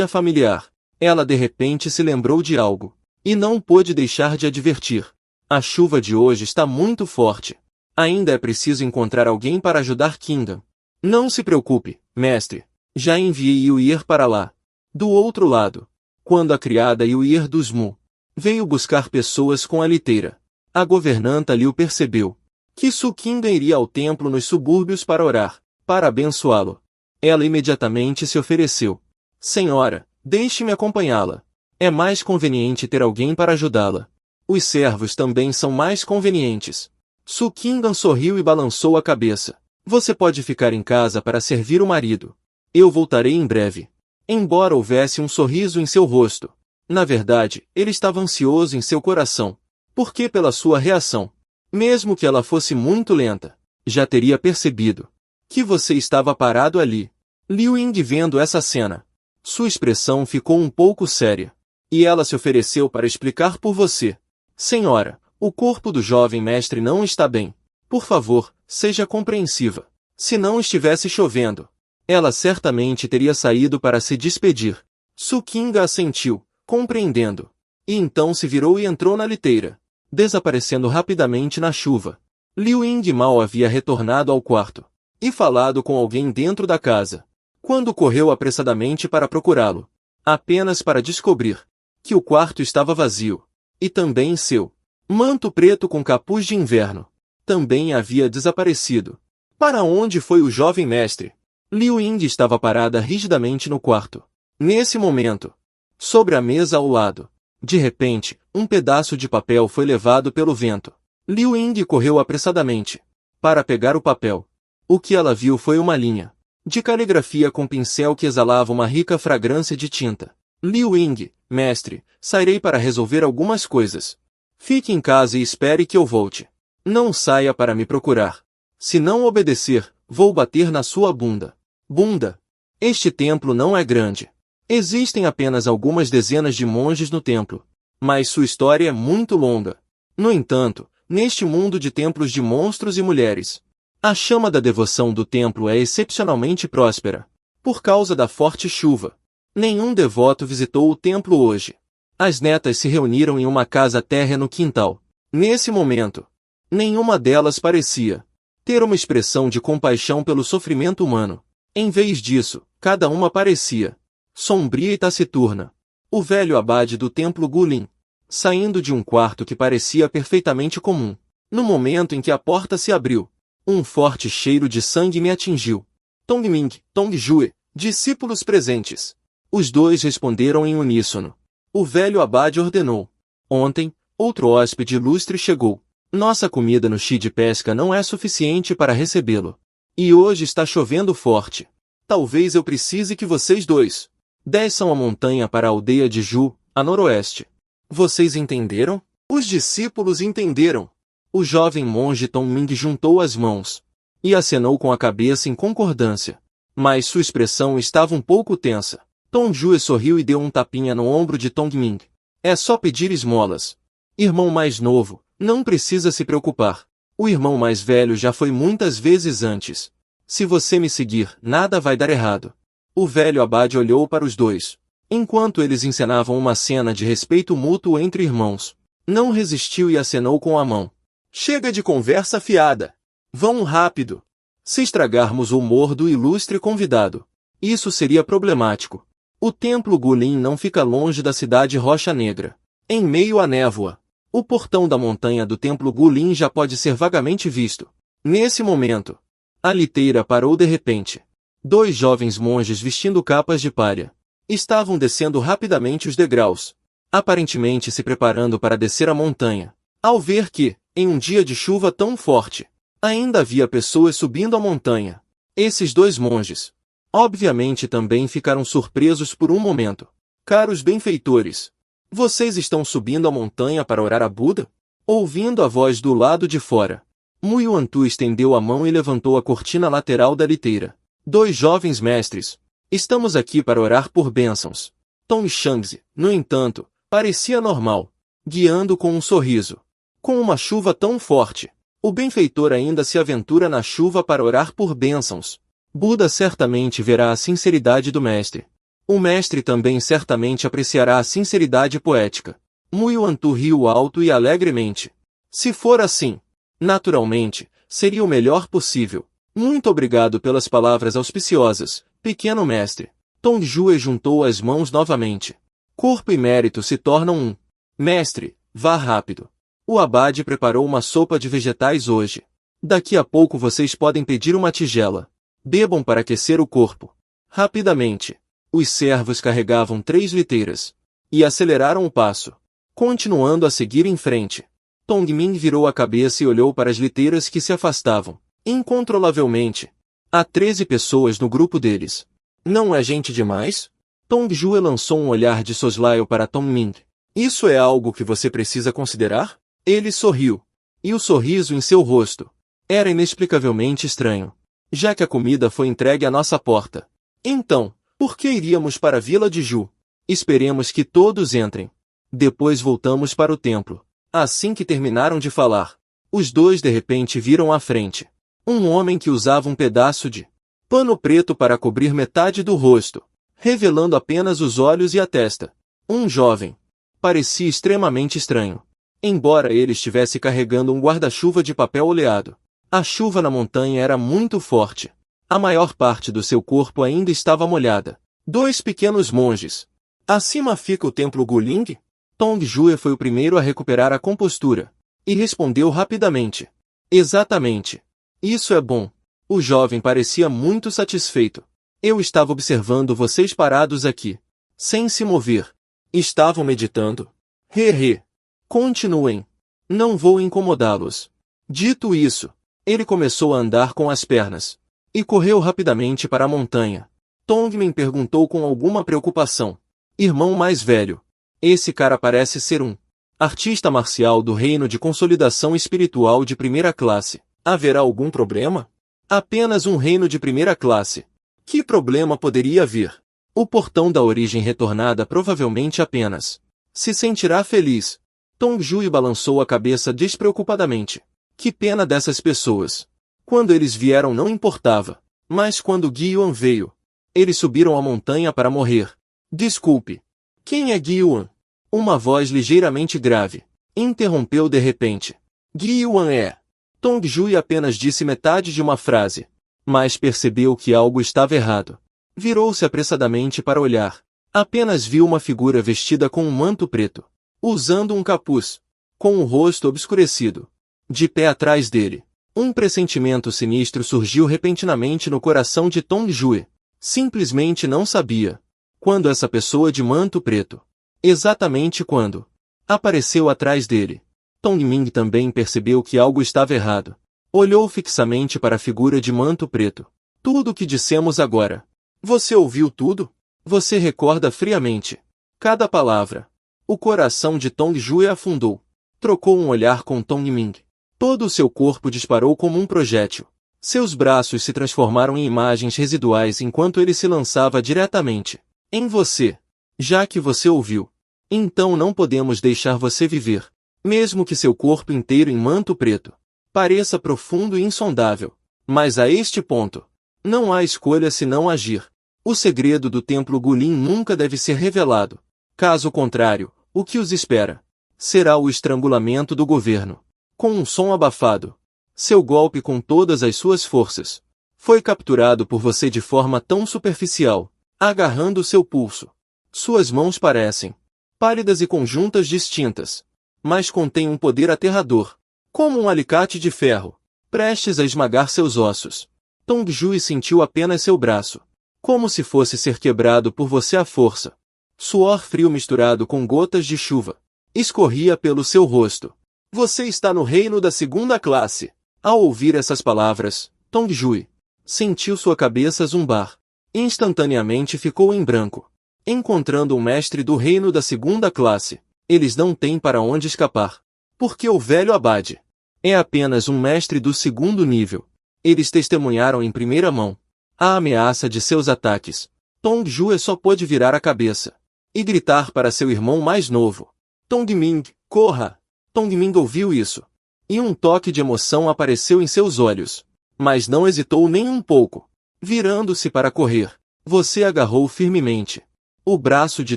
familiar. Ela de repente se lembrou de algo. E não pôde deixar de advertir. A chuva de hoje está muito forte. Ainda é preciso encontrar alguém para ajudar Kingdom. Não se preocupe, mestre. Já enviei Yuir para lá. Do outro lado, quando a criada Yuir dos Mu veio buscar pessoas com a liteira, a governanta Liu percebeu que Su Kingdom iria ao templo nos subúrbios para orar, para abençoá-lo. Ela imediatamente se ofereceu. Senhora, deixe-me acompanhá-la. É mais conveniente ter alguém para ajudá-la. Os servos também são mais convenientes. Su Kingdom sorriu e balançou a cabeça. Você pode ficar em casa para servir o marido. Eu voltarei em breve. Embora houvesse um sorriso em seu rosto, na verdade, ele estava ansioso em seu coração. Porque pela sua reação, mesmo que ela fosse muito lenta, já teria percebido que você estava parado ali. Liu Ying vendo essa cena. Sua expressão ficou um pouco séria. E ela se ofereceu para explicar por você. Senhora, o corpo do jovem mestre não está bem. Por favor, seja compreensiva. Se não estivesse chovendo, ela certamente teria saído para se despedir. Su Kingdom assentiu, compreendendo. E então se virou e entrou na liteira, desaparecendo rapidamente na chuva. Liu Ying mal havia retornado ao quarto e falado com alguém dentro da casa, quando correu apressadamente para procurá-lo, apenas para descobrir que o quarto estava vazio, e também seu manto preto com capuz de inverno também havia desaparecido. Para onde foi o jovem mestre? Liu Ying estava parada rigidamente no quarto. Nesse momento, sobre a mesa ao lado, de repente, um pedaço de papel foi levado pelo vento. Liu Ying correu apressadamente para pegar o papel. O que ela viu foi uma linha de caligrafia com pincel que exalava uma rica fragrância de tinta. Liu Ying, mestre, sairei para resolver algumas coisas. Fique em casa e espere que eu volte. Não saia para me procurar. Se não obedecer, vou bater na sua bunda. Bunda. Este templo não é grande. Existem apenas algumas dezenas de monges no templo. Mas sua história é muito longa. No entanto, neste mundo de templos de monstros e mulheres, a chama da devoção do templo é excepcionalmente próspera. Por causa da forte chuva, nenhum devoto visitou o templo hoje. As netas se reuniram em uma casa térrea no quintal. Nesse momento, nenhuma delas parecia ter uma expressão de compaixão pelo sofrimento humano. Em vez disso, cada uma parecia sombria e taciturna. O velho abade do templo Gulin, saindo de um quarto que parecia perfeitamente comum. No momento em que a porta se abriu, um forte cheiro de sangue me atingiu. Tongming, Tongjue, discípulos presentes. Os dois responderam em uníssono. O velho abade ordenou. Ontem, outro hóspede ilustre chegou. Nossa comida no Chi de pesca não é suficiente para recebê-lo. E hoje está chovendo forte. Talvez eu precise que vocês dois desçam a montanha para a aldeia de Ju, a noroeste. Vocês entenderam? Os discípulos entenderam. O jovem monge Tongming juntou as mãos e acenou com a cabeça em concordância. Mas sua expressão estava um pouco tensa. Tongjue sorriu e deu um tapinha no ombro de Tongming. É só pedir esmolas. Irmão mais novo, não precisa se preocupar. O irmão mais velho já foi muitas vezes antes. Se você me seguir, nada vai dar errado. O velho abade olhou para os dois, enquanto eles encenavam uma cena de respeito mútuo entre irmãos. Não resistiu e acenou com a mão. Chega de conversa fiada. Vão rápido. Se estragarmos o humor do ilustre convidado, isso seria problemático. O templo Gulin não fica longe da cidade Rocha Negra. Em meio à névoa, O portão da montanha do templo Gulin já pode ser vagamente visto. Nesse momento, a liteira parou de repente. 2 jovens monges vestindo capas de palha estavam descendo rapidamente os degraus, aparentemente se preparando para descer a montanha. Ao ver que, em um dia de chuva tão forte, ainda havia pessoas subindo a montanha, esses 2 monges, obviamente também ficaram surpresos por um momento. Caros benfeitores, vocês estão subindo a montanha para orar a Buda? Ouvindo a voz do lado de fora, Mu Yuantu estendeu a mão e levantou a cortina lateral da liteira. 2 jovens mestres, estamos aqui para orar por bênçãos. Tong Shangzi, no entanto, parecia normal, guiando com um sorriso. Com uma chuva tão forte, o benfeitor ainda se aventura na chuva para orar por bênçãos. Buda certamente verá a sinceridade do mestre. O mestre também certamente apreciará a sinceridade poética. Mu Yuantu riu alto e alegremente. Se for assim, naturalmente, seria o melhor possível. Muito obrigado pelas palavras auspiciosas, pequeno mestre. Tong Jue juntou as mãos novamente. Corpo e mérito se tornam um. Mestre, vá rápido. O abade preparou uma sopa de vegetais hoje. Daqui a pouco vocês podem pedir uma tigela. Bebam para aquecer o corpo. Rapidamente, os servos carregavam 3 liteiras e aceleraram o passo, continuando a seguir em frente. Tongming virou a cabeça e olhou para as liteiras que se afastavam, incontrolavelmente. Há 13 pessoas no grupo deles. Não é gente demais? Tong Jue lançou um olhar de soslaio para Tongming. Isso é algo que você precisa considerar? Ele sorriu, e o sorriso em seu rosto era inexplicavelmente estranho, já que a comida foi entregue à nossa porta. Então, por que iríamos para a vila de Ju? Esperemos que todos entrem. Depois voltamos para o templo. Assim que terminaram de falar, os 2 de repente viram à frente um homem que usava um pedaço de pano preto para cobrir metade do rosto, revelando apenas os olhos e a testa. Um jovem. Parecia extremamente estranho. Embora ele estivesse carregando um guarda-chuva de papel oleado, a chuva na montanha era muito forte. A maior parte do seu corpo ainda estava molhada. 2 pequenos monges. Acima fica o templo Guling? Tong Jue foi o primeiro a recuperar a compostura e respondeu rapidamente. Exatamente. Isso é bom. O jovem parecia muito satisfeito. Eu estava observando vocês parados aqui, sem se mover. Estavam meditando? He. Continuem. Não vou incomodá-los. Dito isso, ele começou a andar com as pernas e correu rapidamente para a montanha. Tongming perguntou com alguma preocupação. Irmão mais velho, esse cara parece ser um artista marcial do reino de consolidação espiritual de primeira classe. Haverá algum problema? Apenas um reino de primeira classe. Que problema poderia haver? O portão da origem retornada provavelmente apenas se sentirá feliz. Tong Jue balançou a cabeça despreocupadamente. Que pena dessas pessoas. Quando eles vieram não importava, mas quando Guiyuan veio, eles subiram a montanha para morrer. Desculpe. Quem é Guiyuan? Uma voz ligeiramente grave interrompeu de repente. Guiyuan é... Tong Jue apenas disse metade de uma frase, mas percebeu que algo estava errado. Virou-se apressadamente para olhar. Apenas viu uma figura vestida com um manto preto, usando um capuz, com o rosto obscurecido, de pé atrás dele. Um pressentimento sinistro surgiu repentinamente no coração de Tong Jue. Simplesmente não sabia quando essa pessoa de manto preto, exatamente quando, apareceu atrás dele. Tongming também percebeu que algo estava errado. Olhou fixamente para a figura de manto preto. Tudo o que dissemos agora. Você ouviu tudo? Você recorda friamente cada palavra. O coração de Tong Jue afundou. Trocou um olhar com Tongming. Todo o seu corpo disparou como um projétil. Seus braços se transformaram em imagens residuais enquanto ele se lançava diretamente em você. Já que você ouviu, então não podemos deixar você viver. Mesmo que seu corpo inteiro em manto preto pareça profundo e insondável. Mas a este ponto, não há escolha senão agir. O segredo do templo Gulin nunca deve ser revelado. Caso contrário, o que os espera será o estrangulamento do governo. Com um som abafado, seu golpe com todas as suas forças foi capturado por você de forma tão superficial, agarrando seu pulso. Suas mãos parecem pálidas e conjuntas distintas. mas contém um poder aterrador, como um alicate de ferro, prestes a esmagar seus ossos. Tong Jui sentiu apenas seu braço, como se fosse ser quebrado por você à força. Suor frio misturado com gotas de chuva escorria pelo seu rosto. Você está no reino da segunda classe. Ao ouvir essas palavras, Tong Jui sentiu sua cabeça zumbar. Instantaneamente ficou em branco. Encontrando um mestre do reino da segunda classe, eles não têm para onde escapar. Porque o velho abade é apenas um mestre do segundo nível. Eles testemunharam em primeira mão a ameaça de seus ataques. Tong Jui só pôde virar a cabeça e gritar para seu irmão mais novo: Tongming, corra! Tongming ouviu isso, e um toque de emoção apareceu em seus olhos, mas não hesitou nem um pouco. Virando-se para correr, você agarrou firmemente o braço de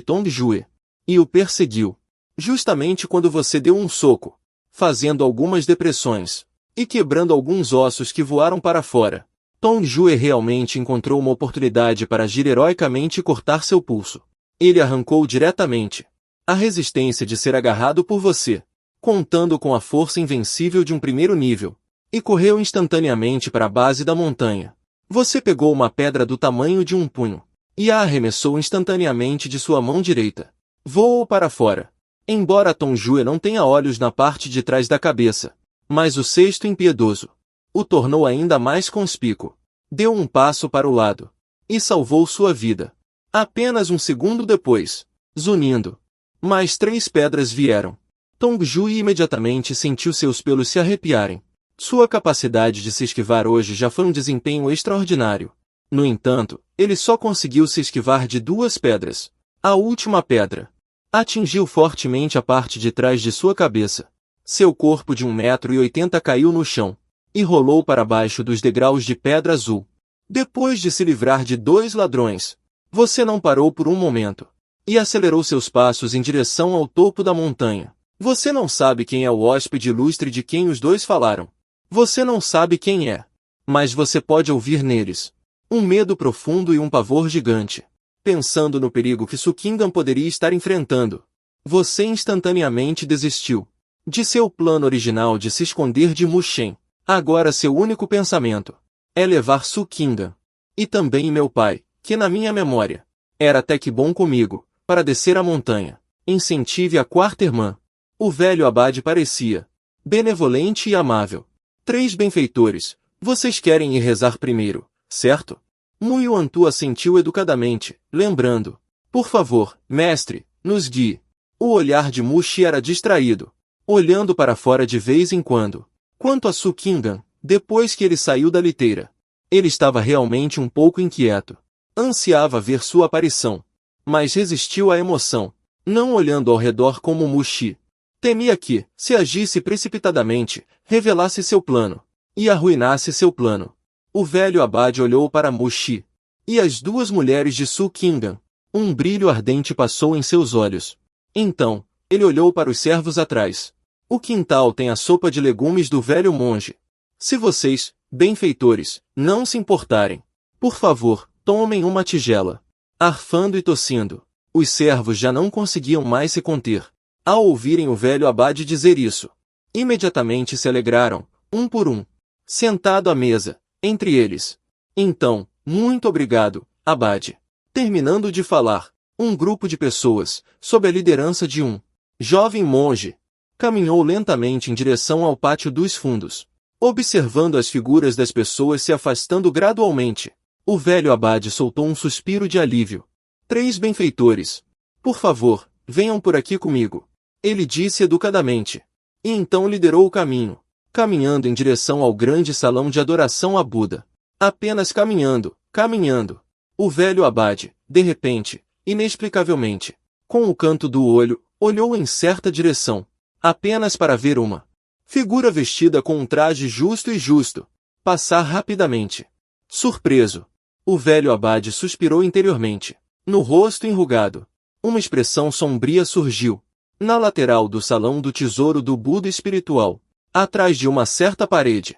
Tong Jui e o perseguiu, justamente quando você deu um soco, fazendo algumas depressões e quebrando alguns ossos que voaram para fora. Tong Jui realmente encontrou uma oportunidade para agir heroicamente e cortar seu pulso. Ele arrancou diretamente a resistência de ser agarrado por você, contando com a força invencível de um primeiro nível, e correu instantaneamente para a base da montanha. Você pegou uma pedra do tamanho de um punho e a arremessou instantaneamente de sua mão direita. Voou para fora. Embora Tong Jui não tenha olhos na parte de trás da cabeça, mas o cesto impiedoso o tornou ainda mais conspícuo. Deu um passo para o lado e salvou sua vida. Apenas um segundo depois, zunindo, mais 3 pedras vieram. Tong Jui imediatamente sentiu seus pelos se arrepiarem. Sua capacidade de se esquivar hoje já foi um desempenho extraordinário. No entanto, ele só conseguiu se esquivar de 2 pedras. A última pedra atingiu fortemente a parte de trás de sua cabeça. Seu corpo de 1,80 m caiu no chão e rolou para baixo dos degraus de pedra azul. Depois de se livrar de 2 ladrões, você não parou por um momento e acelerou seus passos em direção ao topo da montanha. Você não sabe quem é o hóspede ilustre de quem os dois falaram. Você não sabe quem é, mas você pode ouvir neles um medo profundo e um pavor gigante. Pensando no perigo que Su Qingdan poderia estar enfrentando, você instantaneamente desistiu de seu plano original de se esconder de Mu Shen. Agora seu único pensamento é levar Su Qingdan e também meu pai, que na minha memória era até que bom comigo, para descer a montanha. Incentive a quarta irmã. O velho abade parecia benevolente e amável. 3 benfeitores, vocês querem ir rezar primeiro, certo? Mu Yuantu assentiu educadamente, lembrando: por favor, mestre, nos guie. O olhar de Mu Xi era distraído, olhando para fora de vez em quando. Quanto a Su Qingdan, depois que ele saiu da liteira, ele estava realmente um pouco inquieto. Ansiava ver sua aparição, mas resistiu à emoção, não olhando ao redor como Mu Xi. Temia que, se agisse precipitadamente, revelasse seu plano e arruinasse seu plano. O velho abade olhou para Mu Xi e as 2 mulheres de Su Qingdan. Um brilho ardente passou em seus olhos. Então, ele olhou para os servos atrás. O quintal tem a sopa de legumes do velho monge. Se vocês, benfeitores, não se importarem, por favor, tomem uma tigela. Arfando e tossindo, os servos já não conseguiam mais se conter. Ao ouvirem o velho abade dizer isso, imediatamente se alegraram, um por um, sentado à mesa, entre eles. Então, muito obrigado, abade. Terminando de falar, um grupo de pessoas, sob a liderança de um jovem monge, caminhou lentamente em direção ao pátio dos fundos. Observando as figuras das pessoas se afastando gradualmente, o velho abade soltou um suspiro de alívio. 3 benfeitores. Por favor, venham por aqui comigo. Ele disse educadamente. E então liderou o caminho, caminhando em direção ao grande salão de adoração a Buda. Apenas caminhando, caminhando. O velho abade, de repente, inexplicavelmente, com o canto do olho, olhou em certa direção, apenas para ver uma figura vestida com um traje justo passar rapidamente. Surpreso, o velho abade suspirou interiormente. No rosto enrugado, uma expressão sombria surgiu. Na lateral do salão do tesouro do Buda espiritual, atrás de uma certa parede,